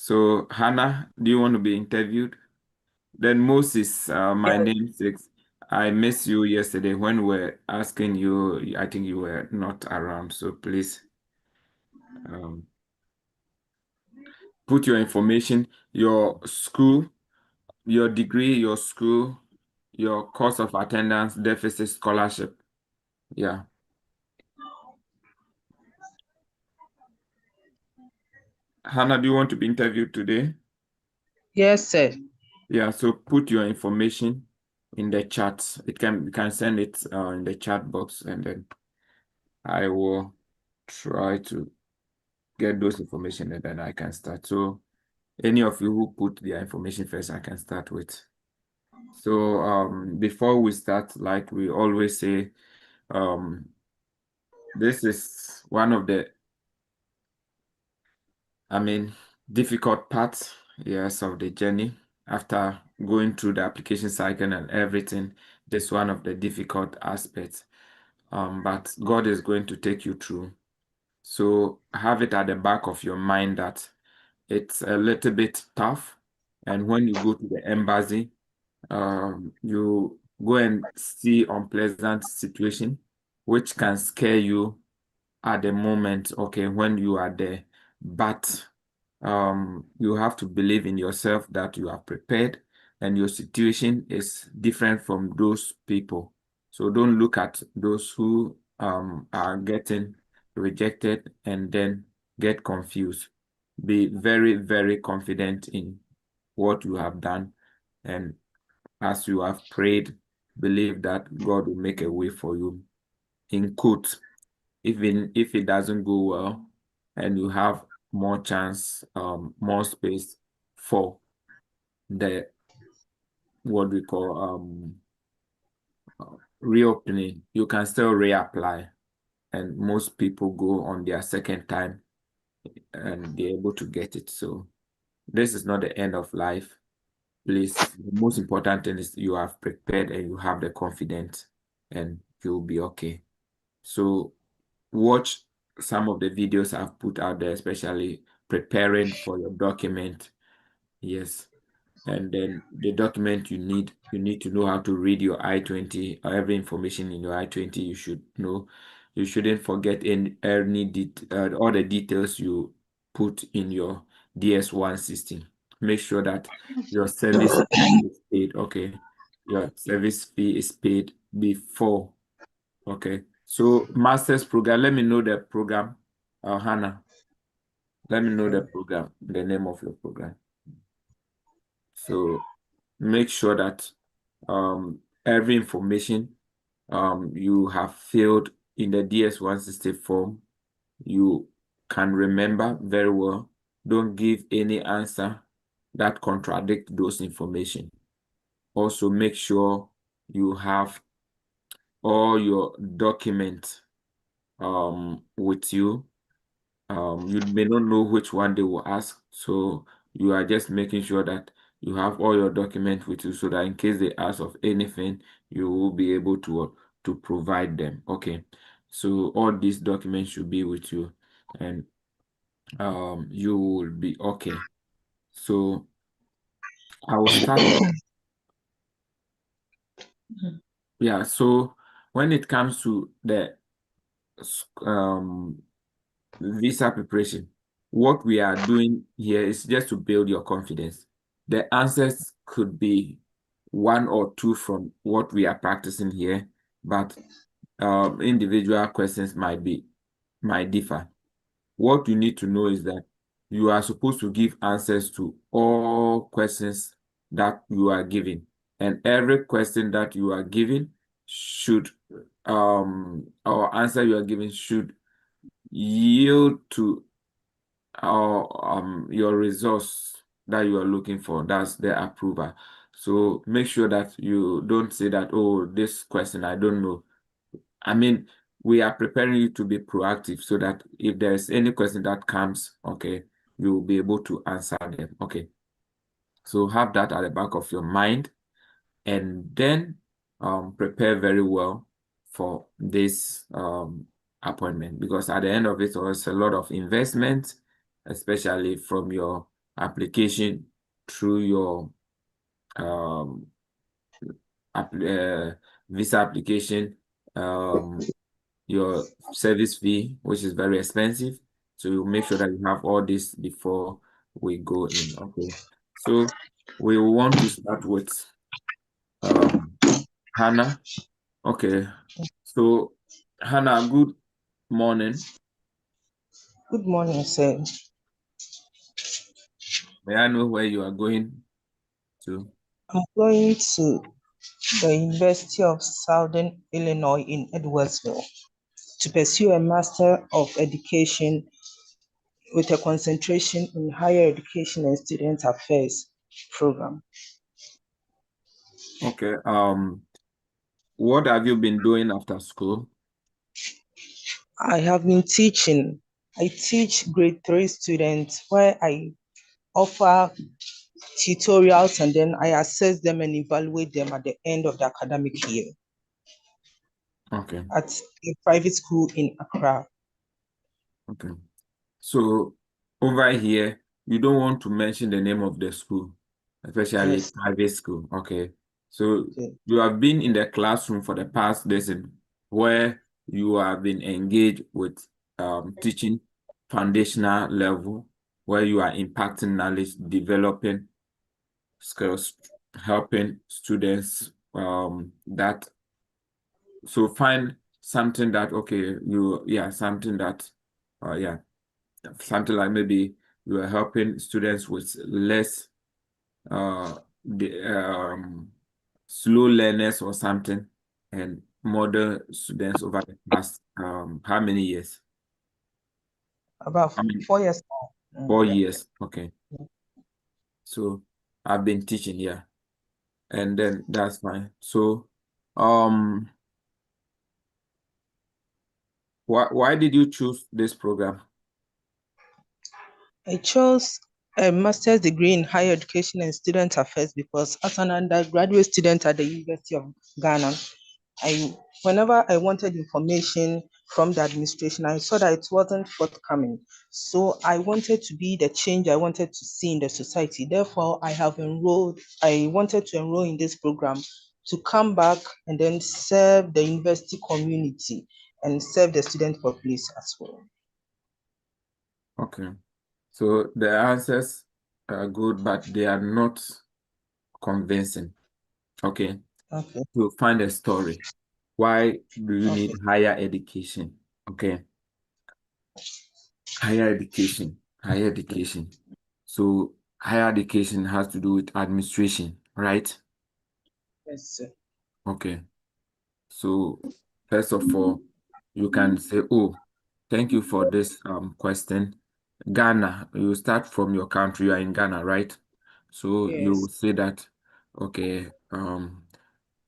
So, Hannah, do you want to be interviewed? Then Moses, my Yes, namesake, I missed you yesterday when we were asking you. I think you were not around. So please um, put your information, your school, your degree, your school, your course of attendance, deficit scholarship. Yeah. Hannah, do you want to be interviewed today? yes, sir. Yeah, so put your information in the chat. You can send it in the chat box, and then I will try to get those information, and then I can start. So any of you who put their information first, I can start with. So before we start, like we always say, um, this is one of the, I mean, difficult parts, yes, of the journey. After going through the application cycle and everything, this is one of the difficult aspects. But God is going to take you through. So have it at the back of your mind that it's a little bit tough. And when you go to the embassy, you go and see unpleasant situation, which can scare you at the moment, okay, when you are there. But you have to believe in yourself that you are prepared and your situation is different from those people. So don't look at those who are getting rejected and then get confused. Be very, very confident in what you have done. And as you have prayed, believe that God will make a way for you. In quote, even if it doesn't go well and you have more chance, more space for the what we call reopening, you can still reapply. And most people go on their second time and they're able to get it. So this is not the end of life. Please, the most important thing is you have prepared and you have the confidence and you'll be okay. So watch some of the videos I've put out there, especially preparing for your document. Yes. And then the document you need to know how to read your I-20, every information in your I-20 you should know. You shouldn't forget all the details you put in your DS-160. Make sure that your service fee is paid. Okay. Your service fee is paid before. Okay. So master's program, let me know the program. Hannah, let me know the program, the name of your program. So make sure that every information you have filled in the DS-160 form, you can remember very well. Don't give any answer that contradict those information. Also, make sure you have all your documents with you. You may not know which one they will ask, so you are just making sure that you have all your documents with you so that in case they ask of anything, you will be able to provide them. Okay. So all these documents should be with you and you will be okay. So I will start. Yeah, so when it comes to the um visa preparation, what we are doing here is just to build your confidence. The answers could be one or two from what we are practicing here, but individual questions might differ. What you need to know is that you are supposed to give answers to all questions that you are given, and every question that you are given should or answer you are given should yield to your results that you are looking for. That's the approval. So make sure that you don't say that, oh, this question I don't know. I mean, we are preparing you to be proactive so that if there's any question that comes, okay, you will be able to answer them. Okay. So have that at the back of your mind and then prepare very well for this appointment because at the end of it, it's a lot of investment, especially from your application through your visa application, your service fee, which is very expensive. So you make sure that you have all this before we go in. Okay. So we want to start with um, Hannah. Okay. So Hannah, good morning. Good morning, sir. May I know where you are going to? I'm going to the University of Southern Illinois in Edwardsville to pursue a Master of Education with a concentration in higher education and student affairs program. Okay. What have you been doing after school? I have been teaching. I teach grade 3 students where I offer tutorials and then I assess them and evaluate them at the end of the academic year Okay. at a private school in Accra. Okay. So over here, you don't want to mention the name of the school, especially Yes. private school. Okay. So Okay. you have been in the classroom for the past lesson where you have been engaged with teaching foundational level, where you are impacting knowledge, developing skills, helping students that so find something that okay, something that yeah. Something like maybe you are helping students with less the slow learners or something and modern students over the past how many years? About I mean 4 years now. 4 years. Okay. So I've been teaching, yeah. And then that's fine. So um why did you choose this program? I chose a master's degree in higher education and student affairs because as an undergraduate student at the University of Ghana, whenever I wanted information from the administration, I saw that it wasn't forthcoming. So I wanted to be the change I wanted to see in the society. Therefore, I wanted to enroll in this program to come back and then serve the university community and serve the student populace as well. Okay. So the answers are good, but they are not convincing. Okay. Okay. To find a story. Why do you need Okay. higher education? Okay. Higher education. Higher education. So higher education has to do with administration, right? Yes, sir. Okay. So first of all, you can say, oh, thank you for this question. Ghana, you start from your country, you are in Ghana, right? So you Yes. say that, okay,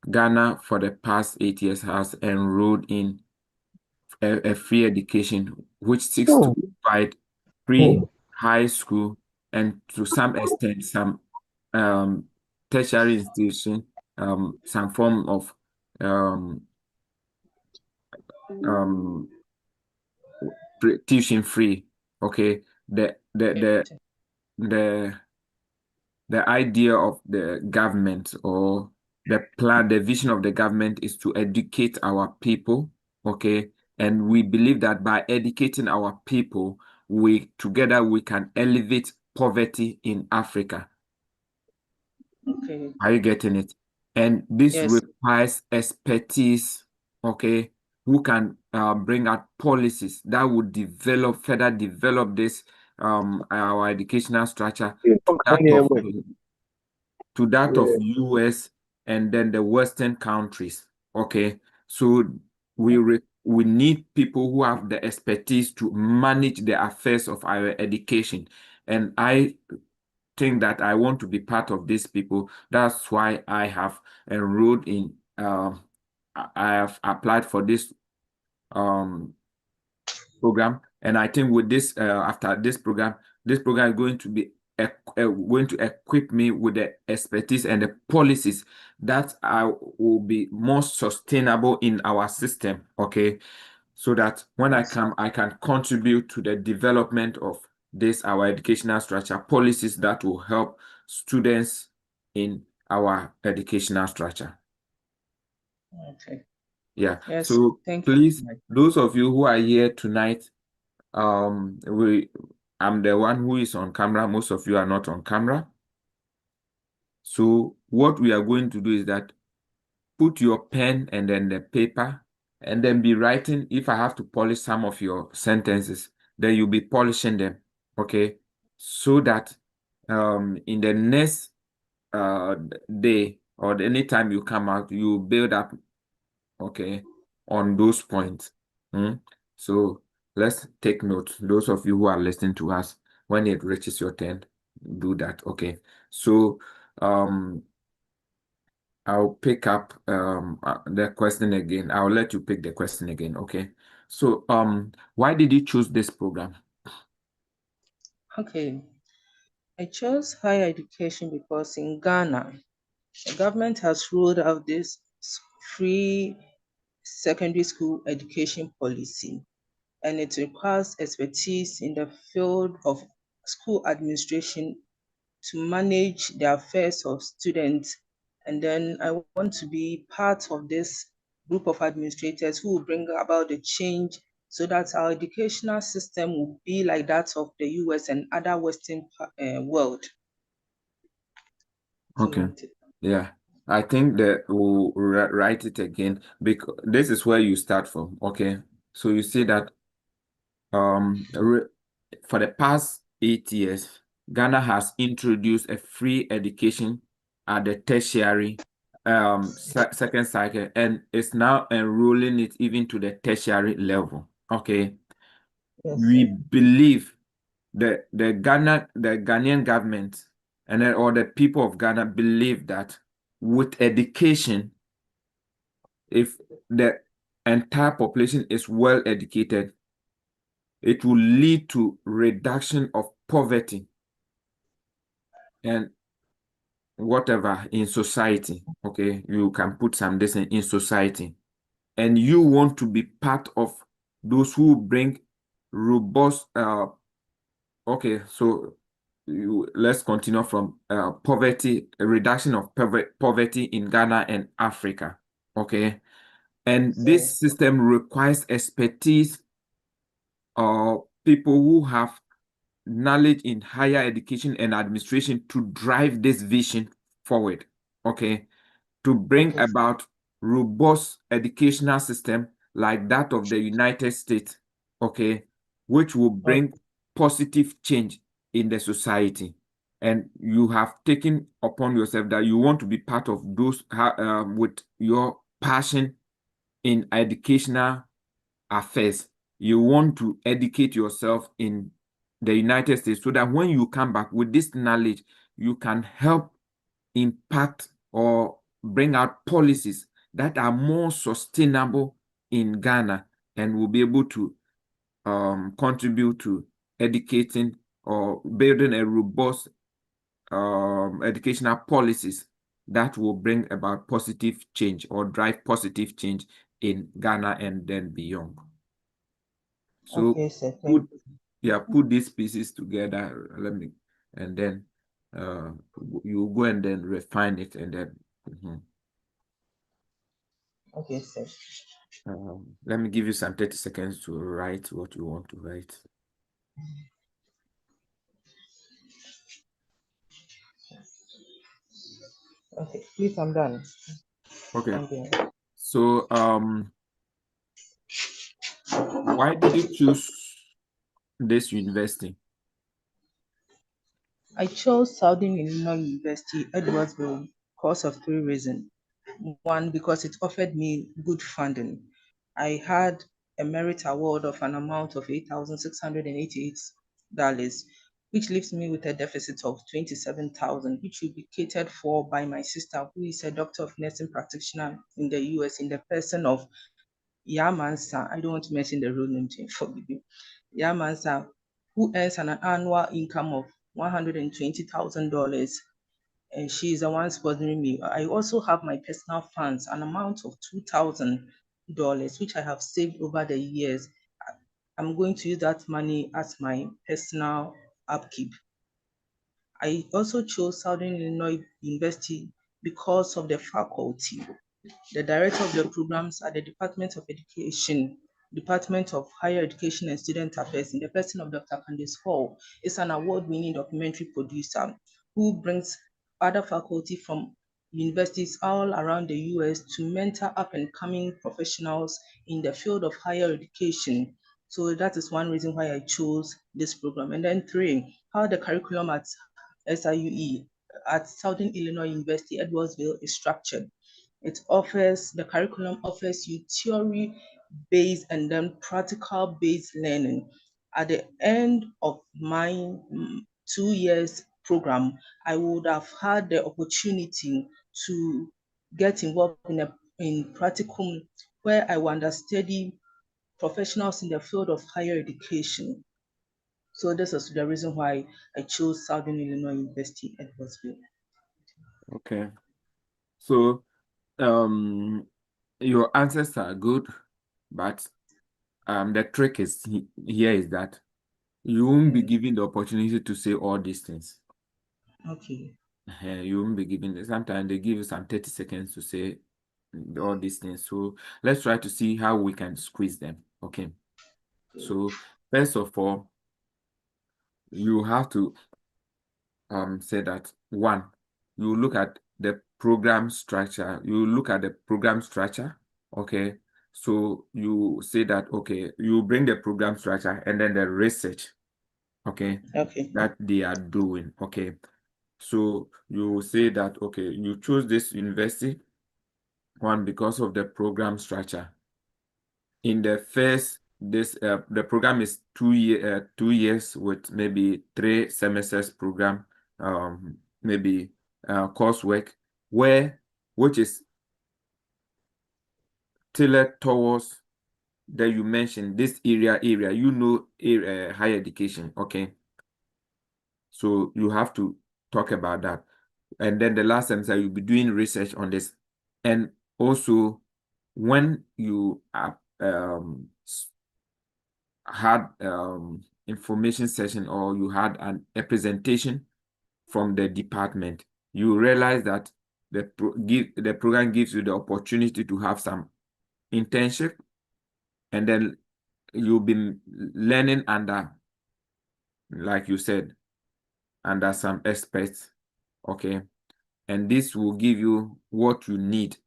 Ghana for the past 8 years has enrolled in a free education, which seeks to provide free high school and to some extent some um, tertiary institution, some form of um, um, tuition free. Okay, the the the the the idea of the government or the plan, the vision of the government is to educate our people, okay? And we believe that by educating our people, we together we can elevate poverty in Africa. Okay. Are you getting it? And this Yes. requires expertise, okay, who can bring out policies that would further develop this our educational structure to that of US and then the Western countries. Okay, so we need people who have the expertise to manage the affairs of our education, and I think that I want to be part of these people. That's why I have enrolled in. I have applied for this um program. And I think with this, after this program is going to be going to equip me with the expertise and the policies that will be more sustainable in our system. Okay, so that when I Yes. come, I can contribute to the development of this our educational structure, policies that will help students in our educational structure. Okay. Yeah. Yes. So Thank you please, very much. those of you who are here tonight, I'm the one who is on camera. Most of you are not on camera. So what we are going to do is that put your pen and then the paper and then be writing. If I have to polish some of your sentences, then you'll be polishing them, okay? So that in the next day or any time you come out, you build up, okay, on those points. So let's take note. Those of you who are listening to us, when it reaches your turn, do that, okay? So I'll pick up the question again. I'll let you pick the question again, okay? So why did you choose this program? Okay. I chose higher education because in Ghana, the government has rolled out this free secondary school education policy, and it requires expertise in the field of school administration to manage the affairs of students. And then I want to be part of this group of administrators who will bring about the change so that our educational system will be like that of the US and other Western world. Okay. So, Yeah. I think that we'll write it again because this is where you start from, okay? So you see that for the past 8 years, Ghana has introduced a free education at the tertiary second cycle, and it's now enrolling it even to the tertiary level. Okay, yes, we sir. believe that the Ghanaian government and then, or the people of Ghana believe that with education, if the entire population is well educated, it will lead to reduction of poverty and whatever in society. Okay, you can put some this in society, and you want to be part of those who bring robust. Okay, so let's continue from poverty, a reduction of poverty in Ghana and Africa. Okay, and So, this system requires expertise or people who have knowledge in higher education and administration to drive this vision forward, okay, to bring okay, about robust educational system like that of the United States, okay, which will bring positive change in the society. And you have taken upon yourself that you want to be part of those with your passion in educational affairs. You want to educate yourself in the United States so that when you come back with this knowledge, you can help impact or bring out policies that are more sustainable in Ghana and will be able to contribute to educating or building a robust educational policies that will bring about positive change or drive positive change in Ghana and then beyond. So okay, sir. Thank put you. put these pieces together. Let me and then you go and then refine it and then Okay, sir. let me give you some 30 seconds to write what you want to write. Okay, please, I'm done. Okay. I'm done. So why did you choose this university? I chose Southern Illinois University, Edwardsville, because of three reasons. One, because it offered me good funding. I had a merit award of an amount of $8,688, which leaves me with a deficit of $27,000, which will be catered for by my sister, who is a doctor of nursing practitioner in the US, in the person of Yamansa. I don't want to mention the real name, forgive me. Yamansa, who earns an annual income of $120,000, and she is the one sponsoring me. I also have my personal funds, an amount of $2,000, which I have saved over the years. I'm going to use that money as my personal upkeep. I also chose Southern Illinois University because of the faculty. The director of the programs at the Department of Education, Department of Higher Education and Student Affairs, in the person of Dr. Candice Hall, is an award-winning documentary producer who brings other faculty from universities all around the US to mentor up-and-coming professionals in the field of higher education. So that is one reason why I chose this program. And then 3, how the curriculum at SIUE, at Southern Illinois University, Edwardsville, is structured. The curriculum offers you theory-based and then practical-based learning. At the end of my 2 years program, I would have had the opportunity to get involved in practicum where I will understudy professionals in the field of higher education. So this is the reason why I chose Southern Illinois University, Edwardsville. Okay. So your answers are good, but the trick here is that you won't be given the opportunity to say all these things. Okay. You won't be given. Sometimes they give you some 30 seconds to say all these things. So let's try to see how we can squeeze them. Okay. So first of all, you have to say that 1, you look at the program structure. You look at the program structure. Okay. So you say that, okay, you bring the program structure and then the research, okay, that they are doing. Okay. So you say that, okay, you choose this university, 1, because of the program structure. In the first, the program is 2 years with maybe 3 semesters program, maybe coursework, which is tailored towards that you mentioned this area, higher education. Okay. So you have to talk about that. And then the last semester, you'll be doing research on this. And also, when you had information session or you had a presentation from the department, you realize that the program gives you the opportunity to have some internship, and then you'll be learning under, like you said, under some experts. Okay. And this will give you what you need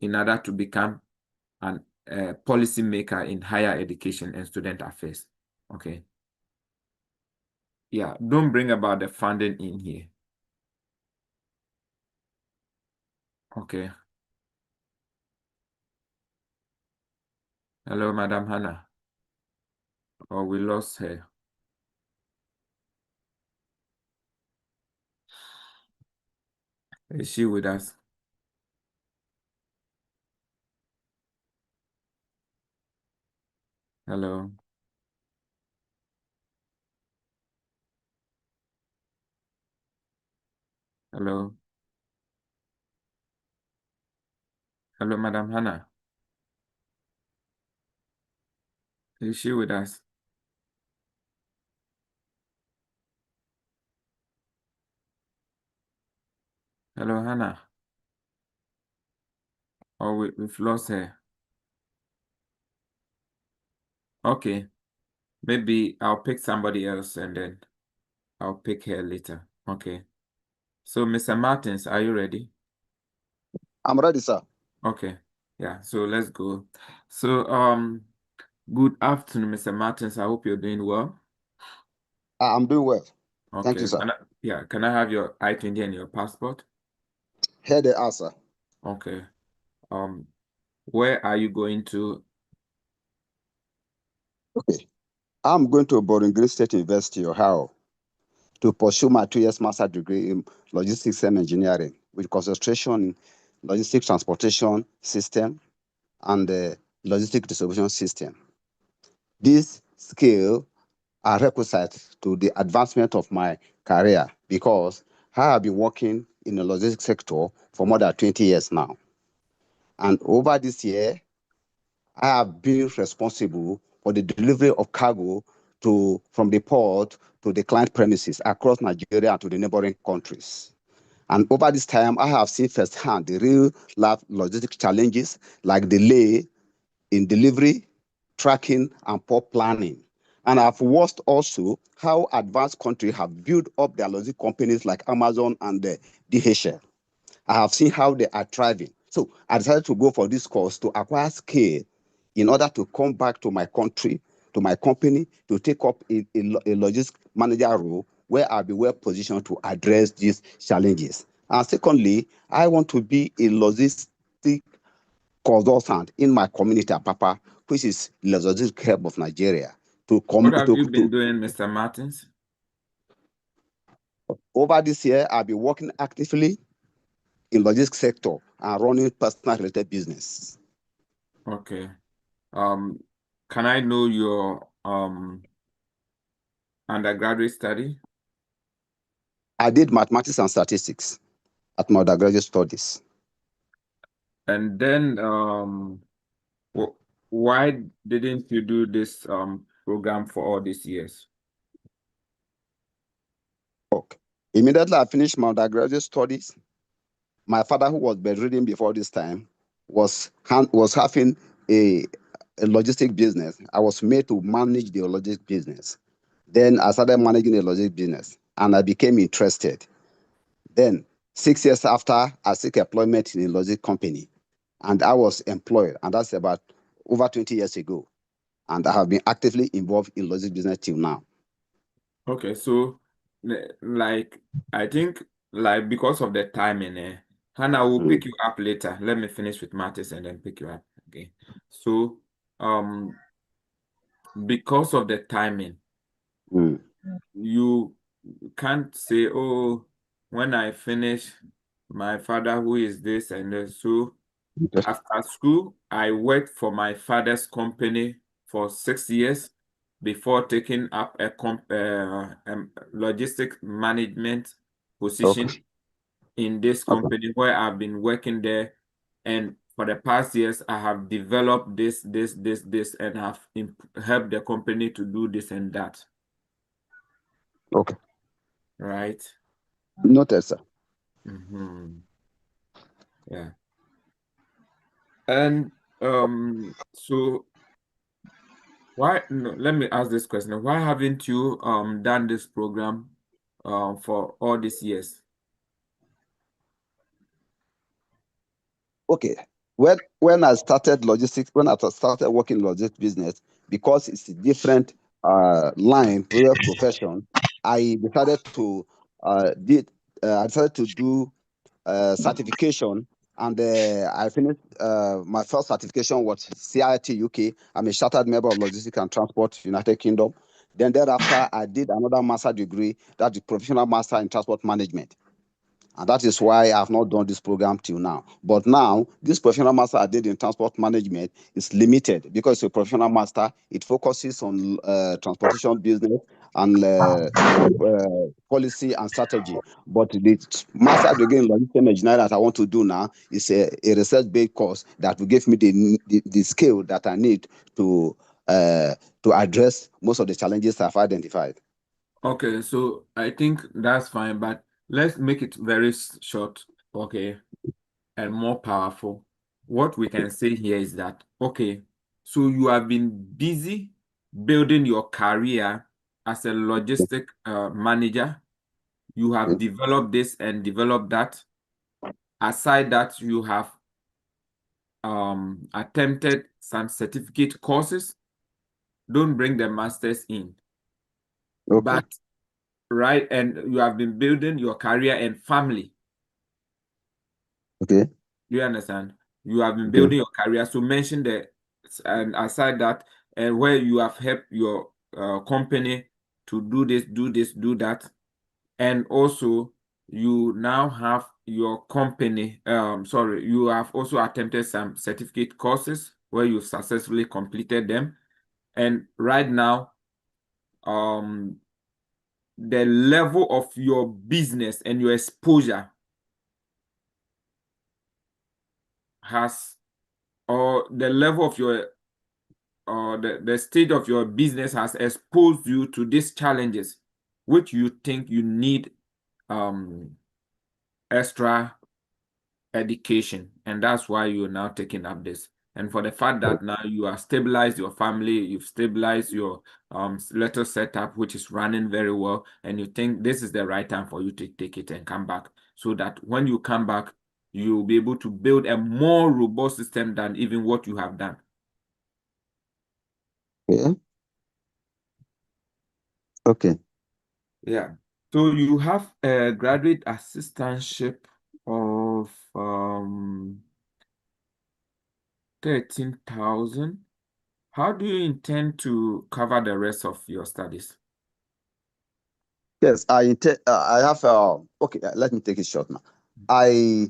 in order to become a policy maker in higher education and student affairs. Okay. Yeah, don't bring about the funding in here. Okay. Hello, Madam Hannah. Oh, we lost her. Is she with us? Hello. Hello. Hello, Madam Hannah. Is she with us? Hello, Hannah. Oh, we've lost her. Okay. Maybe I'll pick somebody else and then I'll pick her later. Okay. So, Mr. Martins, are you ready? I'm ready, sir. Okay. Yeah, so let's go. So, good afternoon, Mr. Martins. I hope you're doing well. I'm doing well. Okay. Thank you, sir. Can I have your I-20 and your passport? Here they are, sir. Okay. Where are you going to? Okay. I'm going to Bowling Green State University, Ohio, to pursue my 2 years master degree in logistics and engineering with concentration in logistics transportation system and the logistic distribution system. These skills are requisite to the advancement of my career because I have been working in the logistics sector for more than 20 years now. And over this year, I have been responsible for the delivery of cargo from the port to the client premises across Nigeria and to the neighboring countries. And over this time, I have seen firsthand the real life logistic challenges like delay in delivery, tracking, and poor planning. And I've watched also how advanced countries have built up their logistic companies like Amazon and DHL. I have seen how they are thriving. So I decided to go for this course to acquire scale in order to come back to my country, to my company, to take up a logistics manager role where I'll be well positioned to address these challenges. And secondly, I want to be a logistic consultant in my community, Papa, which is Logistic Hub of Nigeria. What have you been doing, Mr. Martins? Over this year, I've been working actively in logistics sector and running personal related business. Okay. Can I know your undergraduate study? I did mathematics and statistics at my undergraduate studies. And then why didn't you do this program for all these years? Okay. Immediately I finished my undergraduate studies, my father, who was bedridden before this time, was having a logistic business. I was made to manage the logistic business. Then I started managing the logistic business and I became interested. Then 6 years after, I seek employment in a logistic company and I was employed, and that's about over 20 years ago. And I have been actively involved in logistic business till now. Okay, so like I think like because of the timing, Hannah will pick you up later. Let me finish with Martins and then pick you up again. So because of the timing, you can't say, oh, when I finish, my father who is this and this. So after school, I worked for my father's company for 6 years before taking up a logistic management position in this company where I've been working there. And for the past years, I have developed this, and have helped the company to do this and that. Okay. Right? Noted, sir. Yeah. And so let me ask this question. Why haven't you done this program for all these years? Okay. When I started logistics, when I started working logistics business, because it's a different line, profession, I decided to do certification, and I finished my first certification was CIT UK. I'm a chartered member of Logistics and Transport United Kingdom. Then thereafter, I did another master degree, that's the professional master in transport management. And that is why I have not done this program till now. But now, this professional master I did in transport management is limited because it's a professional master. It focuses on transportation business and policy and strategy. But the master degree in logistics engineering that I want to do now is a research-based course that will give me the skill that I need to address most of the challenges I've identified. Okay, so I think that's fine, but let's make it very short, okay, and more powerful. What we can say here is that, okay, so you have been busy building your career as a logistic manager. You have developed this and developed that. Aside that, you have attempted some certificate courses. Don't bring the masters in. Okay. But right, and you have been building your career and family. Okay. Do you understand? You have been building your career. So mention the, and aside that, and where you have helped your company to do this, do that, and also you now have your company. Sorry, you have also attempted some certificate courses where you successfully completed them, and right now, the level of your business and your exposure has, or the level of your, or the state of your business has exposed you to these challenges. which you think you need extra education, and that's why you're now taking up this. And for the fact that now you have stabilized your family, you've stabilized your little setup, which is running very well, and you think this is the right time for you to take it and come back, so that when you come back, you'll be able to build a more robust system than even what you have done. Yeah. Okay. Yeah. So you have a graduate assistantship of 13,000. How do you intend to cover the rest of your studies? Yes, I have okay, let me take it short now. I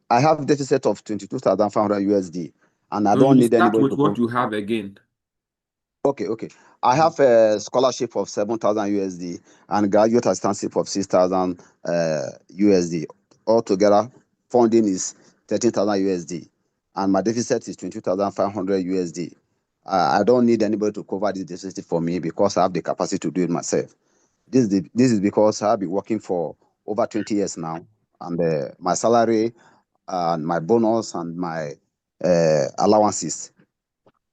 have deficit of 22,500 USD, and I So don't you need start anybody with to what come. you have again. Okay. I have a scholarship of 7,000 USD and graduate assistantship of 6,000 USD. Altogether, funding is 13,000 USD, and my deficit is 22,500 USD. I don't need anybody to cover this deficit for me because I have the capacity to do it myself. This is because I've been working for over 20 years now, and my salary and my bonus and my allowances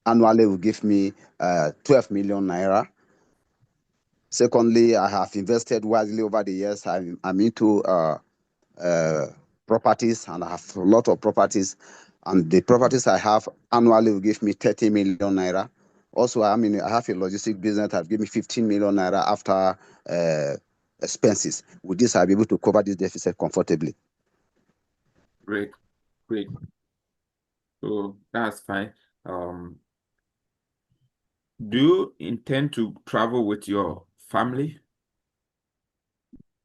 annually will give me 12 million naira. Secondly, I have invested wisely over the years. I'm into properties, and I have a lot of properties. And the properties I have annually will give me 30 million naira. Also, I have a logistic business that give me 15 million naira after expenses. With this, I'll be able to cover this deficit comfortably. Great. So that's fine. Do you intend to travel with your family?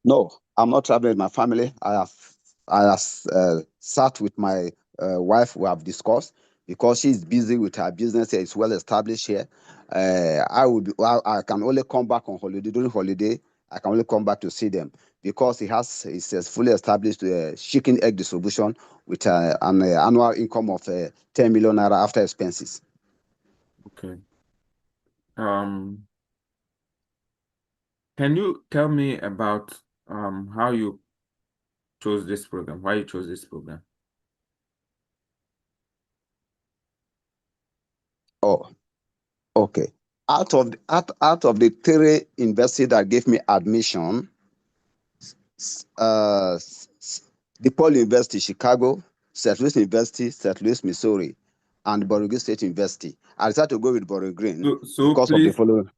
No, I'm not traveling with my family. I have sat with my wife. We have discussed because she's busy with her business. It's well established here. I can only come back on holiday during holiday. I can only come back to see them because it's fully established chicken egg distribution with an annual income of 10 million naira after expenses. Okay. Can you tell me about how you chose this program? Why you chose this program? Oh, okay. Out of the three universities that gave me admission, DePaul University, Chicago, St. Louis University, St. Louis, Missouri, and Borough State University. I decided to go with Borough Green So because of the please, following.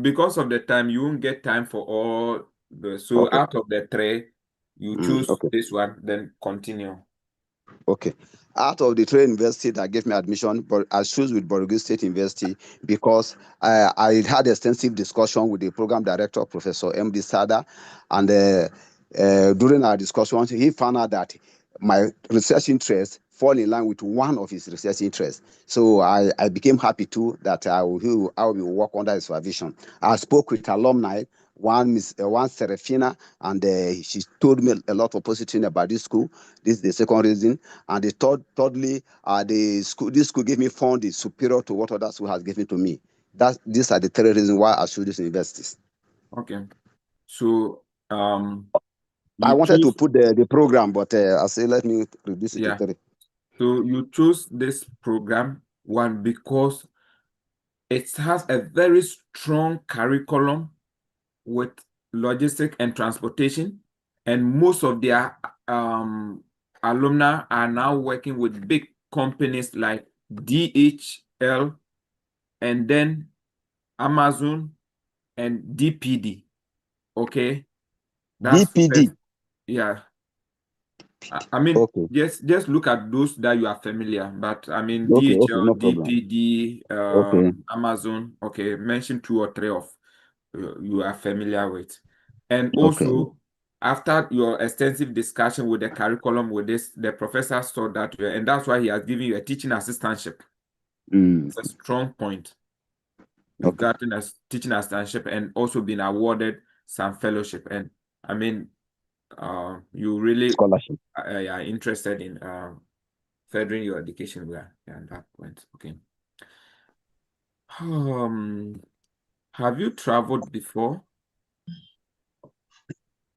because of the time, you won't get time for all the. So Okay. out of the three, you choose Okay. this one, then continue. Okay. Out of the three universities that gave me admission, but I chose with Borough State University because I had extensive discussion with the program director, Professor M.D. Sada, and during our discussion, he found out that my research interests fall in line with one of his research interests. So I became happy too that I will work under his supervision. I spoke with alumni, one Serafina, and she told me a lot of positive things about this school. This is the second reason. And thirdly, this school gave me funding superior to what other school has given to me. These are the three reasons why I chose these universities. Okay. So I you wanted to choose, put the program, but I say let me reduce it to yeah. three. So you chose this program one because it has a very strong curriculum with logistics and transportation, and most of their alumni are now working with big companies like DHL and then Amazon and DPD. Okay, that's first. DPD. Yeah. I mean, Okay. just look at those that you are familiar, but I mean Okay. DHL, No problem. DPD, Okay. Amazon. Okay, mention two or three of you are familiar with. And Okay. also, after your extensive discussion with the curriculum with this, the professor saw that, and that's why he has given you a teaching assistantship. It's a strong point. You've Okay. gotten a teaching assistantship and also been awarded some fellowship. And I mean, you really Scholarship. are interested in furthering your education there. Yeah, at that point. Okay. Have you traveled before?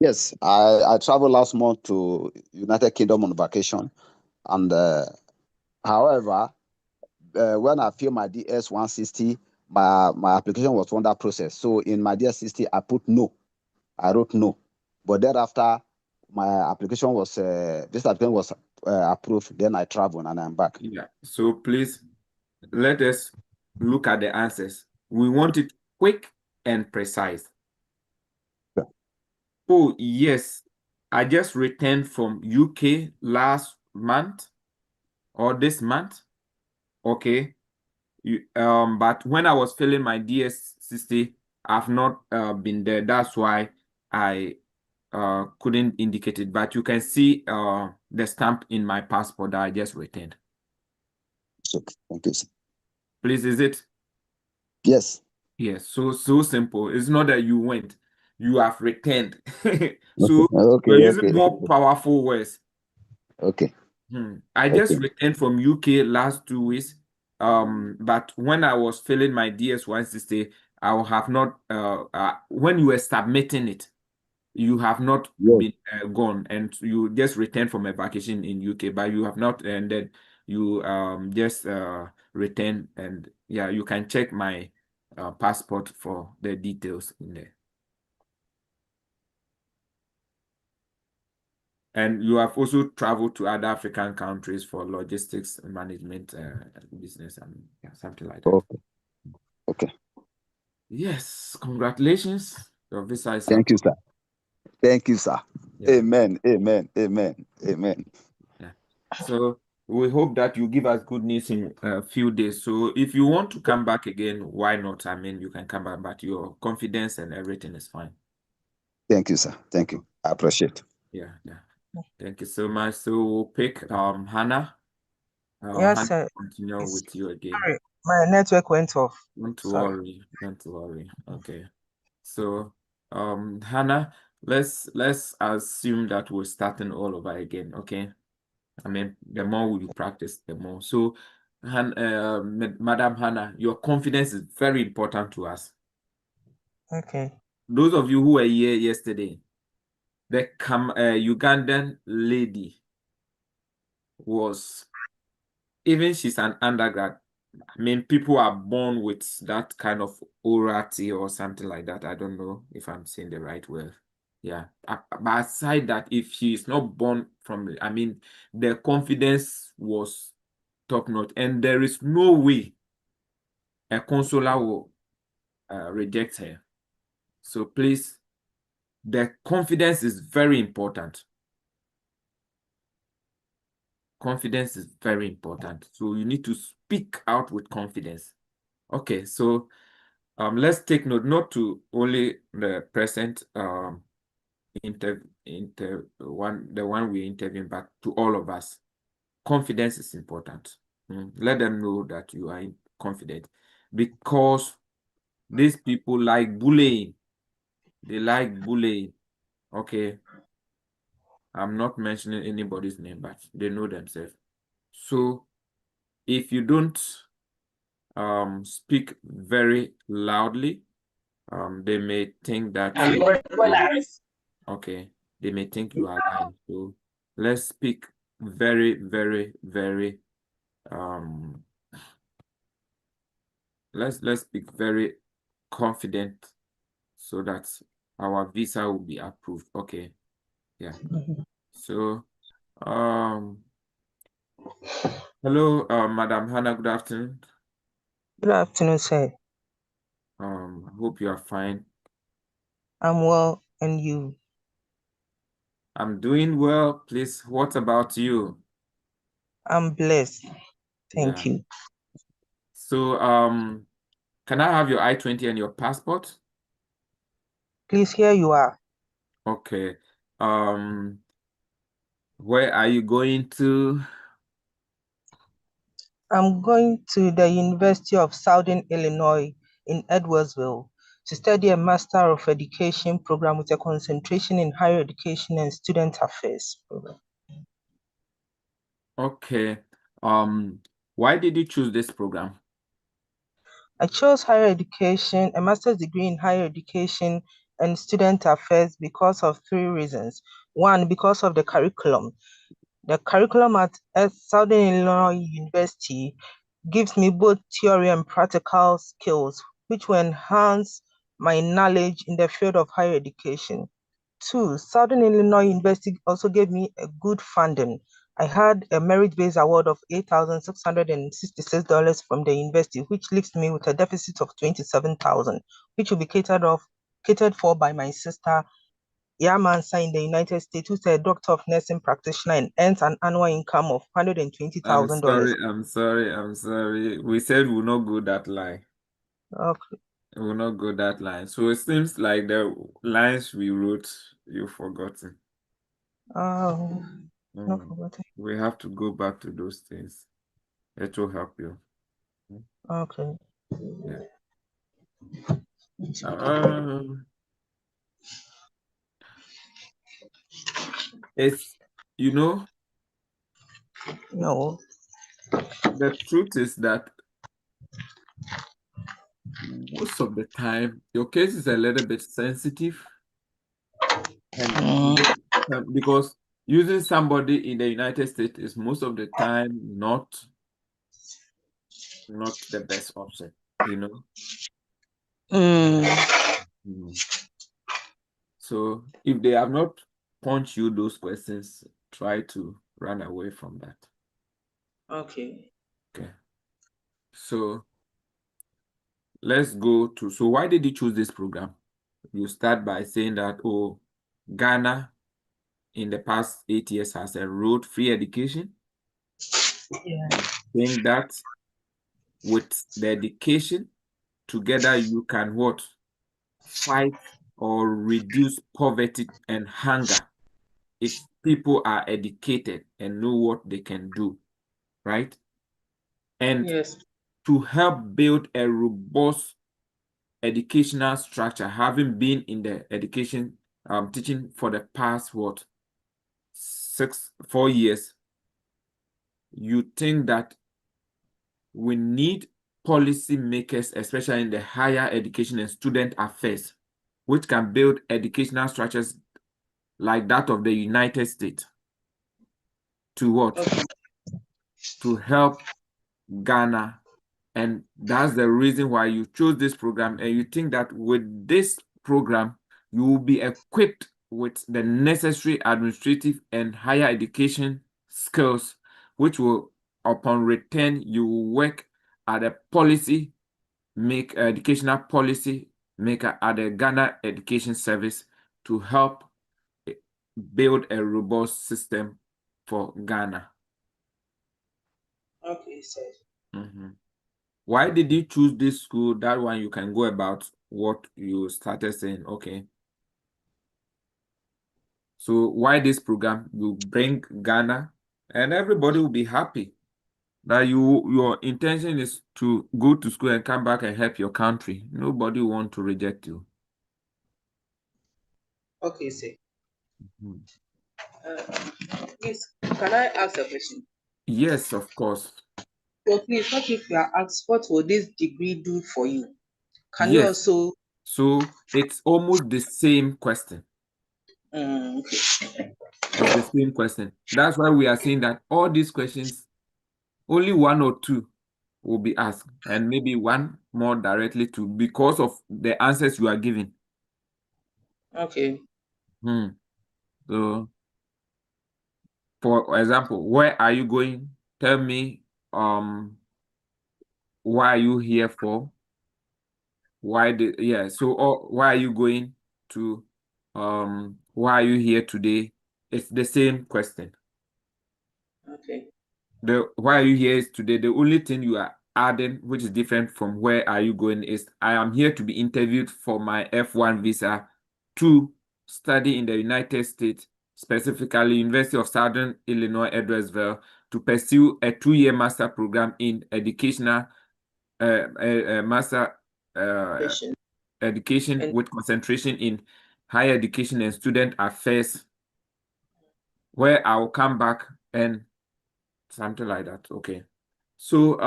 Yes, I traveled last month to United Kingdom on vacation, and however, when I filled my DS 160, my application was under process. So in my DS 60, I put no. I wrote no, but thereafter, my application was this application was approved. Then I traveled and I'm back. Yeah. So please let us look at the answers. We want it quick and precise. Yeah. Oh, yes. I just returned from UK last month or this month. Okay. But when I was filling my DS60, I've not been there. That's why I couldn't indicate it. But you can see the stamp in my passport that I just returned. So, thank you, sir. Please, is it? Yes. Yes, so simple. It's not that you went, you have returned. So Okay. you're using Okay. more powerful words. Okay. I just Okay. returned from UK last 2 weeks. But when I was filling my DS 160, I will have not when you were submitting it, you have not Yes. been gone, and you just returned from a vacation in UK, but you have not, and then you just returned, and yeah, you can check my passport for the details in there. And you have also traveled to other African countries for logistics management business and yeah, something like that. Okay. Okay. Yes, congratulations. Your visa is Thank you, approved. sir. Thank you, sir. Yeah. Amen. Amen. Amen. Amen. Yeah. So we hope that you give us good news in a few days. So if you want to come back again, why not? I mean, you can come back, but your confidence and everything is fine. Thank you, sir. Thank you. I appreciate. Yeah, yeah. Thank you so much. So we'll pick Hannah. Yes, Hannah, sir. continue It's- with you again. Sorry, my network went off. Don't Sorry. worry. Don't worry. Okay. So Hannah, let's assume that we're starting all over again. Okay. I mean, the more you practice, the more. So, Madam Hannah, your confidence is very important to us. Okay. Those of you who were here yesterday, the Ugandan lady was, even she's an undergrad. I mean, people are born with that kind of orality or something like that. I don't know if I'm saying the right word. Yeah. But aside that, if she is not born from, I mean, the confidence was top notch, and there is no way a consular will reject her. So please, the confidence is very important. Confidence is very important. So you need to speak out with confidence. Okay, so let's take note not to only the present the one we're interviewing, but to all of us. Confidence is important. Let them know that you are confident, because these people like bullying. They like bullying. Okay. I'm not mentioning anybody's name, but they know themselves. So if you don't speak very loudly, they may think that okay, they may think you are lying. So let's speak very, very, very let's speak very confident so that our visa will be approved. Okay. Yeah. So hello, Madam Hannah, good afternoon. Good afternoon, sir. Hope you are fine. I'm well, and you? I'm doing well. Please, what about you? I'm blessed. Thank Yeah. you. So, can I have your I-20 and your passport? Please, here you are. Okay. Where are you going to? I'm going to the University of Southern Illinois in Edwardsville to study a Master of Education program with a concentration in higher education and student affairs program. Okay. Why did you choose this program? I chose higher education, a master's degree in higher education and Student Affairs because of three reasons. One, because of the curriculum. The curriculum at Southern Illinois University gives me both theory and practical skills, which will enhance my knowledge in the field of higher education. Two, Southern Illinois University also gave me a good funding. I had a merit-based award of $8,666 from the university, which leaves me with a deficit of $27,000, which will be catered for by my sister Yamansa in the United States, who's a doctor of nursing practitioner and earns an annual income of $120,000. I'm sorry. We said we'll not go that line. Okay. We'll not go that line. So it seems like the lines we wrote, you've forgotten. Oh, no Mm. forgotten. We have to go back to those things. It will help you. Okay. Yeah. It's, you know, No. the truth is that most of the time, your case is a little bit sensitive. And because using somebody in the United States is most of the time not the best option, you know. Mm. So if they have not punched you those questions, try to run away from that. Okay. Okay. So let's go to, so why did you choose this program? You start by saying that, oh, Ghana in the past 8 years has enrolled free education. Yeah. You think that with the education together, you can what? Fight or reduce poverty and hunger if people are educated and know what they can do, right? And Yes. to help build a robust educational structure, having been in the education teaching for the past what 4 years, you think that we need policy makers, especially in the higher education and student affairs, which can build educational structures like that of the United States to what? Okay. To help Ghana. And that's the reason why you chose this program. And you think that with this program, you will be equipped with the necessary administrative and higher education skills, which will, upon return, you will work at a policy educational policy maker at the Ghana Education Service to help build a robust system for Ghana. Okay, sir. Why did you choose this school? That one you can go about what you started saying. Okay. So why this program? You bring Ghana and everybody will be happy that your intention is to go to school and come back and help your country. Nobody want to reject you. Okay, sir. Please, can I ask a question? Yes, of course. So please, what if you are asked, what will this degree do for you? Can you Yes. also? So it's almost the same question. Okay. It's the same question. That's why we are saying that all these questions, only one or two will be asked, and maybe one more directly to because of the answers you are giving. Okay. So, for example, where are you going? Tell me, why are you here for? So why are you going to, why are you here today? It's the same question. Okay. The why are you here is today. The only thing you are adding, which is different from where are you going, is I am here to be interviewed for my F1 visa to study in the United States, specifically University of Southern Illinois, Edwardsville, to pursue a 2-year master program in educational master education with concentration in higher education and student affairs, where I will come back and something like that. Okay. So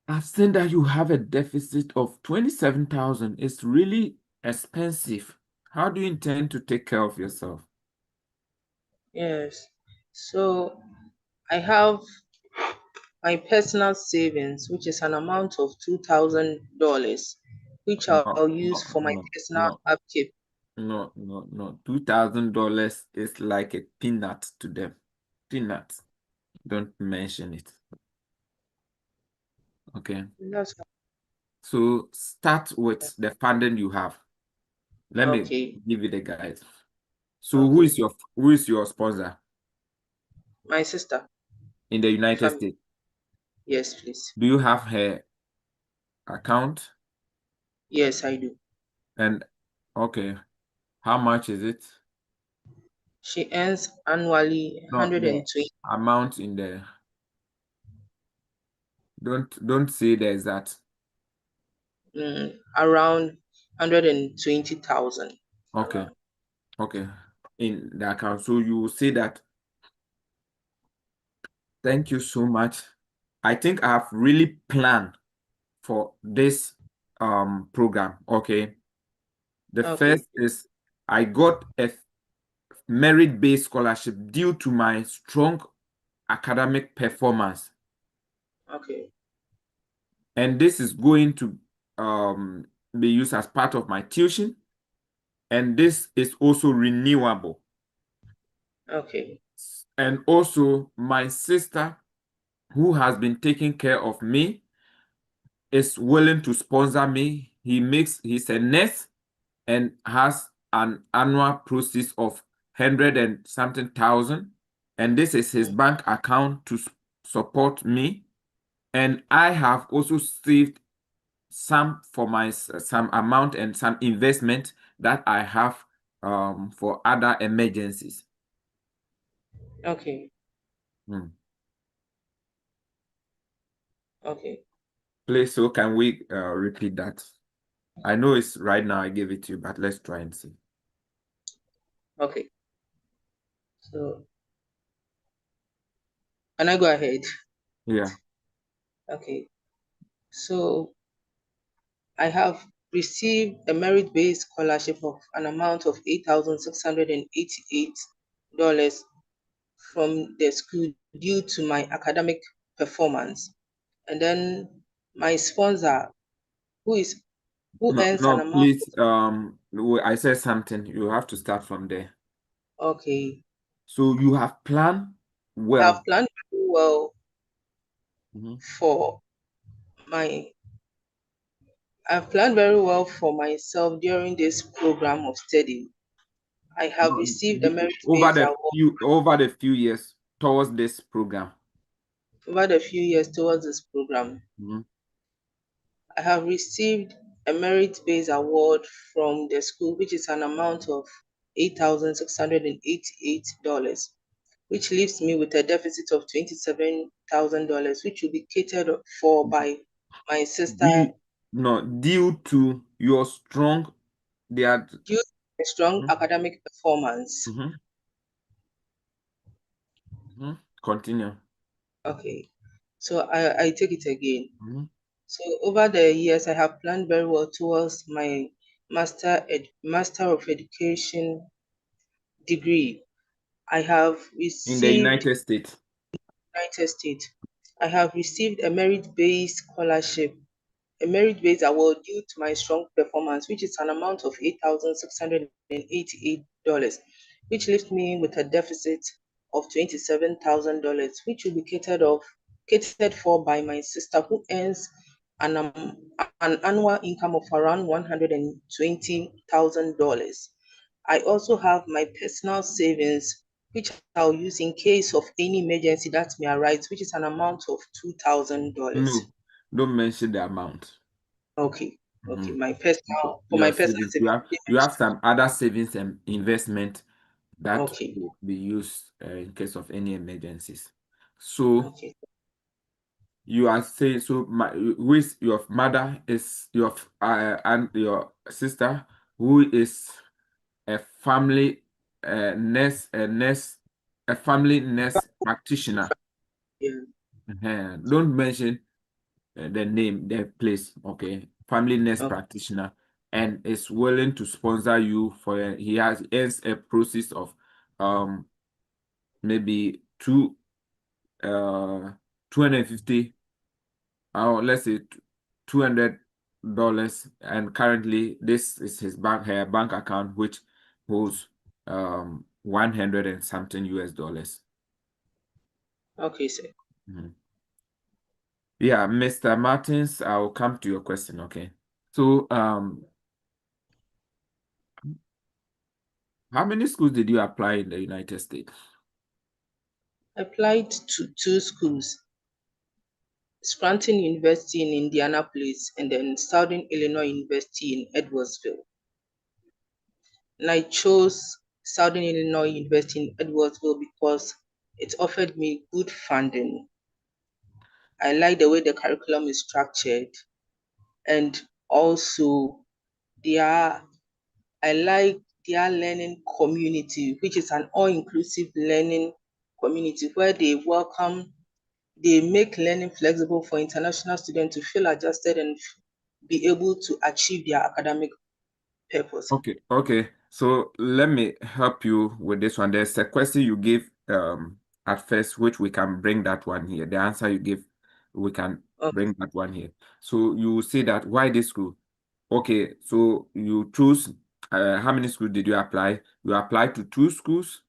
I've seen that you have a deficit of 27,000. It's really expensive. How do you intend to take care of yourself? Yes. So I have my personal savings, which is an amount of $2,000, which No, I'll use no, for my no, personal no, upkeep. no. $2,000 is like a peanut to them. Peanuts. Don't mention it. Okay. That's So start with the funding you have. Let me okay. give you the guide. So Okay. who is your sponsor My sister, in the if United I'm States? yes, please. Do you have her account? Yes, I do. And okay, how much is it? She earns annually Not the 120, amount in the. Don't say there's that. around 120,000. Okay, okay, in the account. So you will say that. Thank you so much. I think I have really planned for this program. Okay. The Okay. first is I got a merit-based scholarship due to my strong academic performance. Okay. And this is going to be used as part of my tuition. And this is also renewable. Okay. And also my sister, who has been taking care of me, is willing to sponsor me. He's a nurse and has an annual proceeds of 100 and something thousand. And this is his bank account to support me. And I have also saved some for some amount and some investment that I have for other emergencies. Okay. Hmm. Okay. Please, so can we repeat that? I know it's right now I gave it to you, but let's try and see. Okay. So can I go ahead? Yeah. Okay. So I have received a merit-based scholarship of an amount of $8,688 from the school due to my academic performance. And then my sponsor, who No, earns an no, amount please. I said something. You have to start from there. okay. So you have planned I have well. planned very well Mhm. for my I've planned very well for myself during this program of study. I have No, received a merit-based award over the few years towards this program. over the few years towards this program. Mhm. I have received a merit-based award from the school, which is an amount of $8,688, which leaves me with a deficit of $27,000, which will be catered for by my sister Due, no, due to your strong, they are. due to a strong Mhm, academic performance. mhm, mhm. Continue. Okay, so I take it again. Mhm. So over the years, I have planned very well towards my Master of Education degree. I have In the received United States. United States. I have received a merit-based scholarship, a merit-based award due to my strong performance, which is an amount of $8,688, which leaves me with a deficit of $27,000, which will be catered for by my sister, who earns an annual income of around $120,000. I also have my personal savings, which I'll use in case of any emergency that may arise, which is an amount of $2,000. No, don't mention the amount. Okay, okay. Mhm. For my Your personal savings. savings. You have some other savings and investment that Okay, will be used in case of any emergencies. So okay. you are saying so. Who is your mother? Is your and your sister, who is a family a family nurse practitioner. Yeah, Don't mention the name, the place. Okay, family nurse okay, practitioner. and is willing to sponsor you for he earns a process of maybe 250, or let's say $200, and currently this is his her bank account, which holds 100 and something US dollars. Okay, sir. Yeah, Mr. Martins, I'll come to your question. Okay, so how many schools did you apply in the United States? I applied to 2 schools, Scranton University in Indianapolis and then Southern Illinois University in Edwardsville. And I chose Southern Illinois University in Edwardsville because it offered me good funding. I like the way the curriculum is structured, and also I like their learning community, which is an all-inclusive learning community where they make learning flexible for international students to feel adjusted and be able to achieve their academic purpose. Okay. So let me help you with this one. There's a question you gave at first, which we can bring that one here. The answer you give, we can bring that one here. So you say that why this school? Okay, so you choose how many schools did you apply? You applied to 2 schools,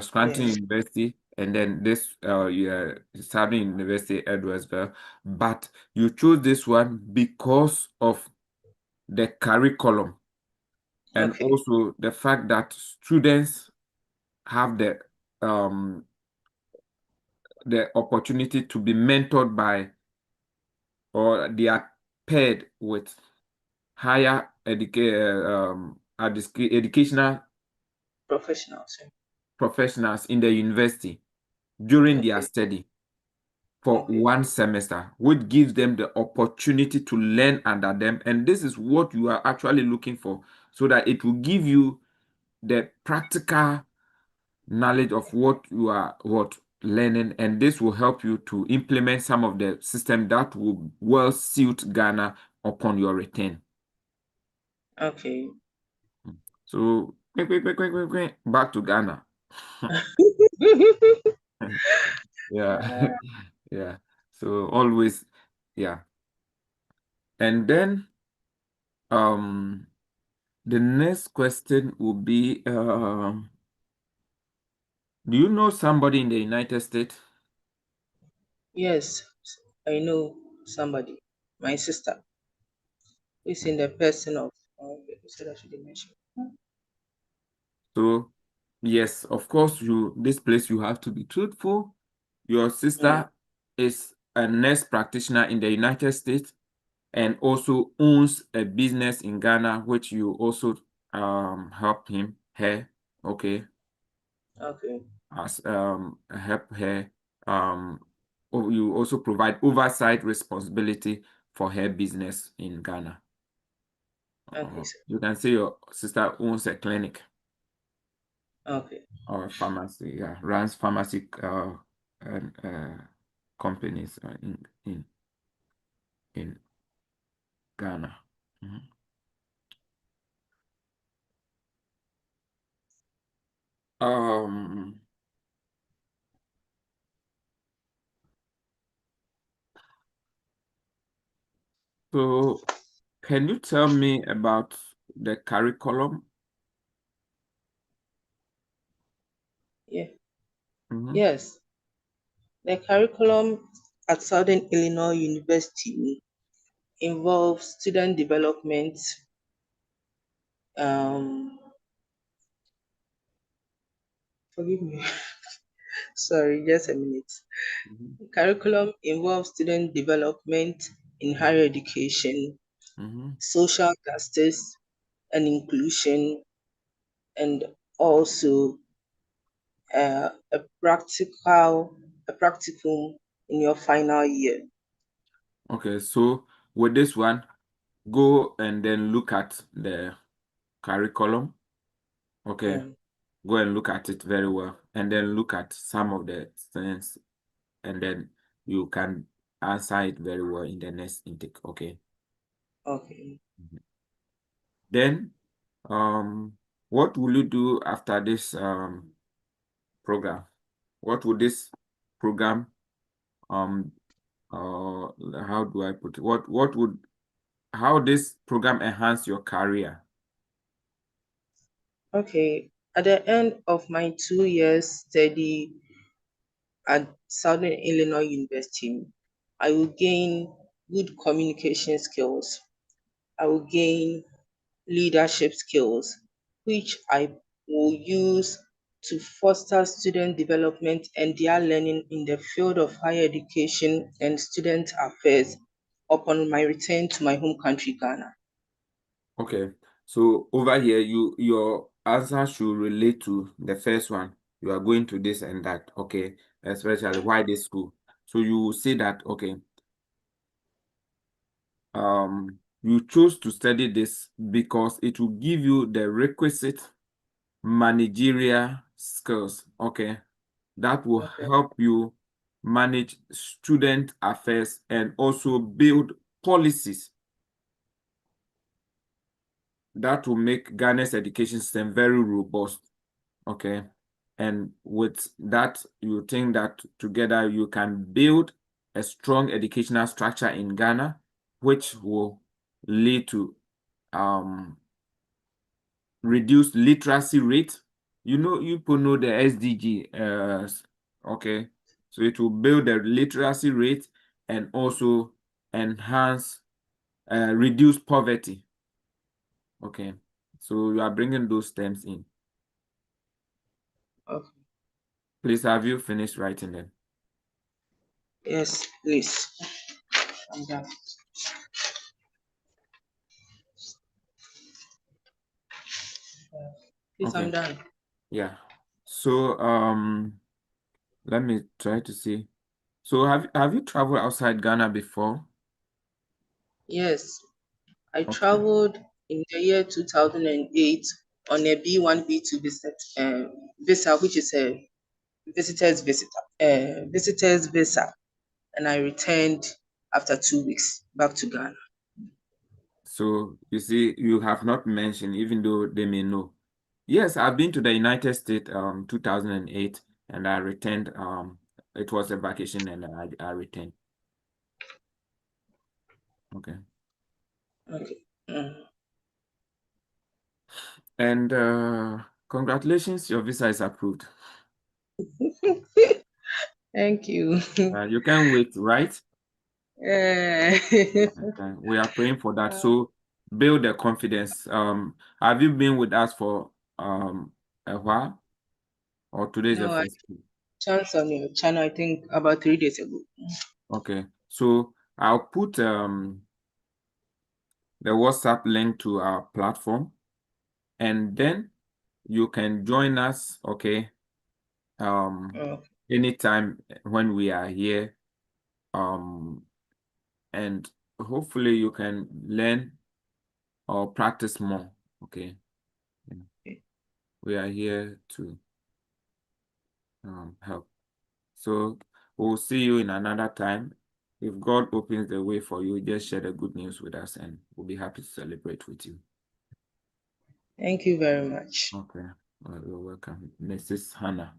Scranton Yes. University, and then this Southern University, Edwardsville. But you chose this one because of the curriculum, and Okay. also the fact that students have the opportunity to be mentored by, or they are paired with higher educational Professionals. professionals in the university during their Okay. study for Okay. 1 semester, which gives them the opportunity to learn under them. And this is what you are actually looking for, so that it will give you the practical knowledge of what you are learning, and this will help you to implement some of the system that will well suit Ghana upon your return. Okay. So back to Ghana. Yeah. Yeah. So always, yeah. And then the next question will be do you know somebody in the United States? Yes, I know somebody, my sister, who is in the person of, who said I should mention. So yes, of course, this place you have to be truthful. Your sister is a nurse practitioner in the United States and also owns a business in Ghana, which you also help her, okay, Okay. as help her. You also provide oversight responsibility for her business in Ghana. Okay, sir. You can say your sister owns a clinic Okay. or a pharmacy, yeah, runs pharmacy and companies in Ghana. So can you tell me about the curriculum? Yeah. Mm-hmm. Yes. The curriculum at Southern Illinois University involves student development, forgive me, sorry, just a minute. Mm-hmm. Curriculum involves student development in higher education, Mm-hmm. social justice and inclusion, and also a practicum in your final year. Okay, so with this one, go and then look at the curriculum. Okay, go and look at it very well, and then look at some of the things, and then you can answer it very well in the next intake. Okay. Okay. Then, what will you do after this program? What would this program how do I put it? How this program enhance your career? Okay, at the end of my 2 years study at Southern Illinois University, I will gain good communication skills. I will gain leadership skills, which I will use to foster student development and their learning in the field of higher education and student affairs upon my return to my home country, Ghana. Okay, so over here, your answer should relate to the first one. You are going to this and that, okay, especially why this school. So you will say that, okay, you chose to study this because it will give you the requisite managerial skills, okay, that will Okay. help you manage student affairs and also build policies that will make Ghana's education system very robust, okay? And with that, you think that together you can build a strong educational structure in Ghana, which will lead to reduced literacy rate. You people know the SDG, okay? So it will build the literacy rate and also enhance, reduce poverty. Okay, so you are bringing those terms in. Okay. Please, have you finished writing them? Yes, please. I'm done. Please, I'm Okay, done. yeah. So let me try to see. So have you traveled outside Ghana before? Yes, I Okay. traveled in the year 2008 on a B1 B2 visa, which is a visitor's visa, and I returned after 2 weeks back to Ghana. So you see, you have not mentioned, even though they may know. Yes, I've been to the United States 2008 and I returned. It was a vacation and I returned. Okay. Okay. Mm. And congratulations, your visa is approved. Thank you. You can't wait, right? Eh, Okay. We are praying for that. So build the confidence. Have you been with us for a while, or today is the no, I first day? chanced on your channel, I think about 3 days ago. Okay. So I'll put the WhatsApp link to our platform, and then you can join us, okay, Okay. anytime when we are here, and hopefully you can learn or practice more, okay. We are here to help. So we'll see you in another time. If God opens the way for you, just share the good news with us and we'll be happy to celebrate with you. Thank you very much. Okay. You're welcome. Mrs. Hannah.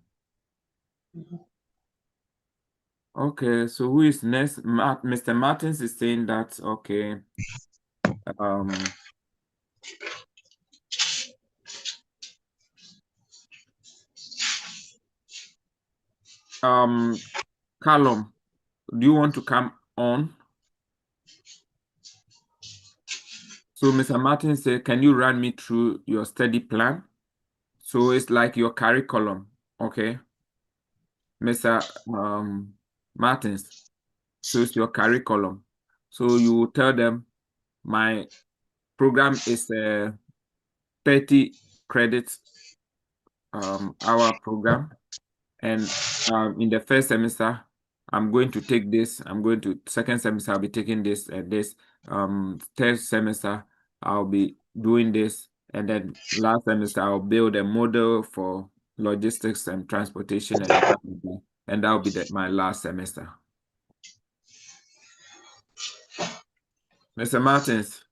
Okay, so who is next? Mr. Martins is saying that, okay. Callum, do you want to come on? So Mr. Martin said, can you run me through your study plan? So it's like your curriculum, okay? Mr. Martins, so it's your curriculum. So you tell them my program is a 30 credits hour program. And in the first semester, I'm going to take this. Second semester, I'll be taking this and this. Third semester, I'll be doing this. And then last semester, I'll build a model for logistics and transportation and accounting. And that'll be my last semester. Mr. Martins.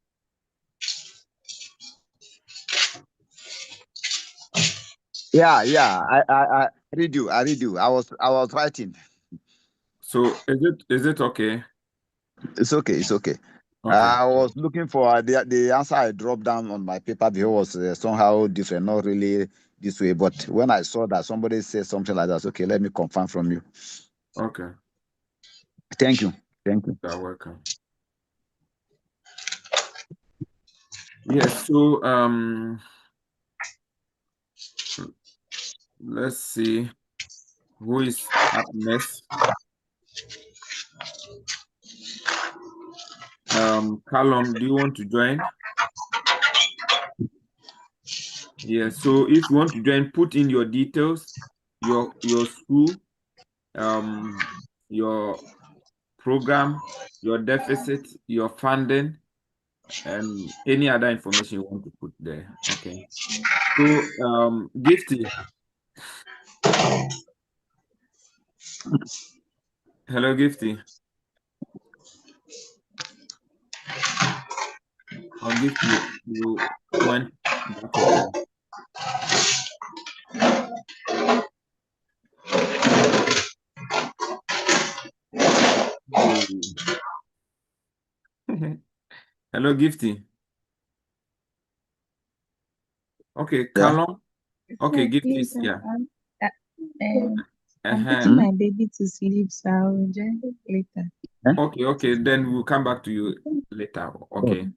Yeah, I read you. I read you. I was writing. So is it okay? It's okay. It's okay. Okay. I was looking for the answer I dropped down on my paper because was somehow different, not really this way. But when I saw that somebody said something like that, okay, let me confirm from you. Okay. Thank you. Thank you. You're welcome. Yes, so let's see who is up next. Callum, do you want to join? Yeah, so if you want to join, put in your details, your school, your program, your deficit, your funding, and any other information you want to put there. Okay. So Gifty. Hello, Gifty. Or Gifty, you went back again. Oh. Hello, Gifty. Okay, Yeah. Callum. Okay, Gifty Please, is here. I'm Uh-huh. putting my baby to sleep, so I'll join later. Okay, then we'll come back to you later. Okay.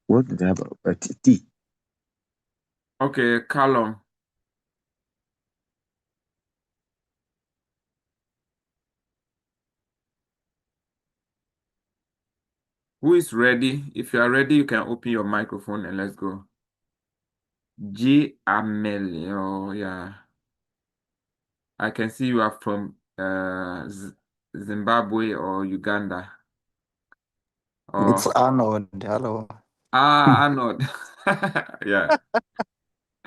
What did I have? Tea. Okay, Callum. Who is ready? If you are ready, you can open your microphone and let's go. G. Amelio, yeah. I can see you are from Zimbabwe or Uganda. It's Or Arnold. Hello. Arnold. Yeah.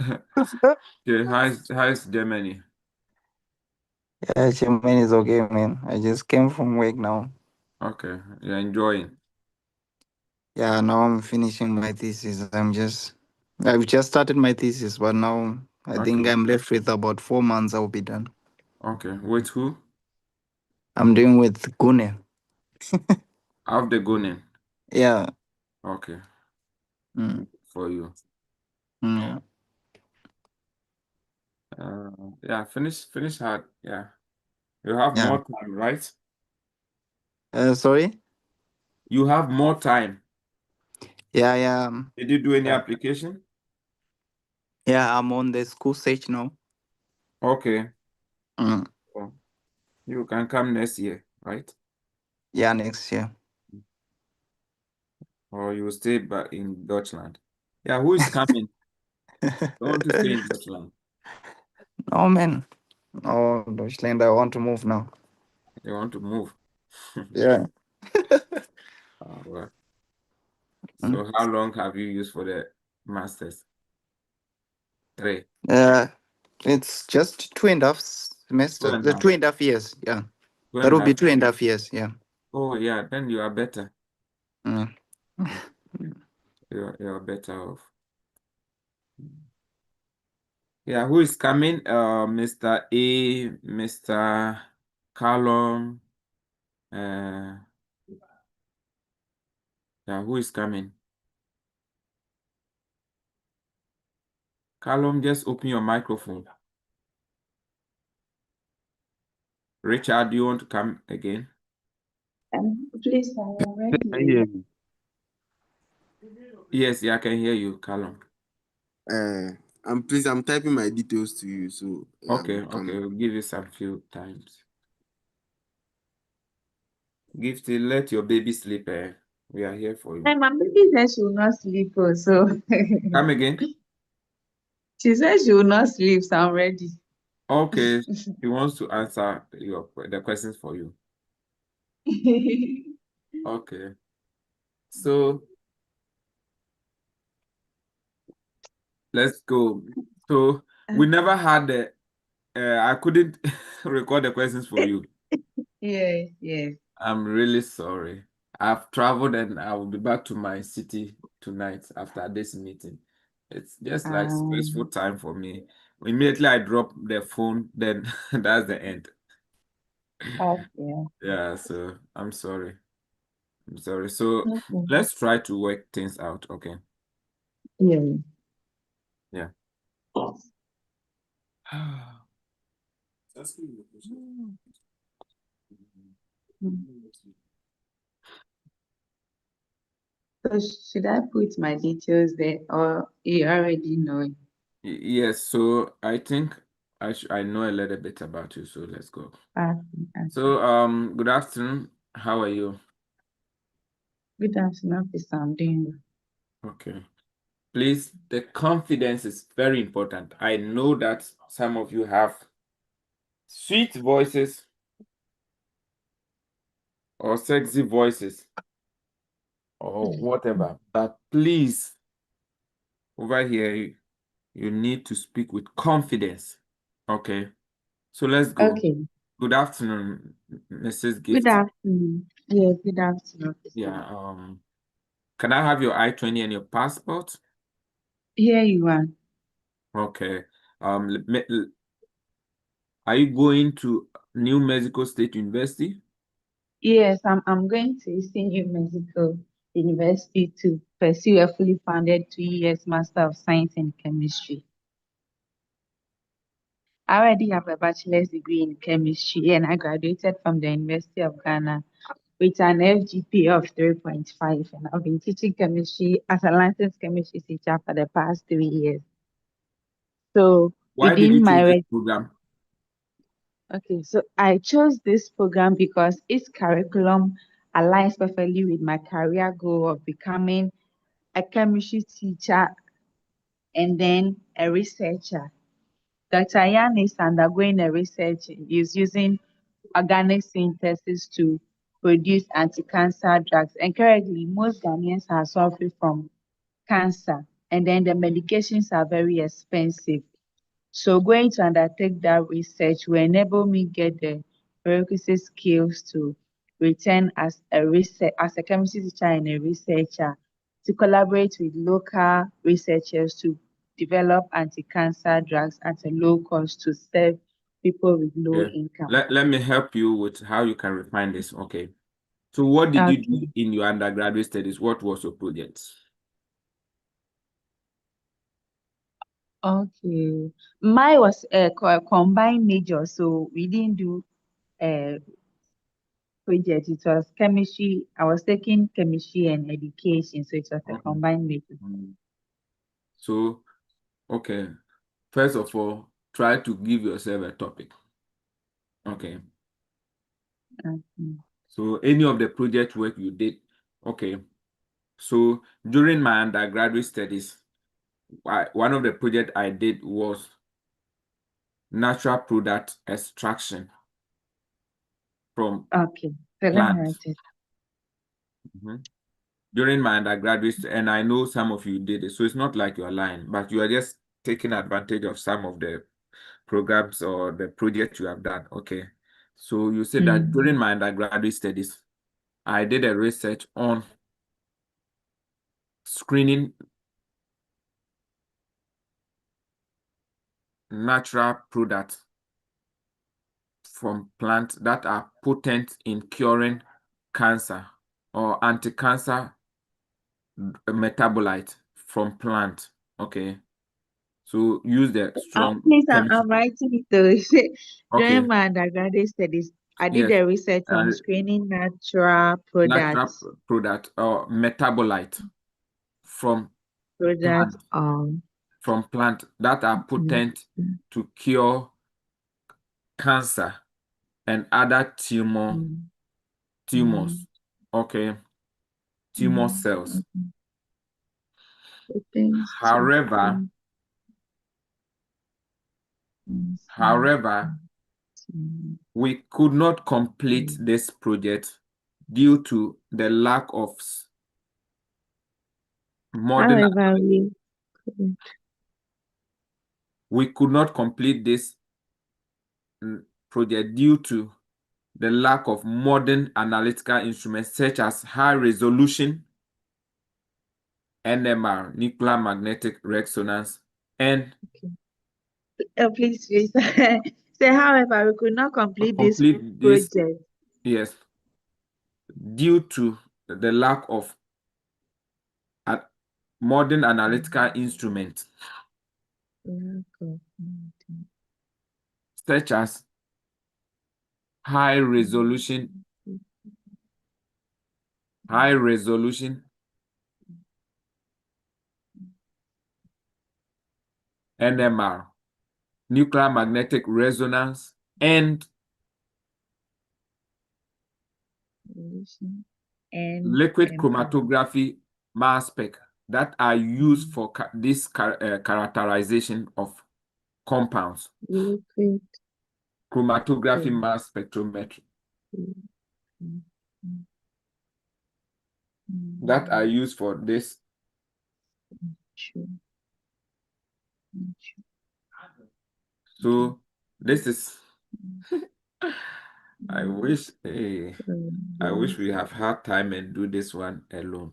Okay, how's Germany? Yeah, Germany is okay, man. I just came from work now. Okay, you're enjoying. Yeah, now I'm finishing my thesis. I've just started my thesis, but now I think Okay. I'm left with about 4 months. I'll be done. Okay. With who? I'm doing with Gune. Of the Gunin. Yeah. Okay. Mm, For you. yeah. Yeah, finish hard. Yeah. You have Yeah. more time, right? Sorry? You have more time. Yeah, yeah. Did you do any Yeah. application? Yeah, I'm on the school stage now. Okay. Mm, Oh, you can come next year, right? yeah, next year. Or you will stay back in Deutschland. Yeah, who is coming? Don't want to stay in Deutschland. No, man. Oh, Deutschland, I want to move now. They want to move. Yeah. Well. Mm. So how long have you used for the masters? 3. It's just 2.5 semesters. The 2.5. 2.5 years. Yeah. Two That and will a be half. 2.5 years. Yeah. Oh yeah, then you are better. Mm. You're better off. Yeah, who is coming? Mr. A, Mr. Callum. Yeah, who is coming? Callum, just open your microphone. Richard, do you want to come again? Please, I am ready. Yes, yeah, I can hear you, Callum. I'm typing my details to you, so Okay, we'll give you some few times. Gifty, let your baby sleep. We are here for you. My baby said she will not sleep, so Come again. she said she will not sleep, so I'm ready. Okay, he wants to answer the questions for you. Okay, so let's go. So we never had the. I couldn't record the questions for you. Yes, yes. I'm really sorry. I've traveled and I will be back to my city tonight after this meeting. It's just like stressful Um, time for me. Immediately I drop the phone, then that's the end. okay. Yeah, so I'm sorry. I'm sorry. So Okay. let's try to work things out, okay? Yeah. Yeah. Mm. So should I put my details there, or you already know? Yes, so I think I know a little bit about you, so let's go. Okay. So good afternoon. How are you? Good afternoon, Officer. I'm doing well. Okay. Please, the confidence is very important. I know that some of you have sweet voices or sexy voices or whatever, but please, over here, you need to speak with confidence. Okay. So let's go. Okay. Good afternoon, Mrs. Good Gift. afternoon. Yes, good afternoon, Officer. Yeah. Can I have your I-20 and your passport? Here you are. Okay. Are you going to New Mexico State University? Yes, I'm going to Eastern New Mexico University to pursue a fully funded 2 years Master of Science in Chemistry. I already have a bachelor's degree in chemistry and I graduated from the University of Ghana with an FGPA of 3.5, and I've been teaching chemistry as a licensed chemistry teacher for the past 3 years. So Why did you within choose my this program? okay, so I chose this program because its curriculum aligns perfectly with my career goal of becoming a chemistry teacher and then a researcher. Dr. Yan is undergoing a research, is using organic synthesis to produce anti-cancer drugs. And currently, most Ghanaians are suffering from cancer, and then the medications are very expensive. So going to undertake that research will enable me get the prerequisite skills to return as a chemistry teacher and a researcher to collaborate with local researchers to develop anti-cancer drugs at a low cost to serve people with low Okay. income. Let me help you with how you can refine this. Okay. So what did you Okay. do in your undergraduate studies? What was your project? Okay. Mine was a combined major, so we didn't do a project. It was chemistry. I was taking chemistry and education, so it was a Okay. combined major. So, okay. First of all, try to give yourself a topic. Okay. Okay. So any of the project work you did, okay. So during my undergraduate studies, one of the projects I did was natural product extraction from Okay. So let me write plants. it. During my undergraduate, and I know some of you did it, so it's not like you're lying, but you are just taking advantage of some of the programs or the projects you have done. Okay. So you said that during my undergraduate studies, I did a research on screening natural products from plants that are potent in curing cancer or anti-cancer metabolite from plant. Okay. So use the strong Please, chemistry. I'm writing it though. Okay. During my undergraduate studies, I did Yes. a research on screening natural Natural products. product or metabolite from Products plant on that are potent to cure cancer and other tumors. Okay. Tumor cells. However, we could not complete this project due to the lack of modern. However, We could not complete this project due to the lack of modern analytical instruments such as high resolution NMR, nuclear magnetic resonance, and Please. Say, however, we could not complete this complete this, project. yes, due to the lack of modern analytical instruments such as high resolution NMR, nuclear magnetic resonance, and And liquid chromatography mass spec that are used for this characterization of compounds. liquid Chromatography mass spectrometry that are used for this. So this is I wish we have had time and do this one alone.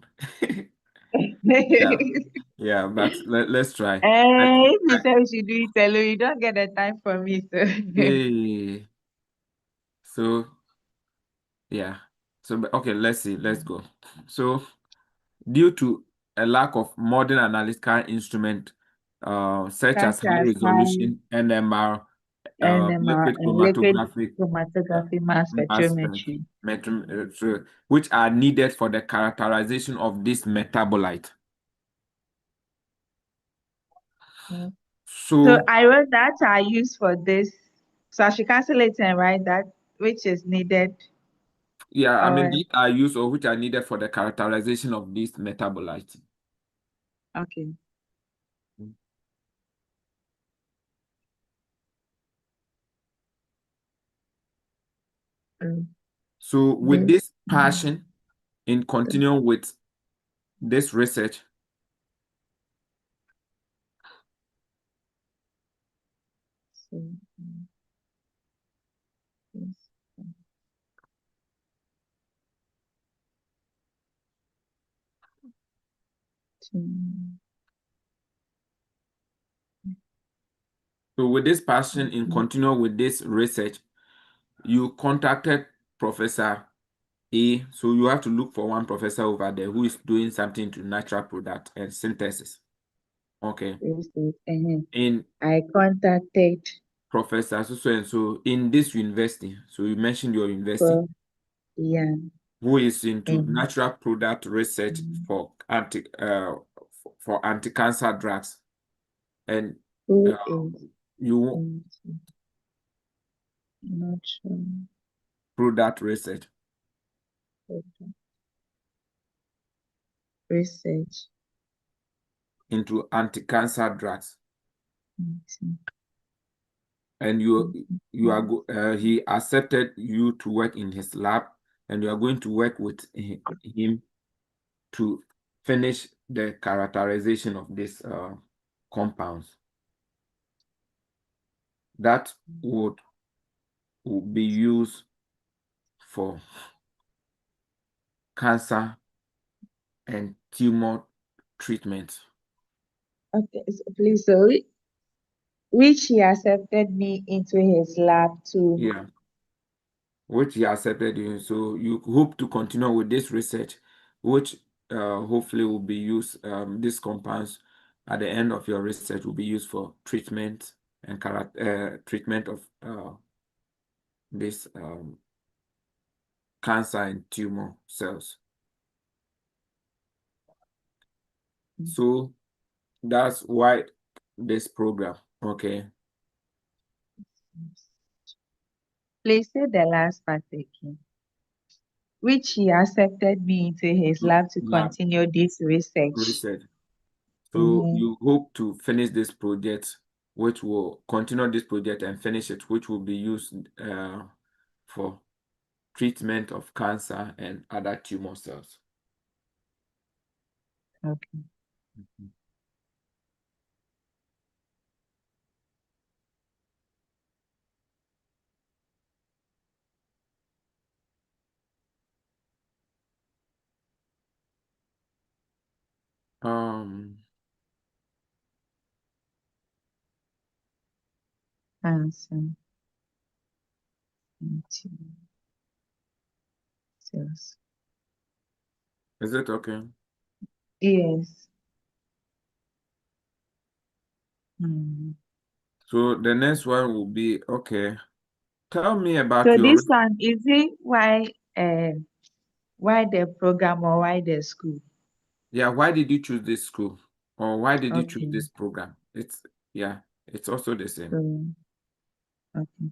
Yeah, but let's try. If you say we should do it alone, you don't get the time from me, so. Yay. So yeah. So okay, let's see. Let's go. So due to a lack of modern analytical instrument, such as high resolution NMR, NMR liquid and liquid chromatography, chromatography mass spectrometry. which are needed for the characterization of this metabolite. So I wrote that are used for this. So I should cancel it and write that which is needed. Yeah, I mean, these are used or which are needed for the characterization of this metabolite. Okay. So with this passion in continuing with this research, so with this passion in continuing with this research, you contacted Professor A. So you have to look for one professor over there who is doing something to natural product and synthesis. Okay. In I contacted Professor so and so in this university. So you mentioned your university. Who is into natural product research for anti-cancer drugs, and you product research into anti-cancer drugs, and he accepted you to work in his lab, and you are going to work with him to finish the characterization of these compounds that would be used for cancer and tumor treatment. Okay, so please, so which he accepted me into his lab to. Yeah, which he accepted you. So you hope to continue with this research, which hopefully will be used. These compounds at the end of your research will be used for treatment and treatment of this cancer and tumor cells. So that's why this program. Okay. Please say the last part again. Which he accepted me into his lab to continue this research. So you hope to finish this project, which will continue this project and finish it, which will be used for treatment of cancer and other tumor cells. Okay. Handsome. Into sales. Is it okay? Yes. So the next one will be, okay, tell me about So your, this one, is it why the program or why the school? yeah, why did you choose this school? Or why did you choose Okay. this program? Yeah, it's also the same. So okay.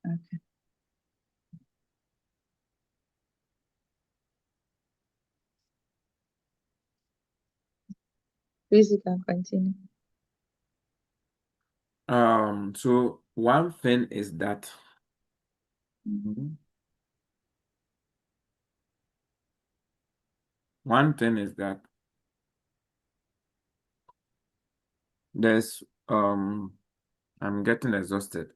Okay. Please, you can continue. So one thing is that one thing is that there's I'm getting exhausted.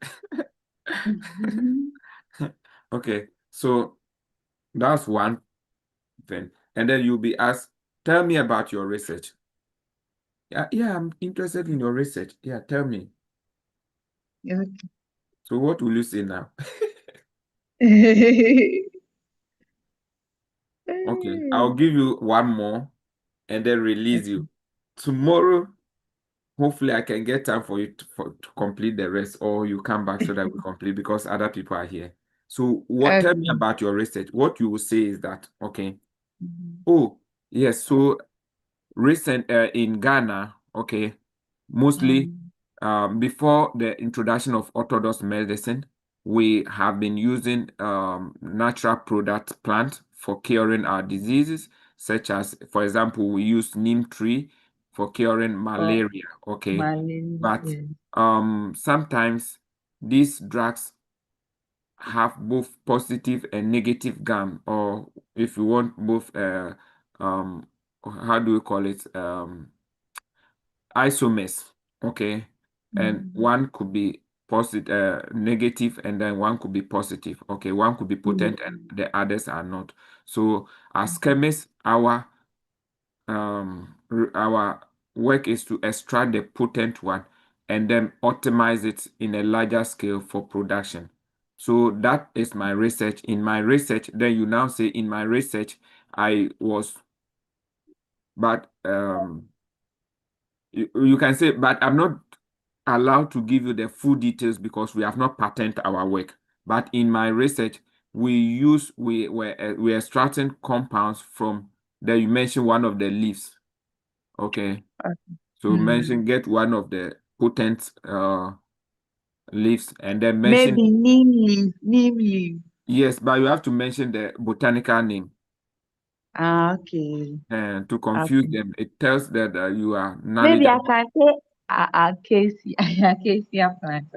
Okay, so that's one thing. And then you'll be asked, tell me about your research. Yeah, I'm interested in your research. Yeah, tell me. So what will you say now? Okay, I'll give you one more and then release you. Tomorrow, hopefully I can get time for you to complete the rest, or you come back so that we complete because other people are here. So tell me Okay. about your research. What you will say is that, okay, Mhm. oh, yes, so recent in Ghana, okay, mostly before the introduction of orthodox medicine, we have been using natural product plant for curing our diseases, such as, for example, we use neem tree for curing For malaria, okay, malaria, but yes. sometimes these drugs have both positive and negative gum, or if you want both how do we call it, isomers, okay, and one could be positive, negative, and then one could be positive, okay, one could be potent and the others are not. So as chemists, our work is to extract the potent one and then optimize it in a larger scale for production. So that is my research. In my research, then you now say in my research, I was, but you can say, but I'm not allowed to give you the full details because we have not patented our work. But in my research, we're extracting compounds from that you mentioned one of the leaves. Okay. So get one of the potent leaves and then mention, Maybe neem leaf. yes, but you have to mention the botanical name Okay. and to confuse Okay. them. It tells that you are Maybe I knowledgeable. can say acacia, acacia plant.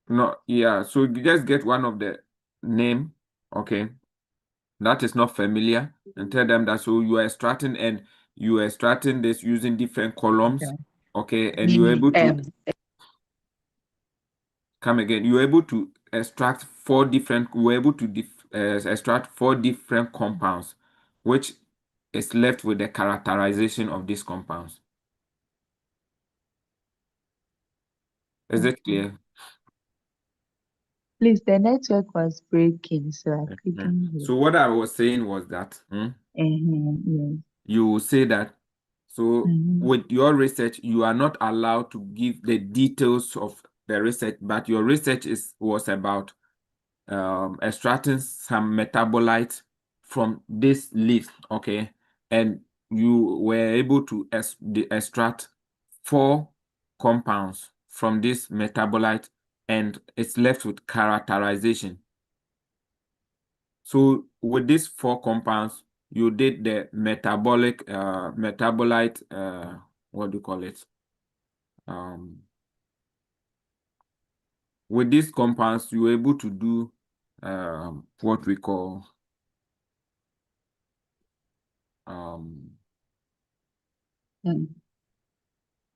No, yeah. So you just get one of the name, okay, that is not familiar, and tell them that so you are extracting and you are extracting this using different columns, Okay. okay, and you're able to come again. You're able to extract we're able to extract 4 different compounds, which is left with the characterization of these compounds. Is it clear? Please, the network was breaking, so I couldn't hear. So what I was saying was that Yes. you will say that, so Mhm. with your research, you are not allowed to give the details of the research, but your research was about extracting some metabolite from this leaf, okay, and you were able to extract 4 compounds from this metabolite, and it's left with characterization. So with these 4 compounds, you did the metabolite, what do you call it? With these compounds, you were able to do what we call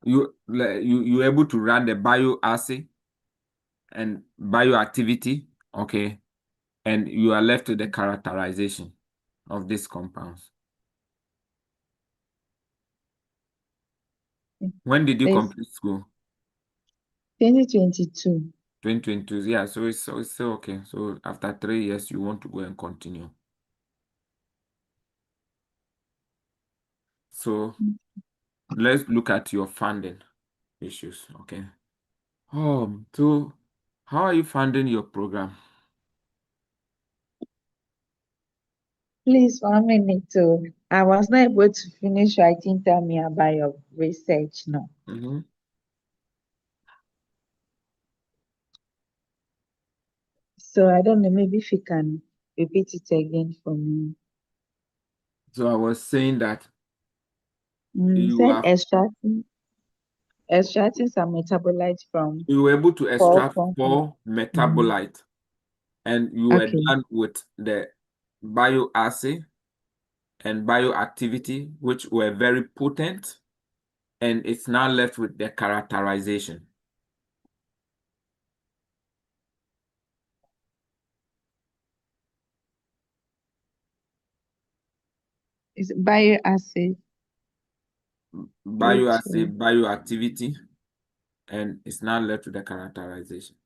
you able to run the bioassay and bioactivity, okay, and you are left with the characterization of these compounds. When did you It's complete school? 2022. 2022. Yeah, so it's still okay. So after 3 years, you want to go and continue. So let's look at your funding issues. Okay. So how are you funding your program? Please, 1 minute. I was not able to finish writing. Tell me about your research. No. Mhm. So I don't know. Maybe if you can repeat it again for me. So I was saying that You you said have extracting some metabolites from you were able to four extract compounds. 4 metabolites, and you were Okay. done with the bioassay and bioactivity, which were very potent, and it's now left with the characterization. It's bioacid. Bioassay, bioactivity, and it's now left with the characterization.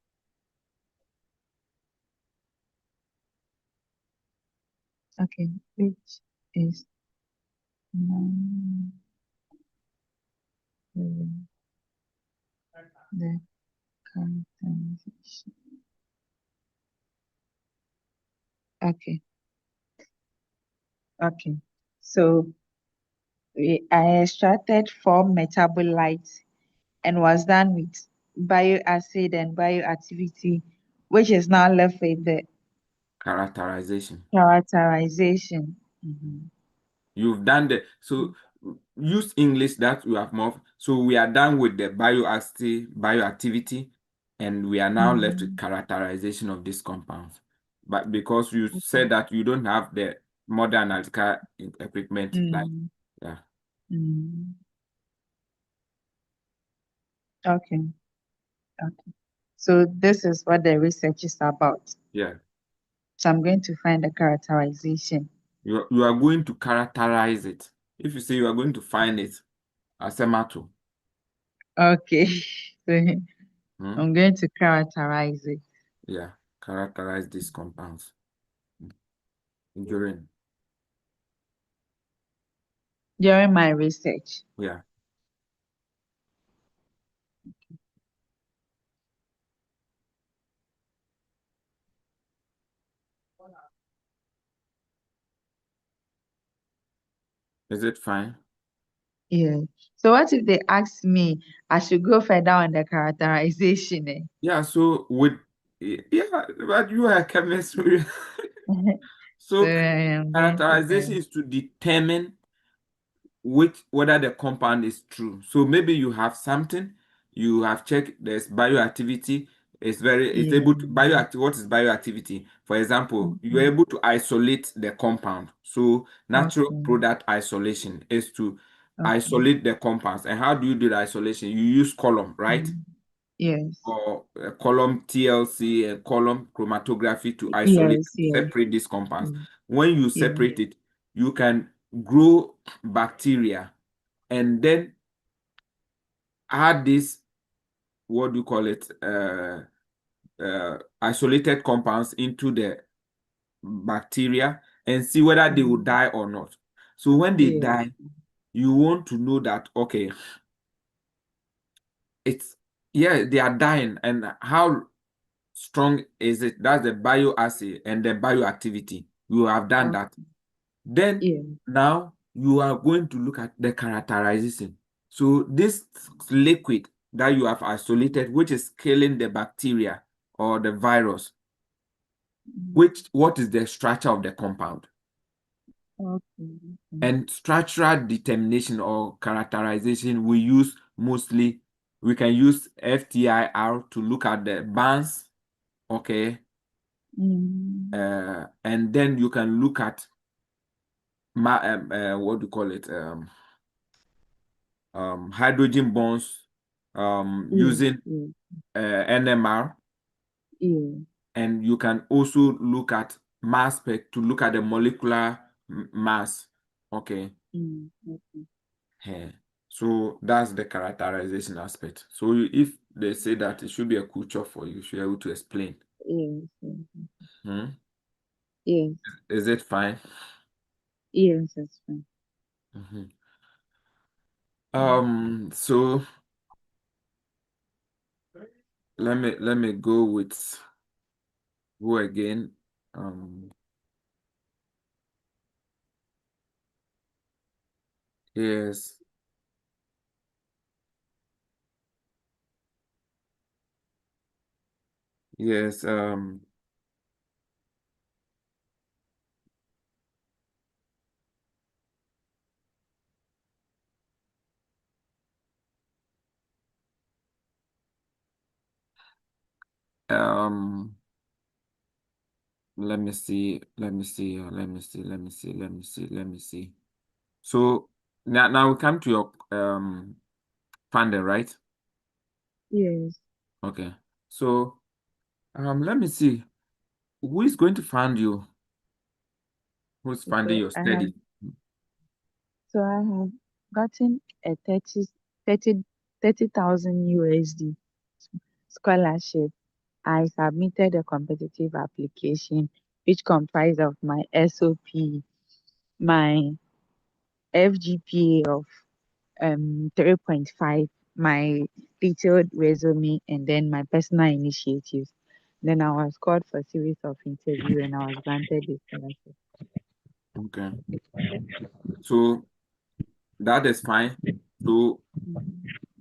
Okay, which is the characterization. Okay. Okay. So I extracted 4 metabolites and was done with bioacid and bioactivity, which is now left with the Characterization. characterization. Mhm. You've done so use English that you have more. So we are done with the bioactivity, and we are now left with characterization of these compounds. But because you said that you don't have the modern analytical equipment, like, Mm, yeah. mm. Okay. Okay. So this is what the research is about. Yeah. So I'm going to find the characterization. You are going to characterize it. If you say you are going to find it, asemato. Okay. So Hmm? I'm going to characterize it. Yeah, characterize these compounds during. During my research. Yeah. Is it fine? Yeah. So what if they ask me I should go further on the characterization? Yeah, so yeah, but you are a chemist. So So I'm going characterization to is to determine whether the compound is true. So maybe you have something, you have checked there's bioactivity, it's able to what is bioactivity? For example, you're able to isolate the compound. So natural Okay. product isolation is to Okay. isolate the compounds. And how do you do the isolation? You use column, right? Yes. Or column TLC and column chromatography to isolate, Yes. separate these compounds. Mm, When you yeah. separate it, you can grow bacteria and then add this, what do you call it, isolated compounds into the bacteria and see whether they will die or not. So when they Yeah. die, you want to know that, okay, they are dying, and how strong is it? That's the bioassay and the bioactivity. You have done that. Then Yeah. now you are going to look at the characterization. So this liquid that you have isolated, which is killing the bacteria or the virus, what is the structure of the compound? Okay. And structural determination or characterization, we can use FTIR to look at the bonds, okay? And then you can look at what do you call it? Hydrogen bonds using NMR, Yeah. and you can also look at mass spec to look at the molecular mass. Okay. Okay. Yeah. So that's the characterization aspect. So if they say that it should be a culture for you, you should be able to explain. Yes. Yes. Hmm? Yes. Is it fine? Yes, it's fine. So let me go with who again? Yes. Yes. Let me see. So now we come to your funding, right? Yes. Okay. So let me see. Who is going to fund you? Who's funding your study? So I have gotten a 30,000 USD scholarship. I submitted a competitive application which comprised of my SOP, my FGPA of 3.5, my detailed resume, and then my personal initiatives. Then I was called for a series of interviews and I was granted the scholarship. Okay. So that is fine. So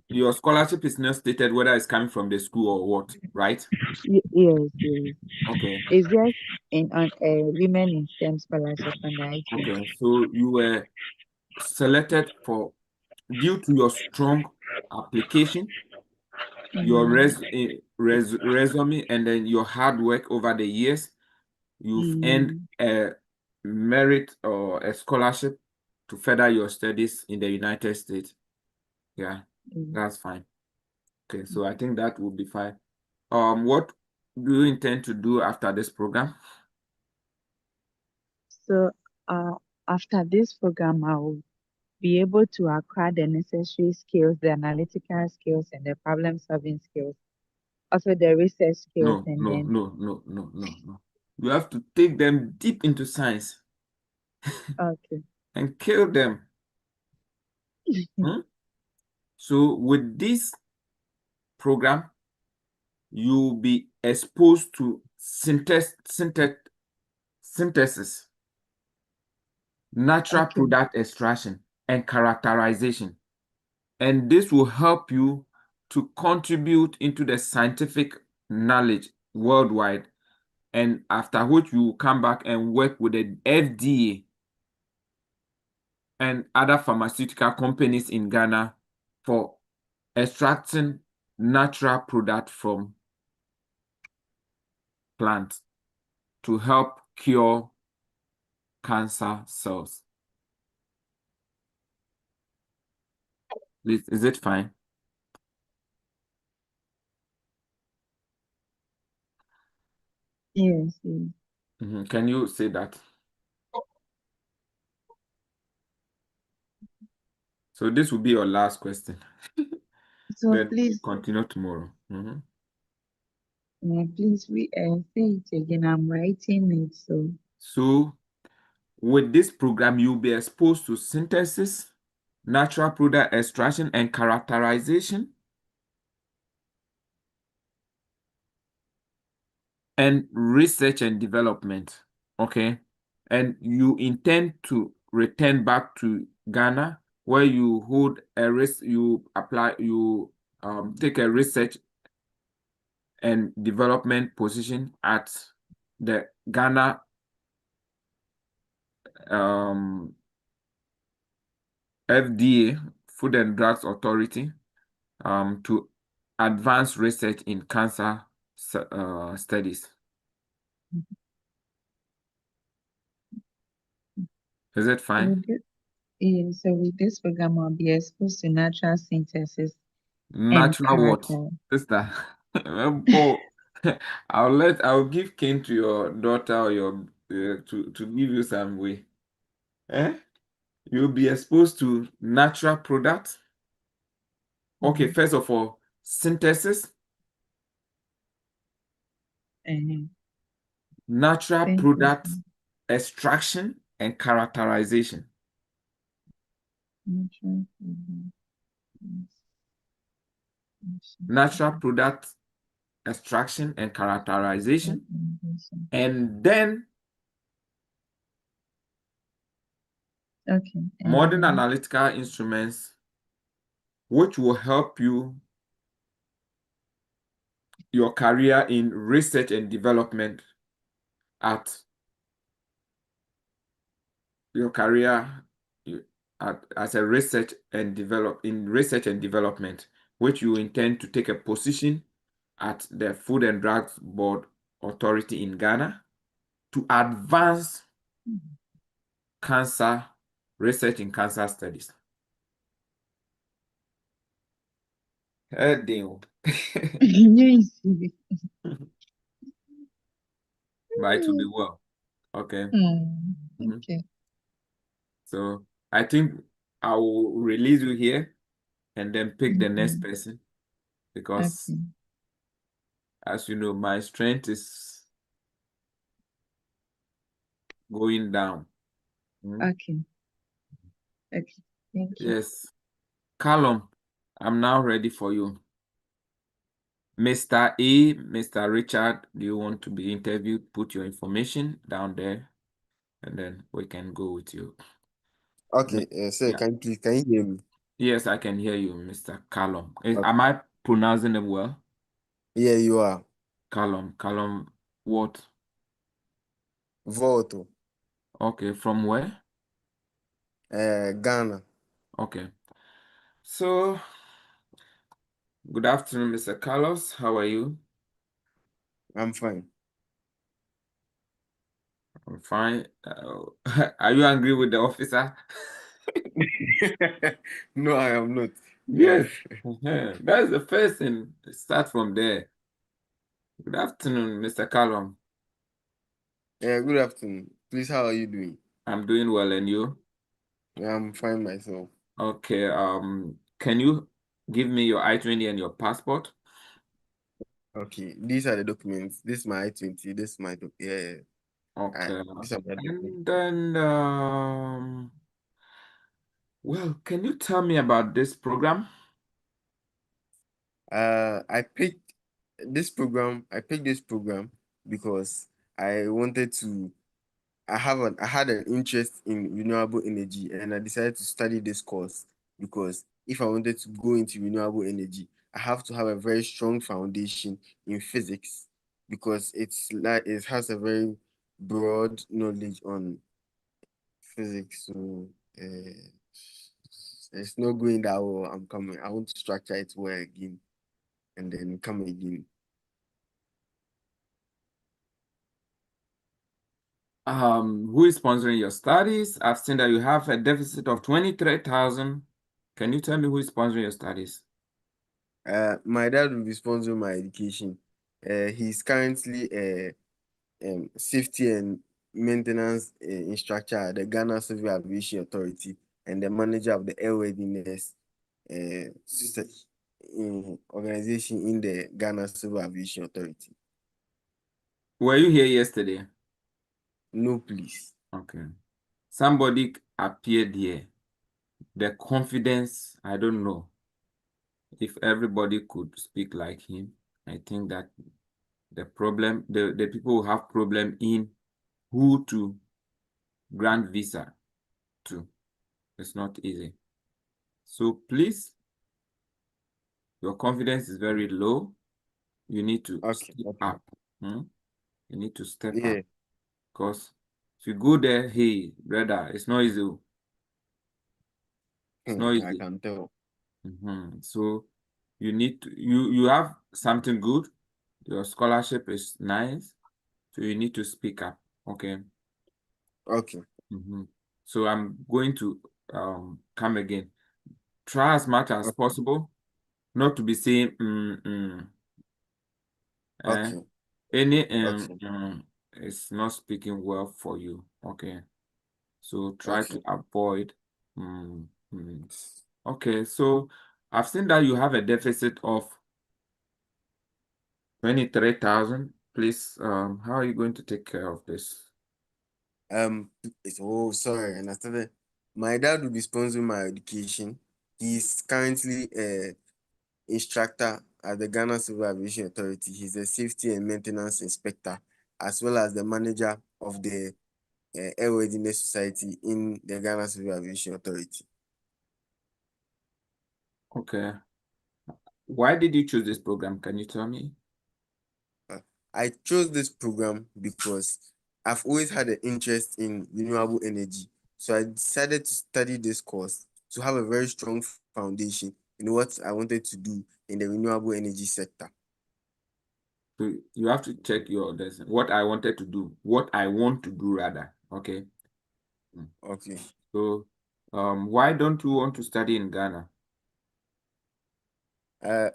your scholarship is not stated whether it's coming from the school or what, right? Yes. Okay. It's just on a women in STEM scholarship and I think. Okay. So you were selected for due to your strong application, your resume, and then your hard work over the years, you've earned a merit or a scholarship to further your studies in the United States. Yeah, that's fine. Okay, so I think that will be fine. What do you intend to do after this program? So after this program, I will be able to acquire the necessary skills, the analytical skills, and the problem solving skills. Also, the research skills, No. and then You have to take them deep into science okay. and kill them. So with this program, you'll be exposed to synthesis, natural Okay. product extraction, and characterization. And this will help you to contribute into the scientific knowledge worldwide. And after which you will come back and work with the FDA and other pharmaceutical companies in Ghana for extracting natural product from plants to help cure cancer cells. Is it fine? Yes. Can you say that? So this will be your last question. So Then please, continue tomorrow. please say it again. I'm writing it. So with this program, you'll be exposed to synthesis, natural product extraction, and characterization, and research and development. Okay. And you intend to return back to Ghana where you hold a risk, you take a research and development position at the Ghana FDA, Food and Drugs Authority, to advance research in cancer studies. Is it fine? So with this program, I'll be exposed to natural synthesis and Natural what? character. Sister. Oh, I'll give cane to your daughter or your to give you some way. You'll be exposed to natural products. Okay, first of all, synthesis, natural Thank product extraction and characterization. Natural product extraction and characterization, and then Okay. modern analytical instruments, which will help your career in research and development at your career as a research and development, which you intend to take a position at the Food and Drugs Board Authority in Ghana to advance cancer research in cancer studies. Deal. Yes. But it will be well. Okay. Okay. So I think I will release you here and then pick the next person, because Okay. as you know, my strength is going down. Okay. Okay. Thank you. Yes. Callum, I'm now ready for you. Mr. A, Mr. Richard, do you want to be interviewed? Put your information down there, and then we can go with you. Okay, sir, Yeah. can you hear me? Yes, I can hear you, Mr. Callum. Okay. Am I pronouncing it well? Yeah, you are. Callum, what? Voto. Okay, from where? Ghana. Okay. So, good afternoon, Mr. Carlos. How are you? I'm fine. I'm fine. Are you angry with the officer? No, I am not. Yes. That's the first thing. Start from there. Good afternoon, Mr. Callum. Good afternoon. Please, how are you doing? I'm doing well, and you? I'm fine myself. Okay. Can you give me your I-20 and your passport? Okay, these are the documents. This is my I-20. This is my Okay. these are my documents. And then, well, can you tell me about this program? I picked this program. I picked this program because I wanted to. I had an interest in renewable energy, and I decided to study this course because if I wanted to go into renewable energy, I have to have a very strong foundation in physics because it has a very broad knowledge on physics. So it's not going that well. I'm coming. I want to structure it well again and then come again. Who is sponsoring your studies? I've seen that you have a deficit of 23,000. Can you tell me who is sponsoring your studies? My dad will be sponsoring my education. He's currently a safety and maintenance instructor at the Ghana Civil Aviation Authority and the manager of the airworthiness organization in the Ghana Civil Aviation Authority. Were you here yesterday? No, please. Okay. Somebody appeared here. The confidence, I don't know. If everybody could speak like him, I think that the people who have problem in who to grant visa to. It's not easy. So please, your confidence is very low. You need to Okay. step up. You need to step up. Yeah. Because if you go there, hey, brother, it's not easy. It's not I easy. can tell. So you need to, you have something good. Your scholarship is nice. So you need to speak up. Okay. Okay. So I'm going to come again. Try as much as possible not to be saying Okay. Any Okay. is not speaking well for you. Okay. So try Okay. to avoid. Okay, so I've seen that you have a deficit of 23,000. Please, how are you going to take care of this? Oh, sorry, and I started. My dad will be sponsoring my education. He's currently instructor at the Ghana Civil Aviation Authority. He's a safety and maintenance inspector, as well as the manager of the Airworthiness Society in the Ghana Civil Aviation Authority. Okay. Why did you choose this program? Can you tell me? I chose this program because I've always had an interest in renewable energy. So I decided to study this course to have a very strong foundation in what I wanted to do in the renewable energy sector. So you have to check what I wanted to do, what I want to do rather. Okay. Okay. So why don't you want to study in Ghana? Let's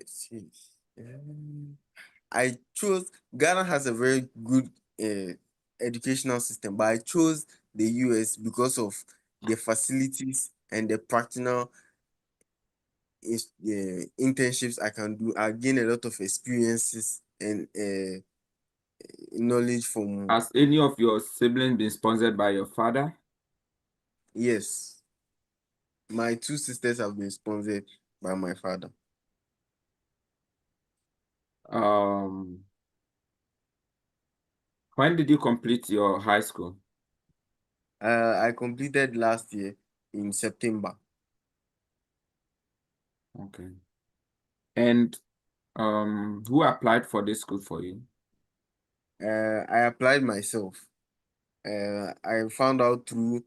see. I chose Ghana has a very good educational system, but I chose the US because of the facilities and the practical internships I can do. I gain a lot of experiences and knowledge from. Has any of your siblings been sponsored by your father? Yes, my two sisters have been sponsored by my father. When did you complete your high school? I completed last year in September. Okay. And who applied for this school for you? I applied myself. I found out through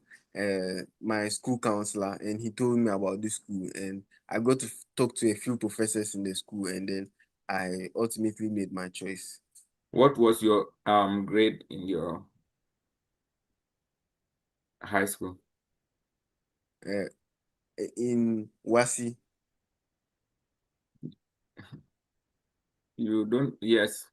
my school counselor, and he told me about the school, and I got to talk to a few professors in the school, and then I ultimately made my choice. What was your grade in your high school? In Wasi. You don't, yes.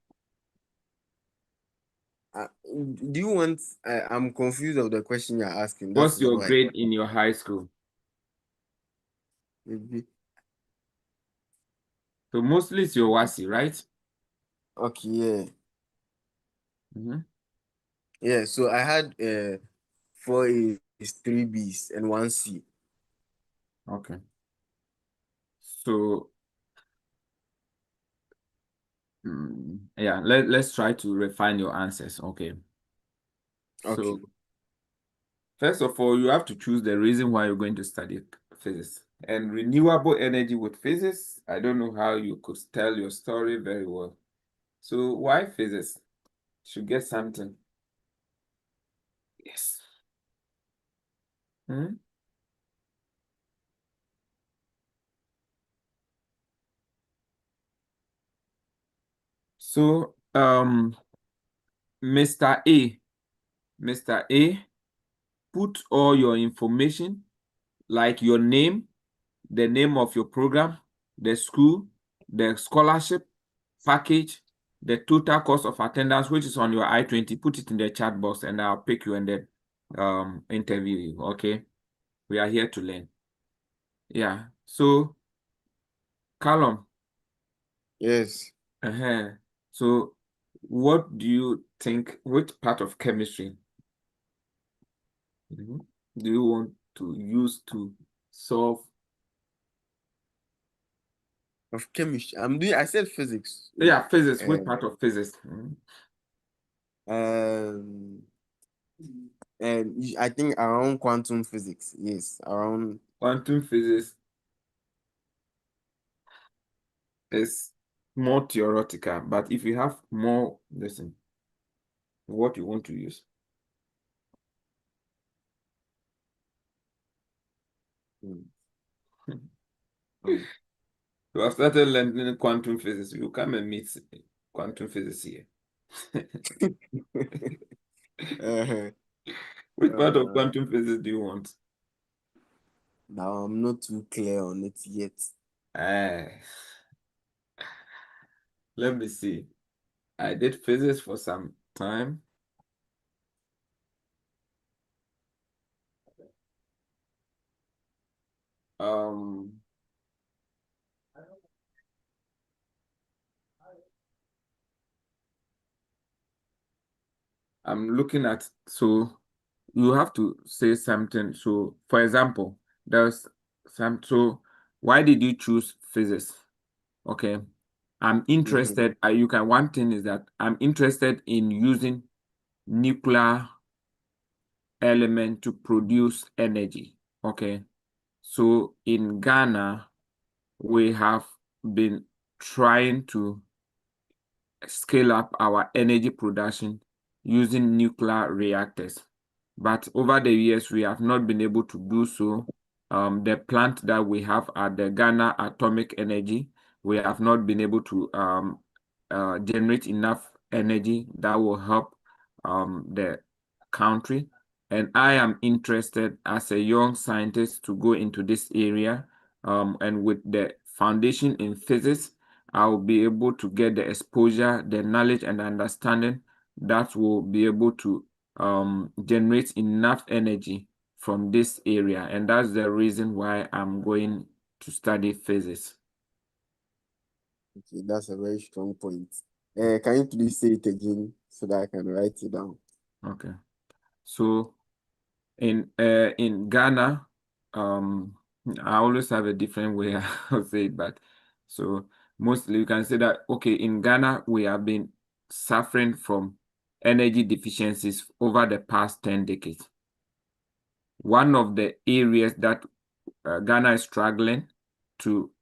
Do you want? I'm confused of the question you're asking. That What's is your why. grade in your high school? Maybe. So mostly it's your WASI, right? Okay, yeah. Mm-hmm. Yeah, so I had 4 A's, 3 B's, and 1 C. Okay. So yeah, let's try to refine your answers. Okay. Okay. So first of all, you have to choose the reason why you're going to study physics. And renewable energy with physics, I don't know how you could tell your story very well. So why physics? Should get something. Yes. Hmm? So Mr. A, put all your information, like your name, the name of your program, the school, the scholarship package, the total cost of attendance, which is on your I-20. Put it in the chat box and I'll pick you and then interview you. Okay. We are here to learn. Yeah. So Callum, Yes. so what do you think, which part of chemistry do you want to use to solve? Of chemistry. I said physics. Yeah, physics. Which Um, part of physics? um, and I think around quantum physics. Yes, around. Quantum physics is more theoretical, but if you have more, listen, what you want to use. So I started learning quantum physics. You come and meet quantum physics here. uh, Which part of uh, quantum physics do you want? Now I'm not too clear on it yet. Uh, Let me see. I did physics for some time. I'm looking at, so you have to say something. So, for example, there's some, so why did you choose physics? Okay. I'm interested, one thing is that I'm interested in using nuclear element to produce energy. Okay. So in Ghana, we have been trying to scale up our energy production using nuclear reactors. But over the years, we have not been able to do so. The plant that we have at the Ghana Atomic Energy, we have not been able to generate enough energy that will help the country. And I am interested as a young scientist to go into this area. And with the foundation in physics, I'll be able to get the exposure, the knowledge, and understanding that will be able to generate enough energy from this area. And that's the reason why I'm going to study physics. Okay, that's a very strong point. Can you please say it again so that I can write it down? Okay. So in Ghana, I always have a different way I'll say it, but so mostly you can say that, okay, in Ghana, we have been suffering from energy deficiencies over the past 10 decades. One of the areas that Ghana is struggling to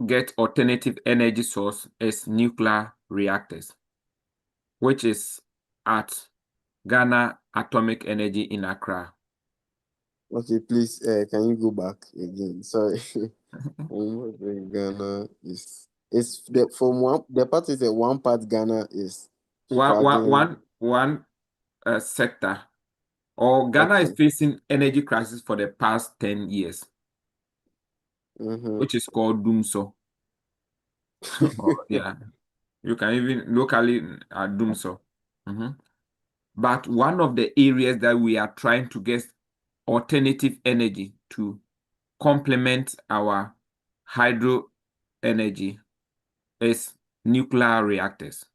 get alternative energy source is nuclear reactors, which is at Ghana Atomic Energy in Accra. Okay, please, can you go back again? Sorry. Ghana is the part is that one part Ghana is struggling. One sector, or Ghana is Okay. facing energy crisis for the past 10 years, which is called Doomso. Yeah, you can even locally Doomso. But one of the areas that we are trying to get alternative energy to complement our hydro energy is nuclear reactors.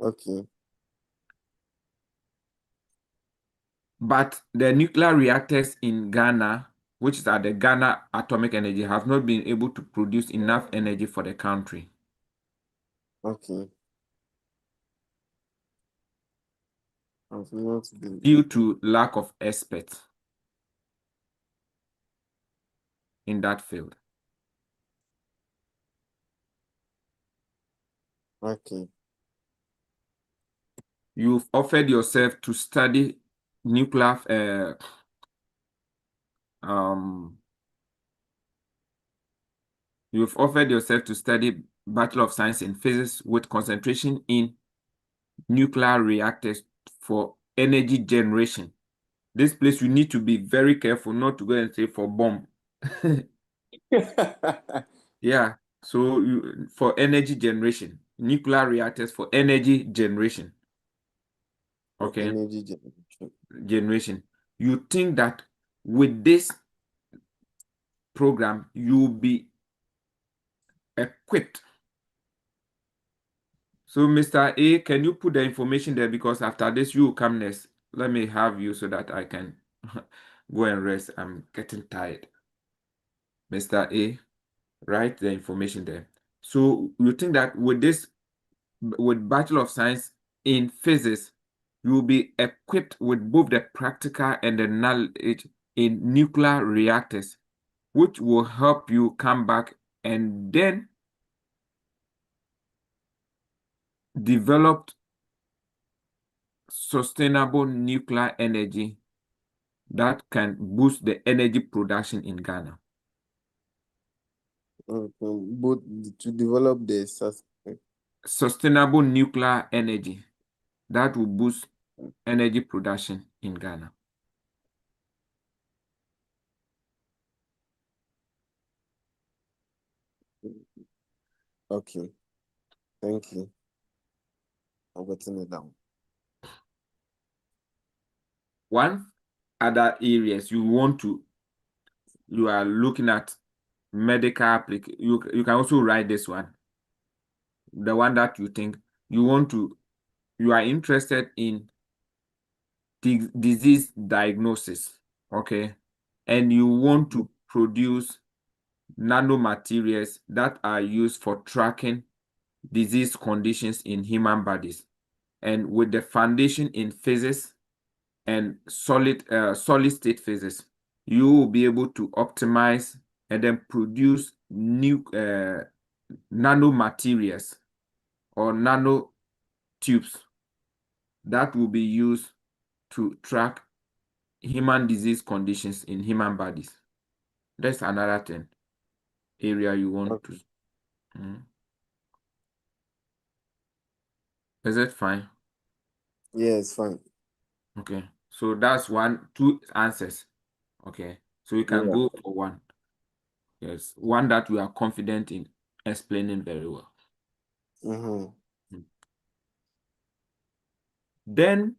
Okay. But the nuclear reactors in Ghana, which is at the Ghana Atomic Energy, have not been able to produce enough energy for the country Okay. I've not been due able. to lack of experts in that field. Okay. You've offered yourself to study nuclear you've offered yourself to study Bachelor of Science in Physics with concentration in nuclear reactors for energy generation. This place you need to be very careful not to go and say for bomb. Yeah, so for energy generation, nuclear reactors for energy generation. Okay, Energy generation. You think that with this program, you'll be equipped. So, Mr. A, can you put the information there? Because after this, you will come next. Let me have you so that I can go and rest. I'm getting tired. Mr. A, write the information there. So you think that with Bachelor of Science in Physics, you will be equipped with both the practical and the knowledge in nuclear reactors, which will help you come back and then develop sustainable nuclear energy that can boost the energy production in Ghana. Both to develop the Sustainable nuclear energy that will boost energy production in Ghana. Okay. Thank you. I've gotten it down. One other areas you are looking at medical application. You can also write this one. The one that you think you are interested in disease diagnosis, okay? And you want to produce nanomaterials that are used for tracking disease conditions in human bodies. And with the foundation in physics and solid state physics, you will be able to optimize and then produce new nanomaterials or nano tubes that will be used to track human disease conditions in human bodies. That's another thing area you want to. Is it fine? Yeah, it's fine. Okay. So that's two answers. Okay. So you can Yeah. go for one. Yes. One that we are confident in explaining very well. Mm-hmm. Then,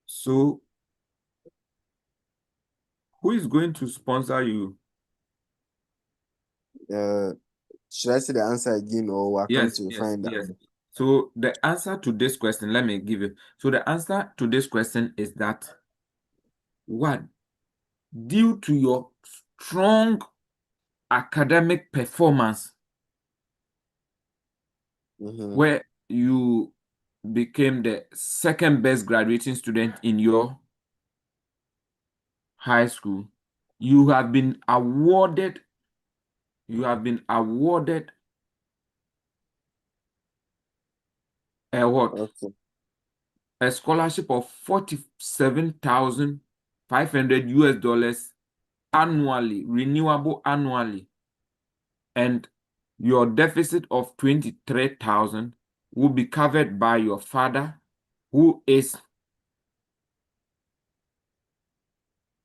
so who is going to sponsor you? Should I say the answer again, or we'll come to find out? Yes. So the answer to this question, let me give you. So the answer to this question is that one, due to your strong academic performance, where you became the second best graduating student in your high school, you have been awarded a what? Okay. A scholarship of $47,500 annually, renewable annually. And your deficit of 23,000 will be covered by your father, who is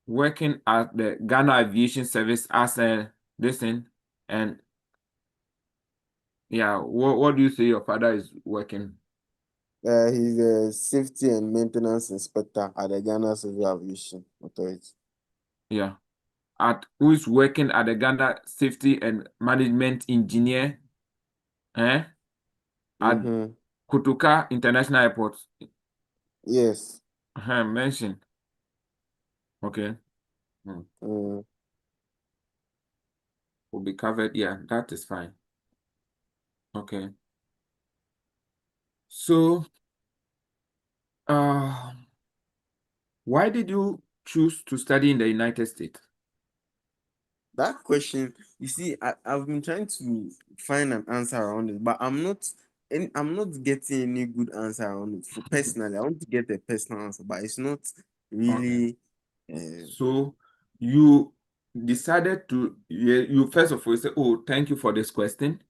working at the Ghana Aviation Service as a listen. And yeah, what do you say your father is working? He's a safety and maintenance inspector at the Ghana Civil Aviation Authority. Yeah. Who is working at the Ghana Safety and Management Engineer at Kotoka International Airport. Yes. Mention. Okay. Will be covered. Yeah, that is fine. Okay. So, why did you choose to study in the United States? That question, you see, I've been trying to find an answer around it, but I'm not getting any good answer around it. For personally, I want to get a personal answer, but it's not really. So you decided to you first of all say, oh, thank you for this question.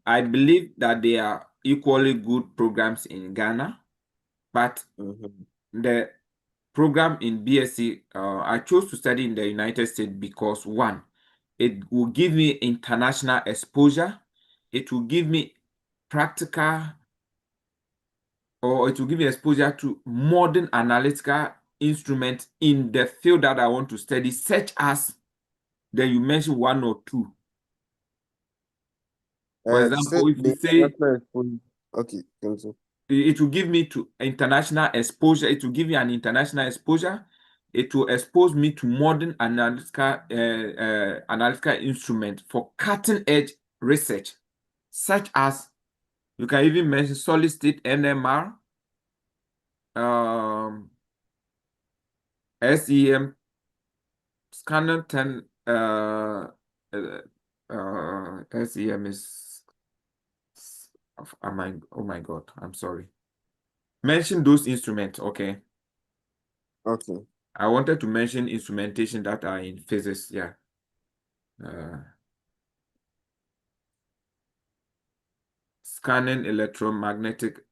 I believe that there are equally good programs in Ghana, but the program in BSc, I chose to study in the United States because one, it will give me international exposure. It will give me practical, or it will give me exposure to modern analytical instruments in the field that I want to study, such as, then you mentioned one or two. For example, if you say, okay, thank you. It will give me to international exposure. It will give me an international exposure. It will expose me to modern analytical instruments for cutting edge research, such as you can even mention solid state NMR, SEM, scanner 10. SEM is. Oh my God, I'm sorry. Mention those instruments, okay? Okay. I wanted to mention instrumentation that are in physics, yeah. Scanning electromagnetic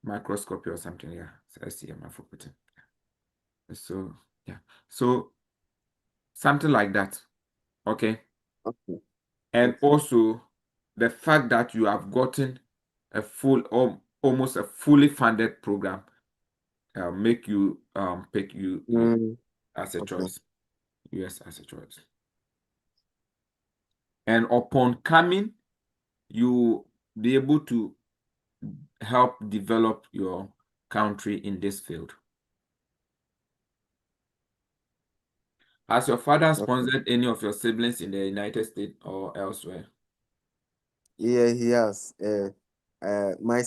microscopy or something, yeah. SEM, I forgot it. So, yeah. So, something like that, okay? Okay. And Okay. also the fact that you have gotten a full or almost a fully funded program make you pick you as a Okay. choice. Yes, as a choice. And upon coming, you be able to help develop your country in this field. Has your father Okay. sponsored any of your siblings in the United States or elsewhere? Yeah, he has. My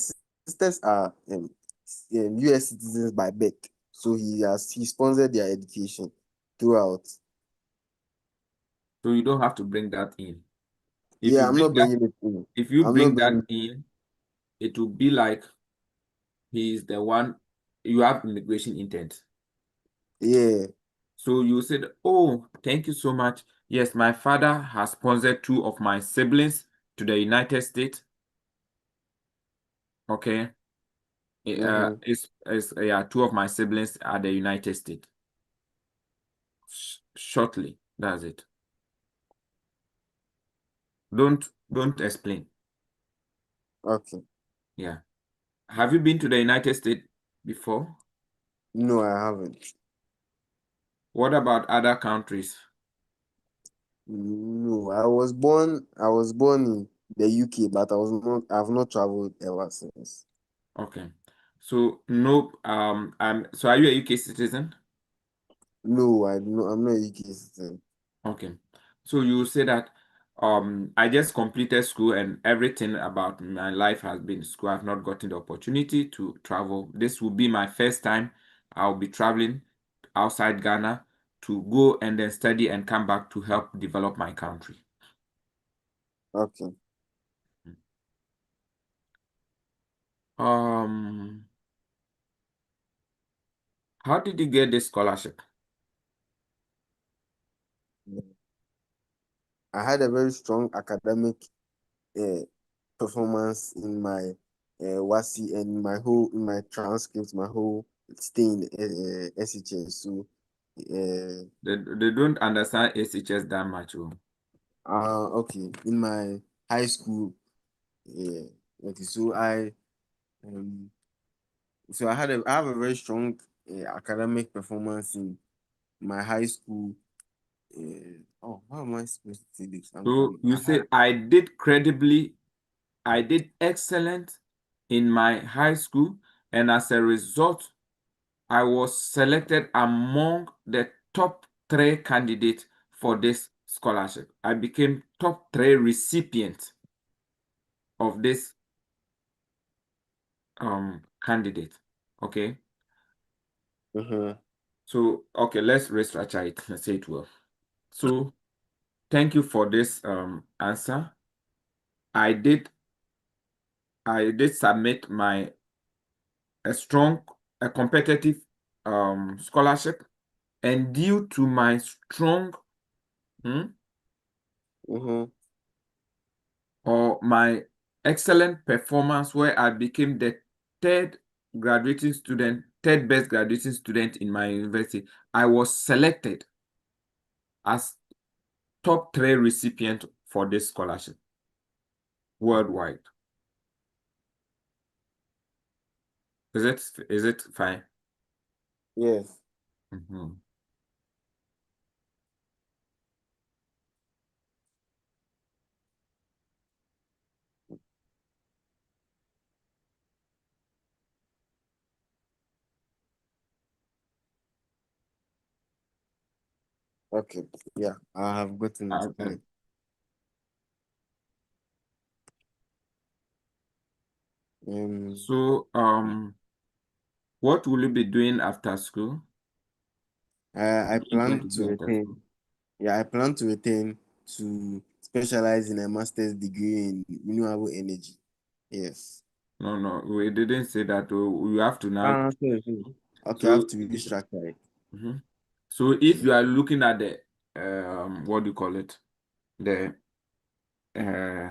sisters are U.S. citizens by birth, so he sponsored their education throughout. So you don't have to bring that in. If Yeah, you I'm bring not that, bringing it in. if you I'm not bring that bringing. in, it will be like he is the one, you have immigration intent. Yeah. So you said, oh, thank you so much. Yes, my father has sponsored two of my siblings to the United States. Okay. Mm-hmm. Yeah, two of my siblings are the United States. Shortly, that's it. Don't explain. Okay. Yeah. Have you been to the United States before? No, I haven't. What about other countries? No, I was born in the UK, but I've not traveled ever since. Okay. So no, so are you a UK citizen? No, I'm not a UK citizen. Okay. So you say that I just completed school and everything about my life has been school. I've not gotten the opportunity to travel. This will be my first time I'll be traveling outside Ghana to go and then study and come back to help develop my country. Okay. Um, how did you get this scholarship? I had a very strong academic uh, performance in my WASI and in my transcripts, my whole stay in SHS. So, They don't understand SHS that much. Oh. okay, in my high school, yeah, okay, um, I have a very strong academic performance in my high school. How am I supposed to say this? I'm So coming. you say I did credibly, I did excellent in my high school, and as a result, I was selected among the top 3 candidates for this scholarship. I became top 3 recipient of this candidate. Okay. Uh-huh. So okay, let's restructure it. Let's say it well. So thank you for this answer. I did submit my a competitive scholarship, and due to my strong Uh-huh. or my excellent performance, where I became the third best graduating student in my university, I was selected as top 3 recipient for this scholarship worldwide. Is it fine? Yes. Mhm. Okay. Yeah, I have gotten it. Okay. So what will you be doing after school? I What are you going plan to to do after retain. school? Yeah, I plan to retain to specialize in a master's degree in renewable energy. Yes. No, we didn't say that. Oh, you have to now. Sorry, sorry. Okay, I have So, to restructure it. mhm. So if you are looking at the what do you call it? The uh,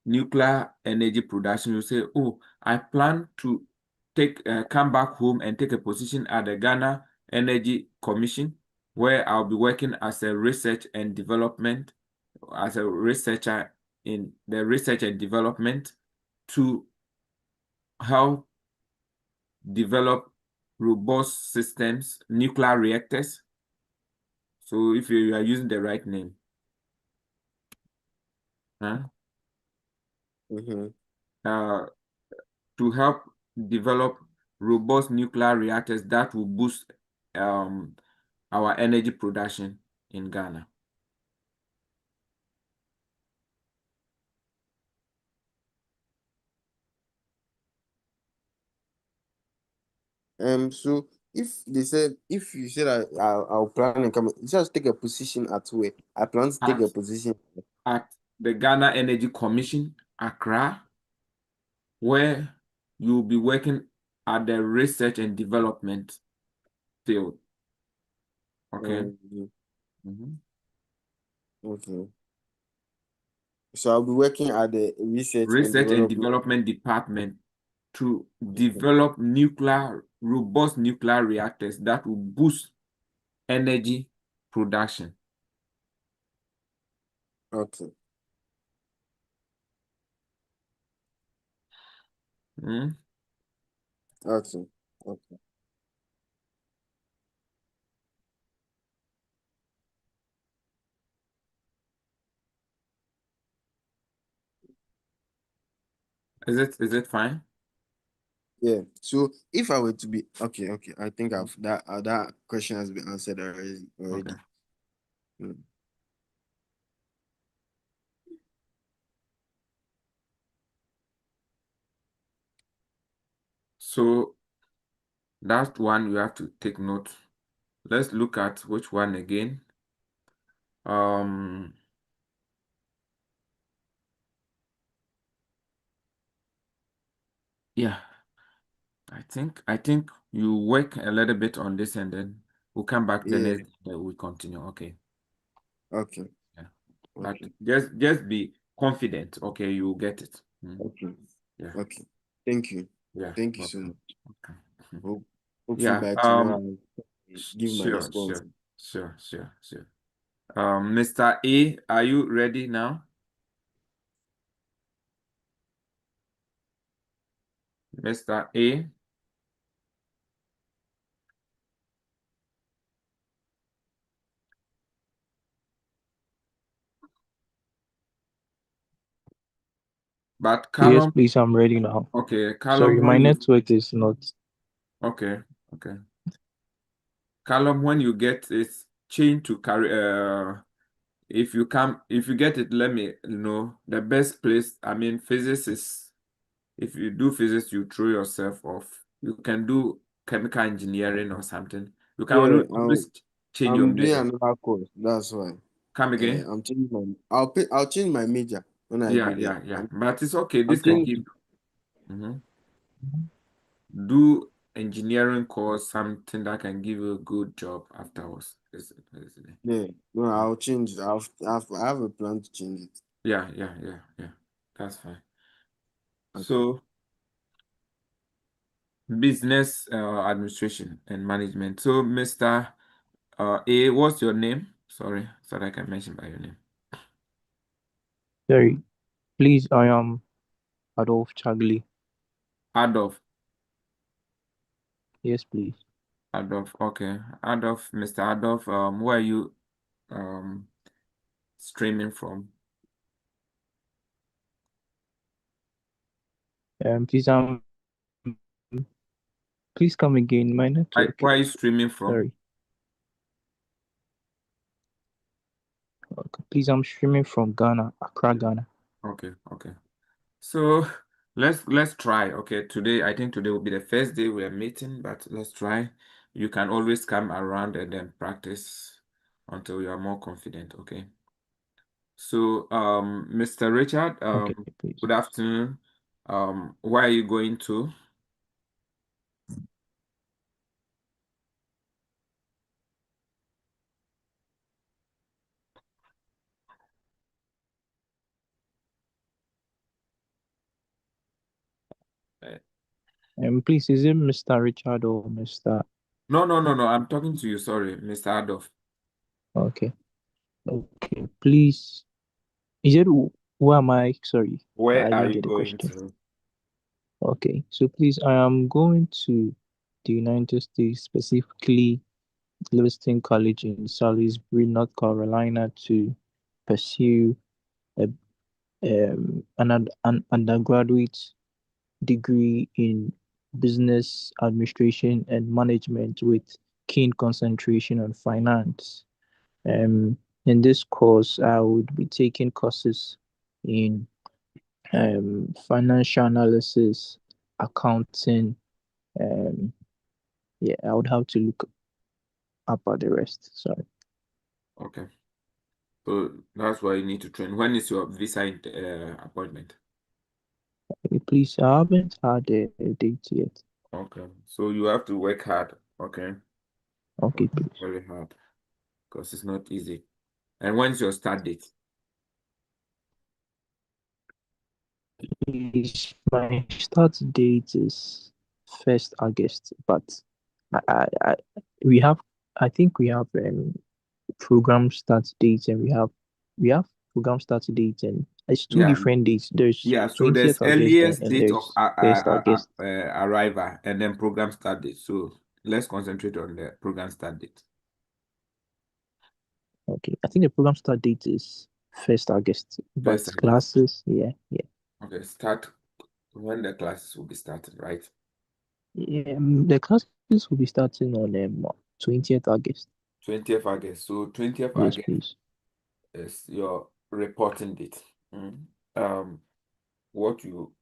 nuclear energy production, you say, oh, I plan to come back home and take a position at the Ghana Energy Commission, where I'll be working as a research and development as a researcher in the research and development to help develop robust systems, nuclear reactors. So if you are using the right name, huh? To help develop robust nuclear reactors that will boost our energy production in Ghana. So if you said I'll plan and come, just take a position at where? I plan to take a position. At the Ghana Energy Commission, Accra, where you'll be working at the research and development field. Okay. Okay. So I'll be working at the research and development department to develop robust nuclear reactors that will boost energy production. Okay. Mm? Okay. Okay. Is it fine? Yeah. So if I were to be okay, I think that question has been answered already. Okay. Mm. So that one you have to take note. Let's look at which one again. Yeah. I think you work a little bit on this and then we'll come back the next day we continue. Okay. Okay. Yeah. But just be confident. Okay, you will get it. Okay. Yeah. Okay. Thank you. Yeah. Thank you so Okay. much. Okay. Hopefully Yeah. by tomorrow I'll give my Sure. response. Mr. A, are you ready now? Mr. A. But Yes, Callum, please, I'm ready now. okay, Sorry, Callum, my network is not. okay. Callum, when you get it, change to carry. If you get it, let me know. The best place, I mean, physics is, if you do physics, you throw yourself off. You can do chemical engineering or something. You can Yeah, always change your I'm doing major. another course. That's why. Come again? I'm changing my. I'll change my major when I Yeah, go there. yeah. But it's okay. I'm This can changing. give. Do engineering course, something that can give you a good job afterwards. Yeah, no, I'll change it. I have a plan to change it. Yeah. That's fine. Okay. So, business administration and management. So, Mr. A, what's your name? Sorry, so that I can mention by your name. Sorry, please, I am Adolf Chagli. Adolf. Yes, please. Adolf. Okay. Adolf, Mr. Adolf, where are you streaming from? Please come again. My network. Where are you streaming from? Sorry. Okay. Please, I'm streaming from Ghana, Accra, Ghana. Okay. So let's try. Okay, I think today will be the first day we are meeting, but let's try. You can always come around and then practice until you are more confident. Okay. So Mr. Richard, Okay, please. good afternoon. Where are you going to? Please, is it Mr. Richard or Mr. No. I'm talking to you. Sorry, Mr. Adolf. Okay. Please. You said, who am I? Sorry, Where I are didn't you get the going question. to? Okay, so please, I am going to the United States, specifically Livingston College in Salisbury, North Carolina, to pursue a, an undergraduate degree in business administration and management with keen concentration on finance. In this course, I would be taking courses in financial analysis, accounting. Um, yeah, I would have to look up at the rest. Sorry. Okay. So that's why you need to train. When is your visa appointment? Please, I haven't had a date yet. Okay. So you have to work hard. Okay. Okay, Work please. very hard because it's not easy. And when's your start date? Please, my start date is 1st August, but I we have, I think we have program start date, and we have program start date, and it's two Yeah. different dates. There's Yeah. So there's 20th August, earliest and date of there's 1st August. arrival and then program start date. So let's concentrate on the program start date. Okay, I think the program start date is 1st August, but 1st August. classes, yeah. Okay. Start when the classes will be starting, right? The classes will be starting on 20th August. 20th August. So 20th Yes, August please. is your reporting date. What you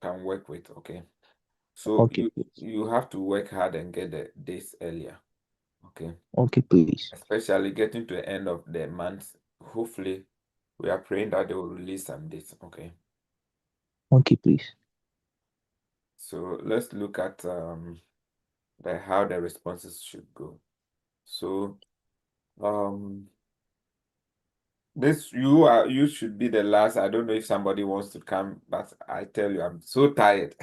can work with. Okay. So Okay, please. you have to work hard and get the dates earlier. Okay. Okay, please. Especially getting to the end of the month. Hopefully, we are praying that they will release some dates. Okay. Okay, please. So let's look at how the responses should go. So this you should be the last. I don't know if somebody wants to come, but I tell you, I'm so tired.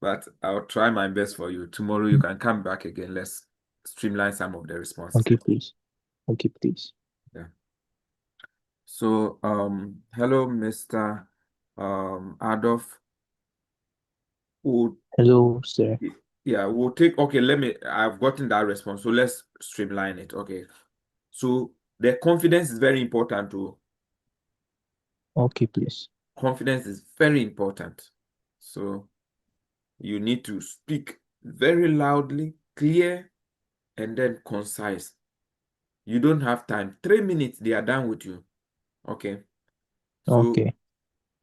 But I'll try my best for you. Tomorrow you can come back again. Let's streamline some of the responses. Okay, please. Okay, please. Yeah. So hello, Mr. Adolf. Hello, sir. Yeah, we'll take, okay, I've gotten that response. So let's streamline it. Okay. So the confidence is very important too. Okay, please. Confidence is very important. So you need to speak very loudly, clear, and then concise. You don't have time. 3 minutes, they are done with you. Okay. So Okay.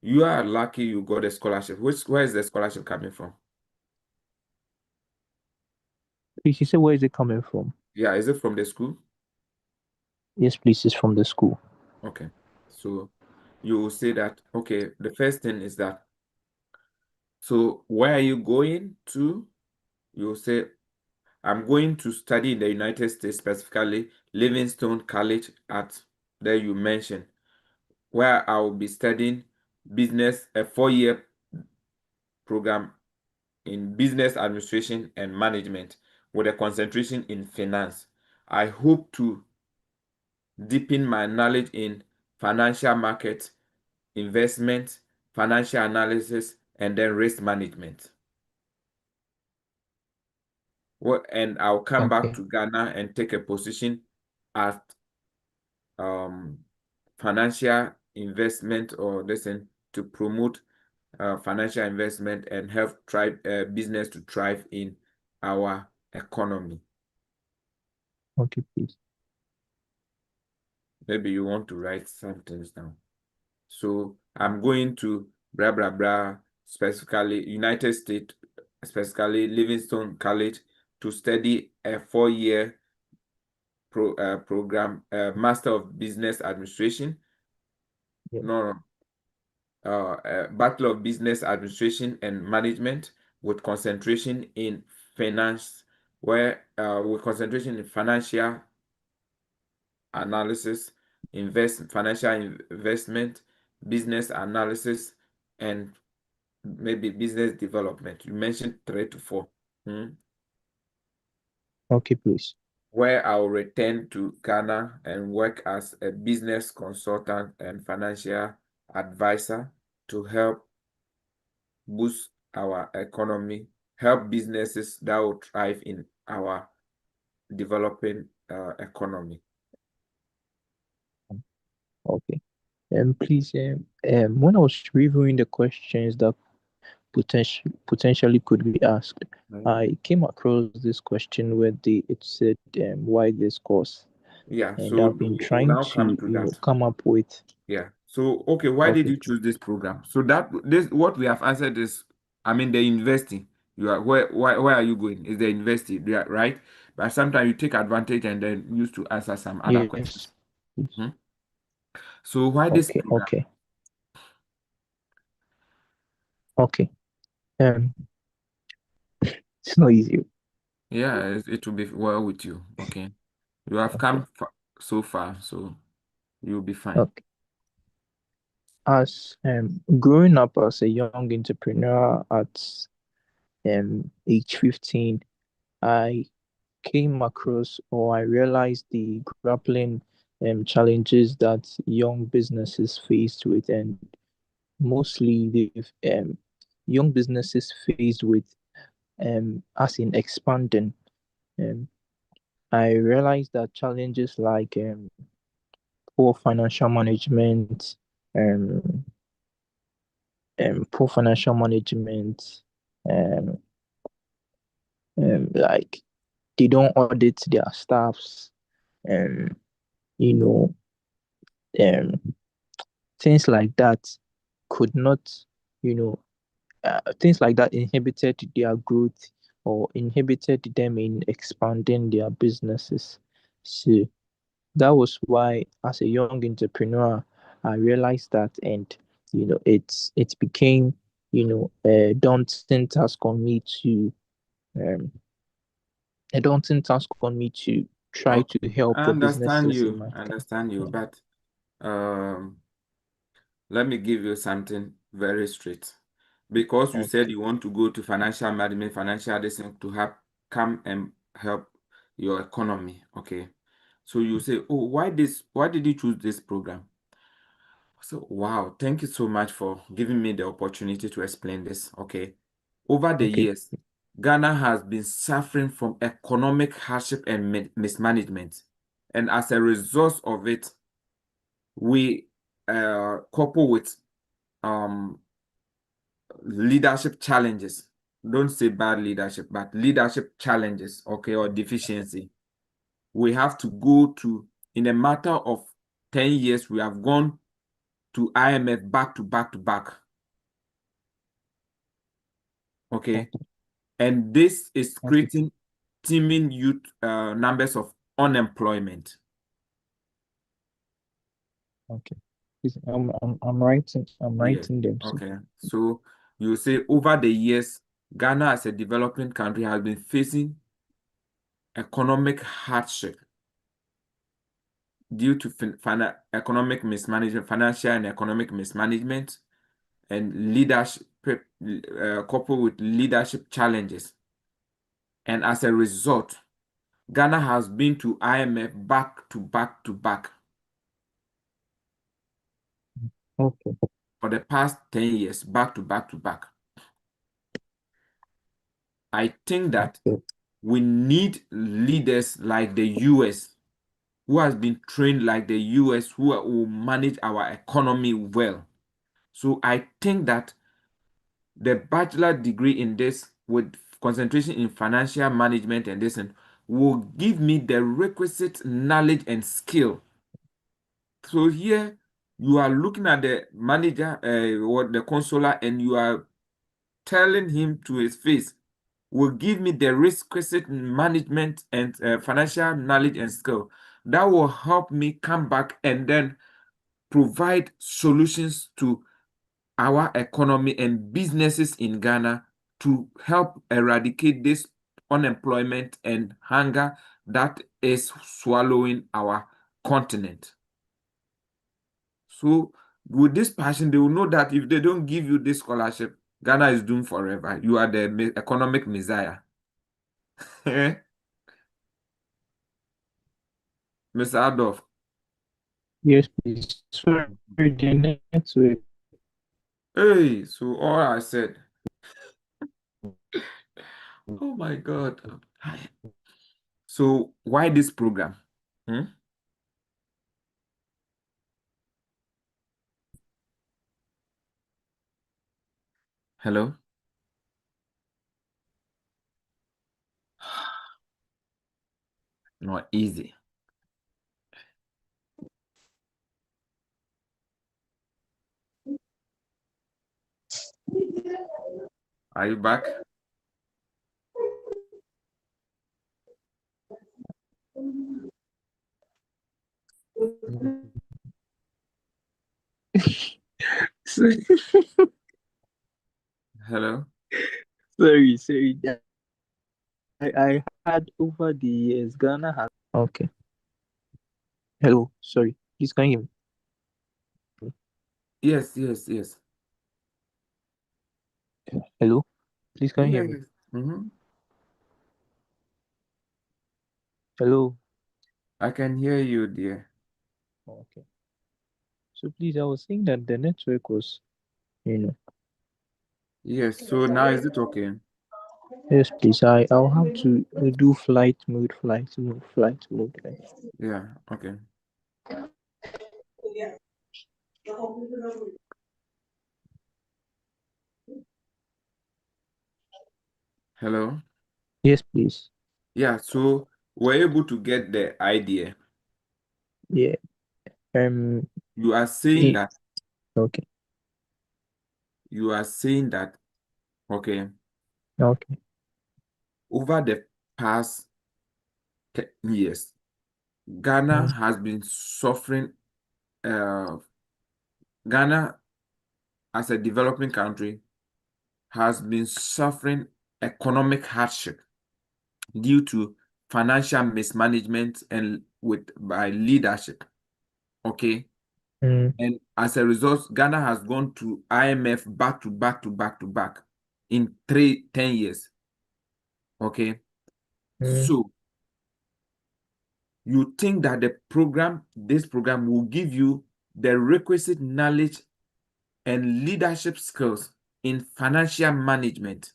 you are lucky you got a scholarship. Where is the scholarship coming from? Please, you said, where is it coming from? Yeah, is it from the school? Yes, please, it's from the school. Okay. So you will say that, okay, the first thing is that, so where are you going to? You will say, I'm going to study in the United States, specifically Livingstone College at, there you mentioned, where I will be studying business, a 4-year program in business administration and management with a concentration in finance. I hope to deepen my knowledge in financial market, investment, financial analysis, and then risk management. And I'll come back Okay. to Ghana and take a position at financial investment, or listen, to promote financial investment and help business to thrive in our economy. Okay, please. Maybe you want to write some things down. So I'm going to blah blah blah, specifically United States, specifically Livingstone College, to study a 4-year program, Master of Business Administration. Yeah. No, Bachelor of Business Administration and Management with concentration in finance, where with concentration in financial analysis, financial investment, business analysis, and maybe business development. You mentioned 3 to 4. Okay, please. where I'll return to Ghana and work as a business consultant and financial advisor to help boost our economy, help businesses that will thrive in our developing economy. Okay. Please, when I was reviewing the questions that potentially could be asked, I came across this question where it said, why this course? Yeah, And so I've been we'll trying now come to, to that. come up with. Yeah. So, okay, why did Okay. you choose this program? So what we have answered is, I mean, the university. You are where are you going? Is the university, yeah, right? But sometimes you take advantage and then use to answer some other questions. Yes. Mhm. So why this Okay. program? Okay. Okay. It's not easy. Yeah, it will be well with you. Okay. You have Okay. come so far, so you'll be fine. Okay. As growing up as a young entrepreneur at age 15, I came across or I realized the grappling challenges that young businesses faced with, and mostly the young businesses faced with as in expanding. Um, I realized that challenges like poor financial management, um, poor financial management, um, like they don't audit their staffs, um, you know, um, things like that could not, you know, things like that inhibited their growth or inhibited them in expanding their businesses. So that was why, as a young entrepreneur, I realized that, and it became a daunting task on me to um, try Okay. to help I the understand businesses in you. my I town. understand you, Yeah. but um, let me give you something very straight. Because you said Okay. you want to go to financial management, financial addition to help come and help your economy. Okay. So you say, oh, why did you choose this program? So wow, thank you so much for giving me the opportunity to explain this. Okay. Over the Okay. years, Ghana has been suffering from economic hardship and mismanagement. And as a result of it, we couple with um, leadership challenges. Don't say bad leadership, but leadership challenges, okay, or deficiency. We have to go to, in a matter of 10 years, we have gone to IMF back to back to back, okay? Okay. And this is Okay. creating teeming youth numbers of unemployment. Okay. Please, I'm writing. I'm Yes, writing them. So okay. So you say over the years, Ghana as a developing country has been facing economic hardship due to economic mismanagement, financial and economic mismanagement, and leadership coupled with leadership challenges. And as a result, Ghana has been to IMF back to back to back okay. for the past 10 years, back to back to back. I think that Okay. we need leaders like the US, who has been trained like the US, who will manage our economy well. So I think that the bachelor degree in this with concentration in financial management and this will give me the requisite knowledge and skill. So here you are looking at the manager or the controller and you are telling him to his face will give me the requisite management and financial knowledge and skill that will help me come back and then provide solutions to our economy and businesses in Ghana to help eradicate this unemployment and hunger that is swallowing our continent. So, with this passion, they will know that if they don't give you this scholarship, Ghana is doomed forever. You are the economic messiah. Mr. Adolf. Yes, please. Sorry, the network. Hey, so all I said. Oh my God. So why this program? Hmm? Hello? Not easy. Are you back? Sorry, Hello? sorry. I had over the years, Ghana has. Okay. Hello, sorry. Please can you hear me? Yes, yes, yes. Hello, please can you hear me? Yes. Mm-hmm. Hello. I can hear you, dear. Okay. So please, I was saying that the network was, you know. Yes, so now is it okay? Yes, please. I'll have to do flight mode, flight mode, flight mode. Yeah, okay. Hello? Yes, please. Yeah, so we're able to get the idea. Yeah. You are saying It, that, okay. okay, Okay. over the past 10 years, Ghana has been suffering, Ghana as a developing country has been suffering economic hardship due to financial mismanagement and by leadership. Okay. Mm, And as a result, Ghana has gone to IMF back to back to back to back in 10 years. Okay. mm. So you think that this program will give you the requisite knowledge and leadership skills in financial management,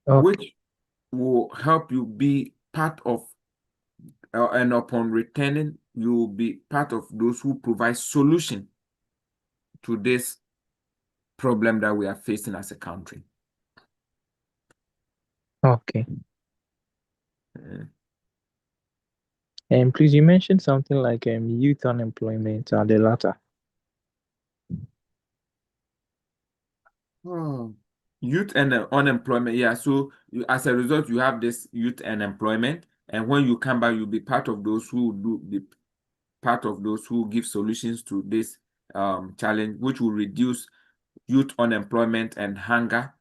Okay. which will help you be part of, and upon returning, you will be part of those who provide solution to this problem that we are facing as a country. Okay. Mm. And please, you mentioned something like youth unemployment are the latter. Oh. Youth and unemployment. Yeah, so as a result, you have this youth and employment, and when you come back, you'll be part of those who give solutions to this challenge, which will reduce youth unemployment and hunger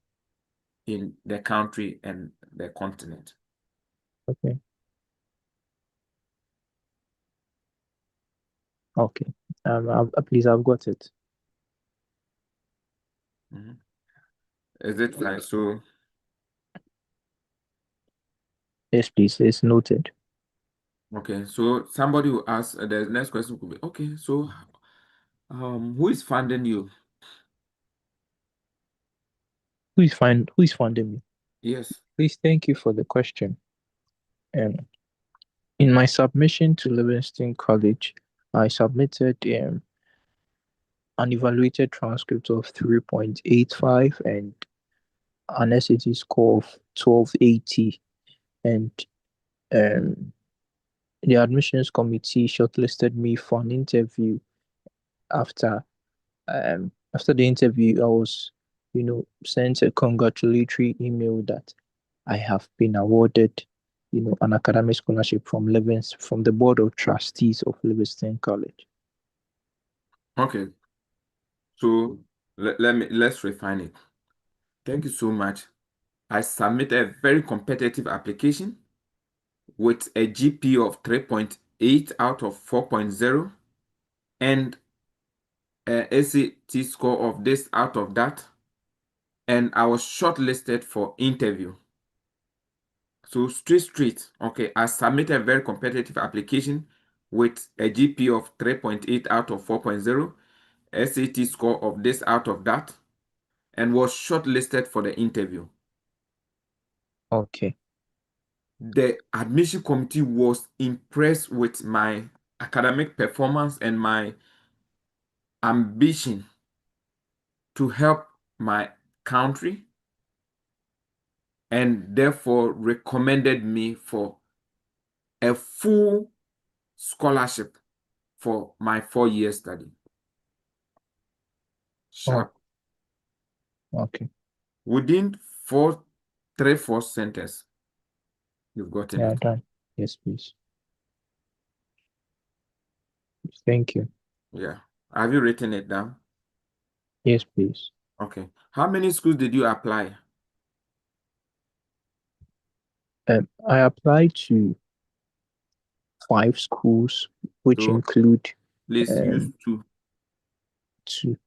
in the country and the continent. Okay. Okay. Please, I've got it. Mhm. Is it fine? So, Yes, please. It's noted. okay, so somebody will ask, the next question could be, okay, so who is funding you? Who is funding me? Yes. Please, thank you for the question. In my submission to Livingston College, I submitted an evaluated transcript of 3.85 and an SAT score of 1280. And um, the admissions committee shortlisted me for an interview. After the interview, I was, sent a congratulatory email that I have been awarded, an academic scholarship from from the board of trustees of Livingston College. Okay. So let's refine it. Thank you so much. I submitted a very competitive application with a GPA of 3.8 out of 4.0 and a SAT score of this out of that. And I was shortlisted for interview. So straight. Okay, I submitted a very competitive application with a GP of 3.8 out of 4.0, SAT score of this out of that, and was shortlisted for the interview. Okay. The admission committee was impressed with my academic performance and my ambition to help my country, and therefore recommended me for a full scholarship for my 4-year study. Sharp. Okay. Within 4 sentences, you've gotten Yeah, it. done. Yes, please. Thank you. Yeah. Have you written it down? Yes, please. Okay. How many schools did you apply? I applied to 5 schools, which So include please use 2. two.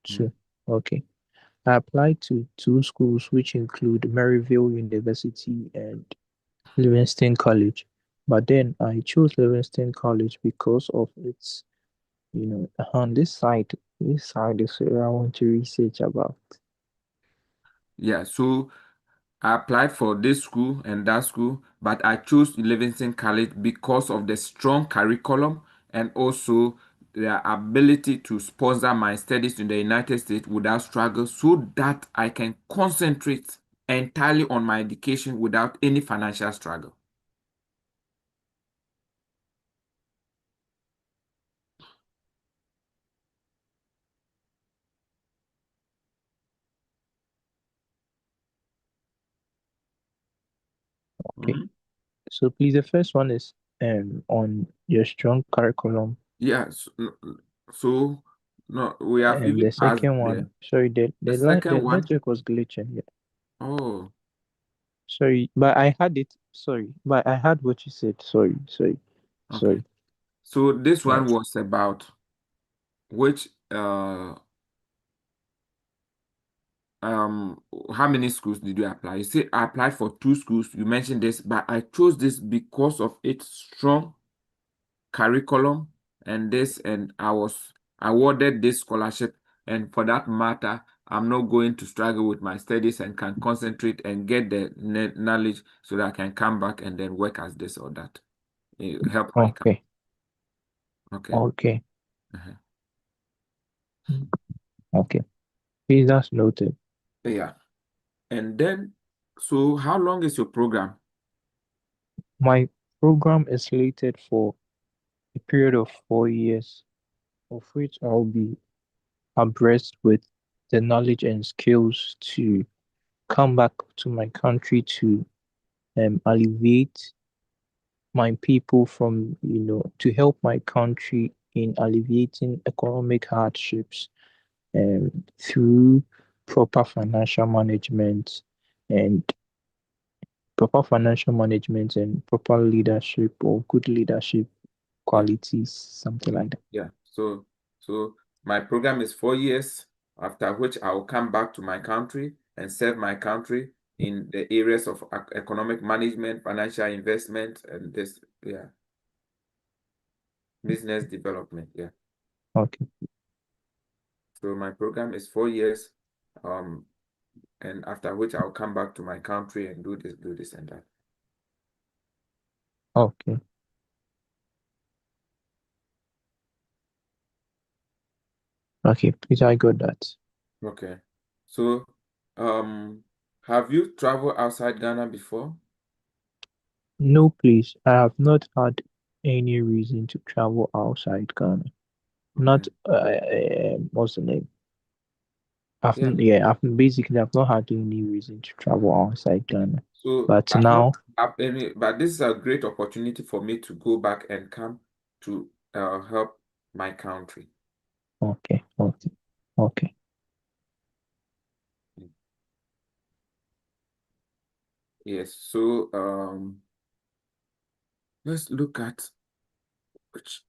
Mm. Okay. I applied to 2 schools, which include Maryville University and Livingston College. But then I chose Livingston College because of its, on this side is where I want to research about. Yeah. So I applied for this school and that school, but I chose Livingston College because of the strong curriculum and also their ability to sponsor my studies in the United States without struggle, so that I can concentrate entirely on my education without any financial struggle. Okay. Mhm. So please, the first one is on your strong curriculum, Yeah. So no, we have and even the passed second there. one, sorry, the The the line the second one, network was glitching. Yeah. oh, Sorry, but I had it. Sorry, but I had what you said. okay. Sorry. So this Yeah. one was about which how many schools did you apply? You say I applied for 2 schools. You mentioned this, but I chose this because of its strong curriculum and I was awarded this scholarship. And for that matter, I'm not going to struggle with my studies and can concentrate and get the knowledge so that I can come back and then work as this or that. Help my company. Okay. Okay. Okay. Uh-huh. Okay. Please, that's noted. Yeah. And then, so how long is your program? My program is slated for a period of 4 years, of which I'll be abreast with the knowledge and skills to come back to my country to alleviate my people from, to help my country in alleviating economic hardships through proper financial management and proper leadership or good leadership Yeah. qualities, something like that. Yeah. So my program is 4 years, after which I will come back to my country and serve my country in the areas of economic management, financial investment, and this, yeah, business development. Yeah. Okay. So my program is 4 years, and after which I'll come back to my country and do this and that. Okay. Okay. Please, I got that. Okay. So, have you traveled outside Ghana before? No, please. I have not had any reason to travel outside Ghana. Not, Okay. what's the name? Yeah. I've not had any reason to travel outside Ghana. So But I've not now, have any, but this is a great opportunity for me to go back and come to help my country. okay, okay, okay. Yes. So let's look at which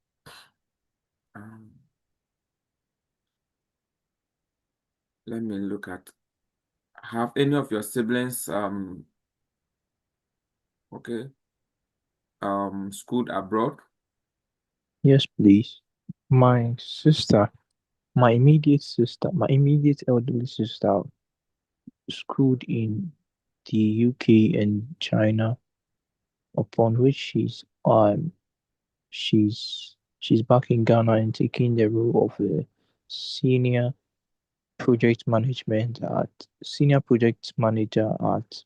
um let me look at, have any of your siblings Okay. Schooled abroad? Yes, please. My sister, my immediate elderly sister, schooled in the UK and China, upon which she's back in Ghana and taking the role of a senior senior project manager at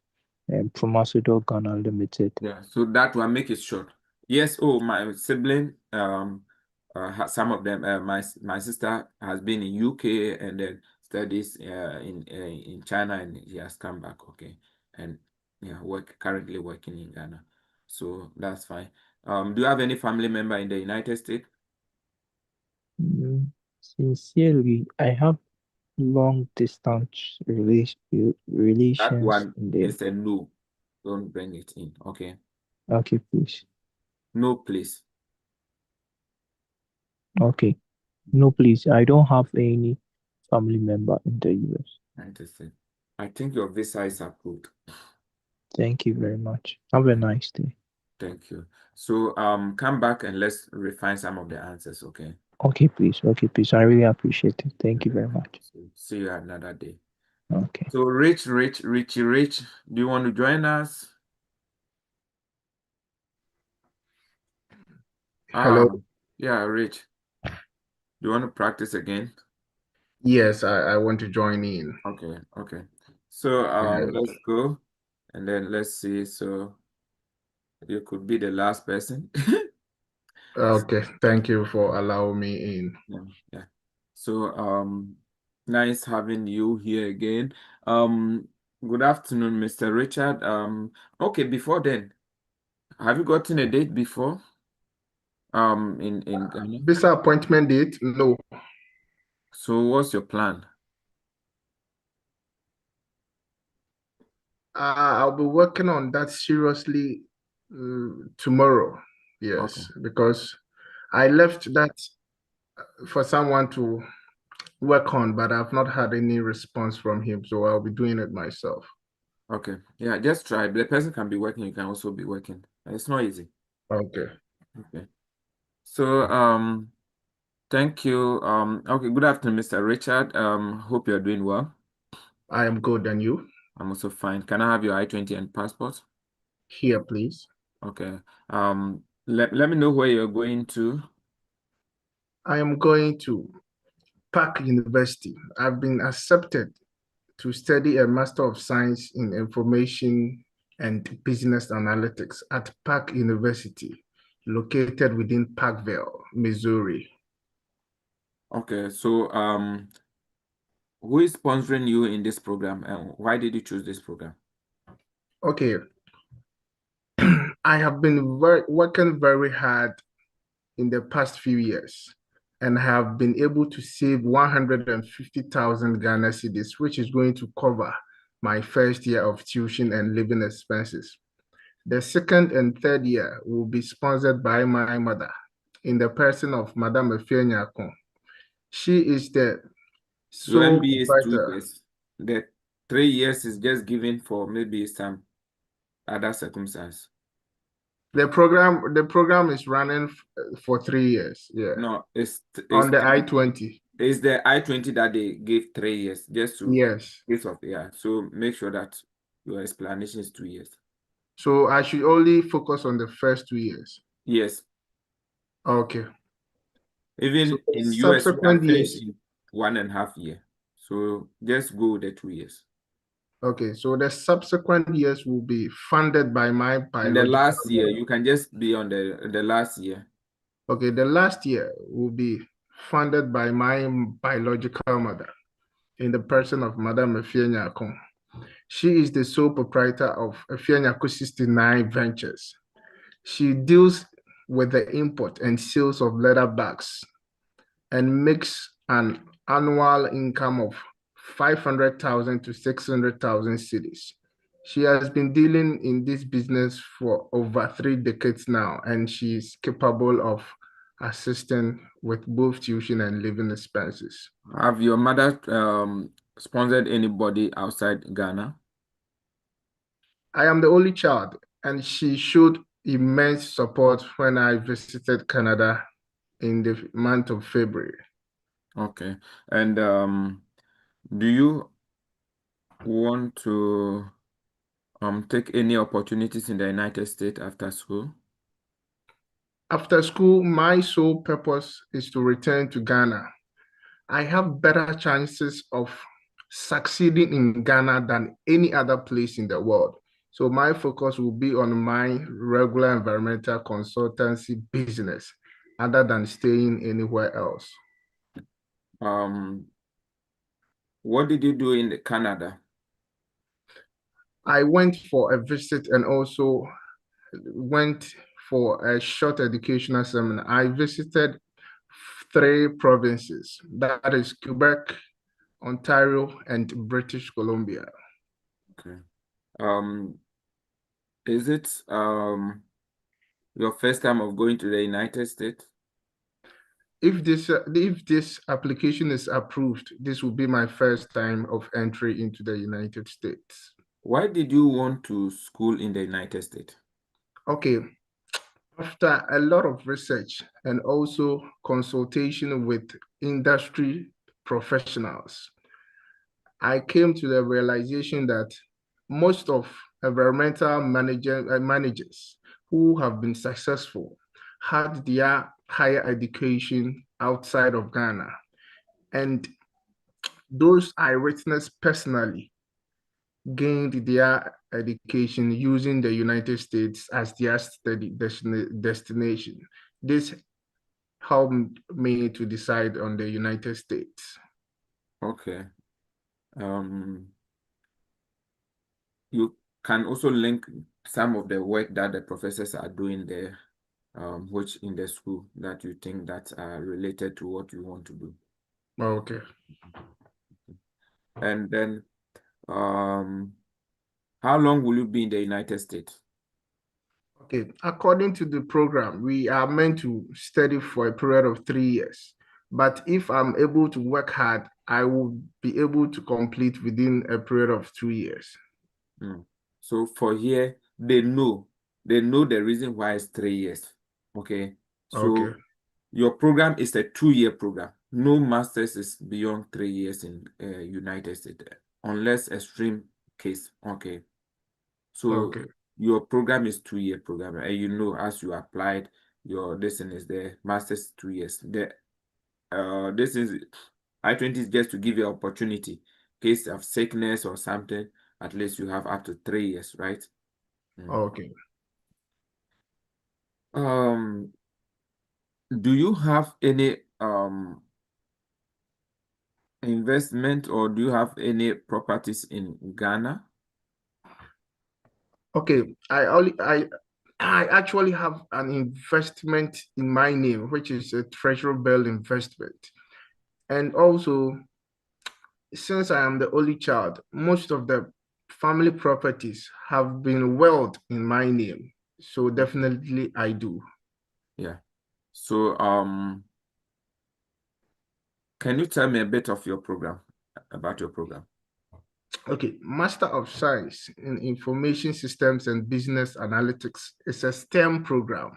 Promasidor Ghana Limited. Yeah, so that one make it short. Yes, oh, my sibling, some of them, my sister has been in UK and then studies in China, and he has come back. Okay, and yeah, currently working in Ghana, so that's fine. Do you have any family member in the United States? Sincerely, I have long distance That relations one in there. is a no. Don't bring it in. Okay, Okay, please. no, please. Okay. No, please. I don't have any family member in the US. Interesting. I think your visa is approved. Thank you very much. Have a nice day. Thank you. So come back and let's refine some of the answers, okay? Okay, please. Okay, please. I really appreciate it. Thank you very much. So see you another day. Okay. So Richie, do you want to join us? Hello. Yeah, Rich. Do you want to practice again? Yes, I want to join in. Okay. So let's go and then let's see. So you could be the last person. Okay, thank you for allowing me in. Yeah. So nice having you here again. Good afternoon, Mr. Richard. Okay, before then, have you gotten a date before? In Ghana? Visa appointment date? No. So what's your plan? I'll be working on that seriously tomorrow. Yes, Okay. because I left that for someone to work on, but I've not had any response from him, so I'll be doing it myself. Okay. Yeah, just try. The person can be working, you can also be working. It's not easy. Okay. Okay. So thank you. Okay, good afternoon, Mr. Richard. Hope you're doing well. I am good, and you? I'm also fine. Can I have your I-20 and passport? Here, please. Okay. Let me know where you're going to. I am going to Park University. I've been accepted to study a Master of Science in Information and Business Analytics at Park University, located within Parkville, Missouri. Okay, so who is sponsoring you in this program, and why did you choose this program? Okay. I have been working very hard in the past few years and have been able to save 150,000 Ghana cedis, which is going to cover my first year of tuition and living expenses. The second and third year will be sponsored by my mother in the person of Madame Efia. She is the Your sole MBA is 2 proprietor. years. The 3 years is just given for maybe some other circumstance. The program is running for 3 years. Yeah. No, it's on the I-20. It's the I-20 that they give 3 years just to Yes. yeah. So make sure that your explanation is 2 years. So I should only focus on the first 2 years. Yes. Okay. Even So in US, you can subsequent finish years. in 1.5 years. So just go with the 2 years. Okay, so the subsequent years will be funded by my biological. In the last year, you can just be on the last year. Okay, the last year will be funded by my biological mother in the person of Madame Efia. She is the sole proprietor of Efia 69 Ventures. She deals with the import and sales of leather bags and makes an annual income of 500,000 to 600,000 cedis. She has been dealing in this business for over 3 decades now, and she is capable of assisting with both tuition and living expenses. Have your mother sponsored anybody outside Ghana? I am the only child. and she showed immense support when I visited Canada in the month of February. Okay. And do you want to take any opportunities in the United States after school? After school, my sole purpose is to return to Ghana. I have better chances of succeeding in Ghana than any other place in the world. So my focus will be on my regular environmental consultancy business other than staying anywhere else. What did you do in Canada? I went for a visit and also went for a short educational seminar. I visited 3 provinces, that is Quebec, Ontario, and British Columbia. Okay. Is it your first time of going to the United States? If this application is approved, this will be my first time of entry into the United States. Why did you want to school in the United States? Okay, after a lot of research and also consultation with industry professionals, I came to the realization that most of environmental managers who have been successful had their higher education outside of Ghana. And those I witnessed personally gained their education using the United States as their study destination. This helped me to decide on the United States. Okay. You can also link some of the work that the professors are doing there, which in the school that you think that are related to what you want to do. Okay. And then, how long will you be in the United States? Okay, according to the program, we are meant to study for a period of 3 years. But if I'm able to work hard, I will be able to complete within a period of 2 years. So for here, they know the reason why it's 3 years. Okay. So Okay. your program is a 2-year program. No master's is beyond 3 years in United States, unless extreme case. Okay. So Okay. your program is 2-year program, and you know, as you applied, your destiny is the master's 2 years. This is I-20 is just to give you opportunity, in case of sickness or something. At least you have up to 3 years, right? Okay. Do you have any investment, or do you have any properties in Ghana? Okay, I actually have an investment in my name, which is a treasury bill investment. And also, since I am the only child, most of the family properties have been willed in my name. So definitely I do. Yeah. So can you tell me a bit of your program, about your program? Okay, Master of Science in Information Systems and Business Analytics is a STEM program.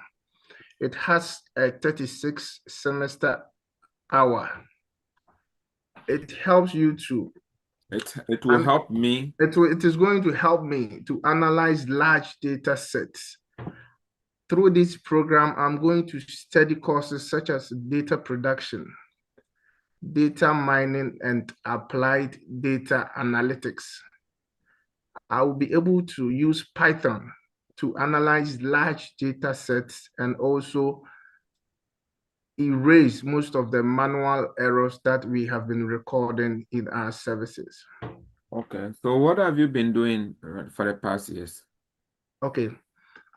It has a 36 semester hour. It helps you to. It will help me. It is going to help me to analyze large data sets. Through this program, I'm going to study courses such as data production, data mining, and applied data analytics. I will be able to use Python to analyze large data sets and also erase most of the manual errors that we have been recording in our services. Okay, so what have you been doing for the past years? Okay,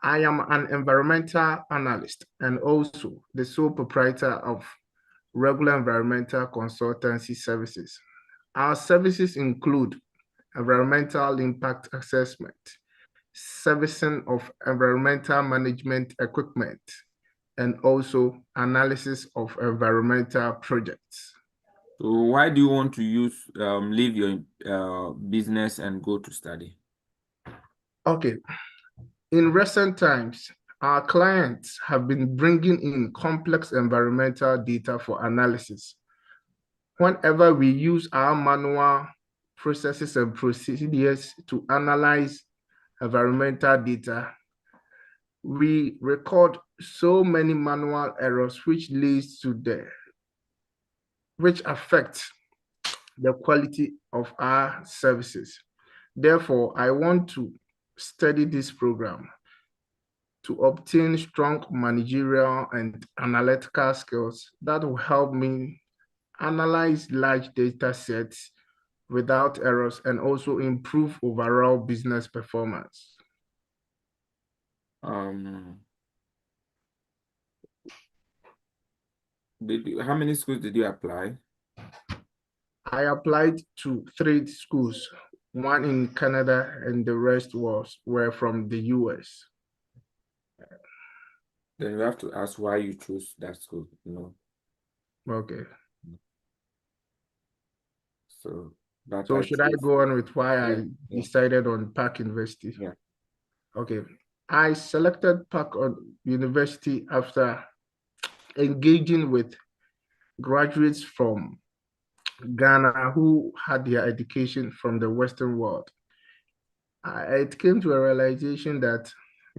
I am an environmental analyst and also the sole proprietor of Regular Environmental Consultancy Services. Our services include environmental impact assessment, servicing of environmental management equipment, and also analysis of environmental projects. So why do you want to leave your business and go to study? Okay, In recent times, our clients have been bringing in complex environmental data for analysis. Whenever we use our manual processes and procedures to analyze environmental data, we record so many manual errors which affects the quality of our services. Therefore, I want to study this program to obtain strong managerial and analytical skills that will help me analyze large data sets without errors and also improve overall business performance. How many schools did you apply? I applied to 3 schools, one in Canada and the rest were from the US. Then you have to ask why you chose that school, Okay. So should I go on with why I decided on Park University? Yeah. Okay. I selected Park University after engaging with graduates from Ghana who had their education from the Western world. It came to a realization that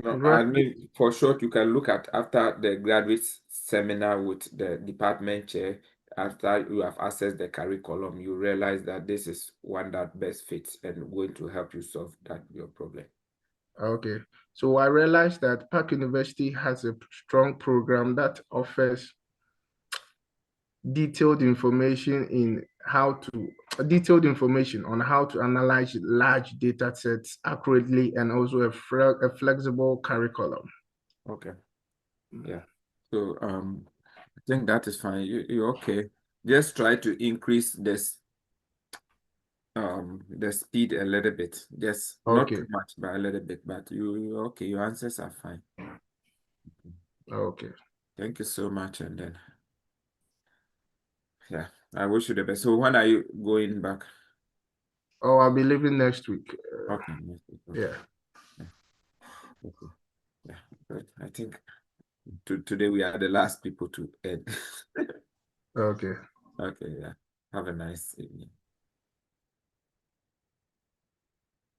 I mean, for short, you can look at after the graduate seminar with the department chair, after you have accessed the curriculum, you realize that this is one that best fits and going to help you solve your problem. Okay. So I realized that Park University has a strong program that offers detailed information on how to analyze large data sets accurately and also a flexible curriculum. Okay. Yeah. So I think that is fine. You're okay. Just try to increase this the speed a little bit. Just not too much, but a little bit. But you're okay. Your answers are fine. Okay. Thank you so much. And then yeah, I wish you the best. So when are you going back? Oh, I'll be leaving next week. Okay. Next week. Okay. Yeah. Okay. Yeah. Good. I think today we are the last people to end. Okay. Okay. Yeah. Have a nice evening.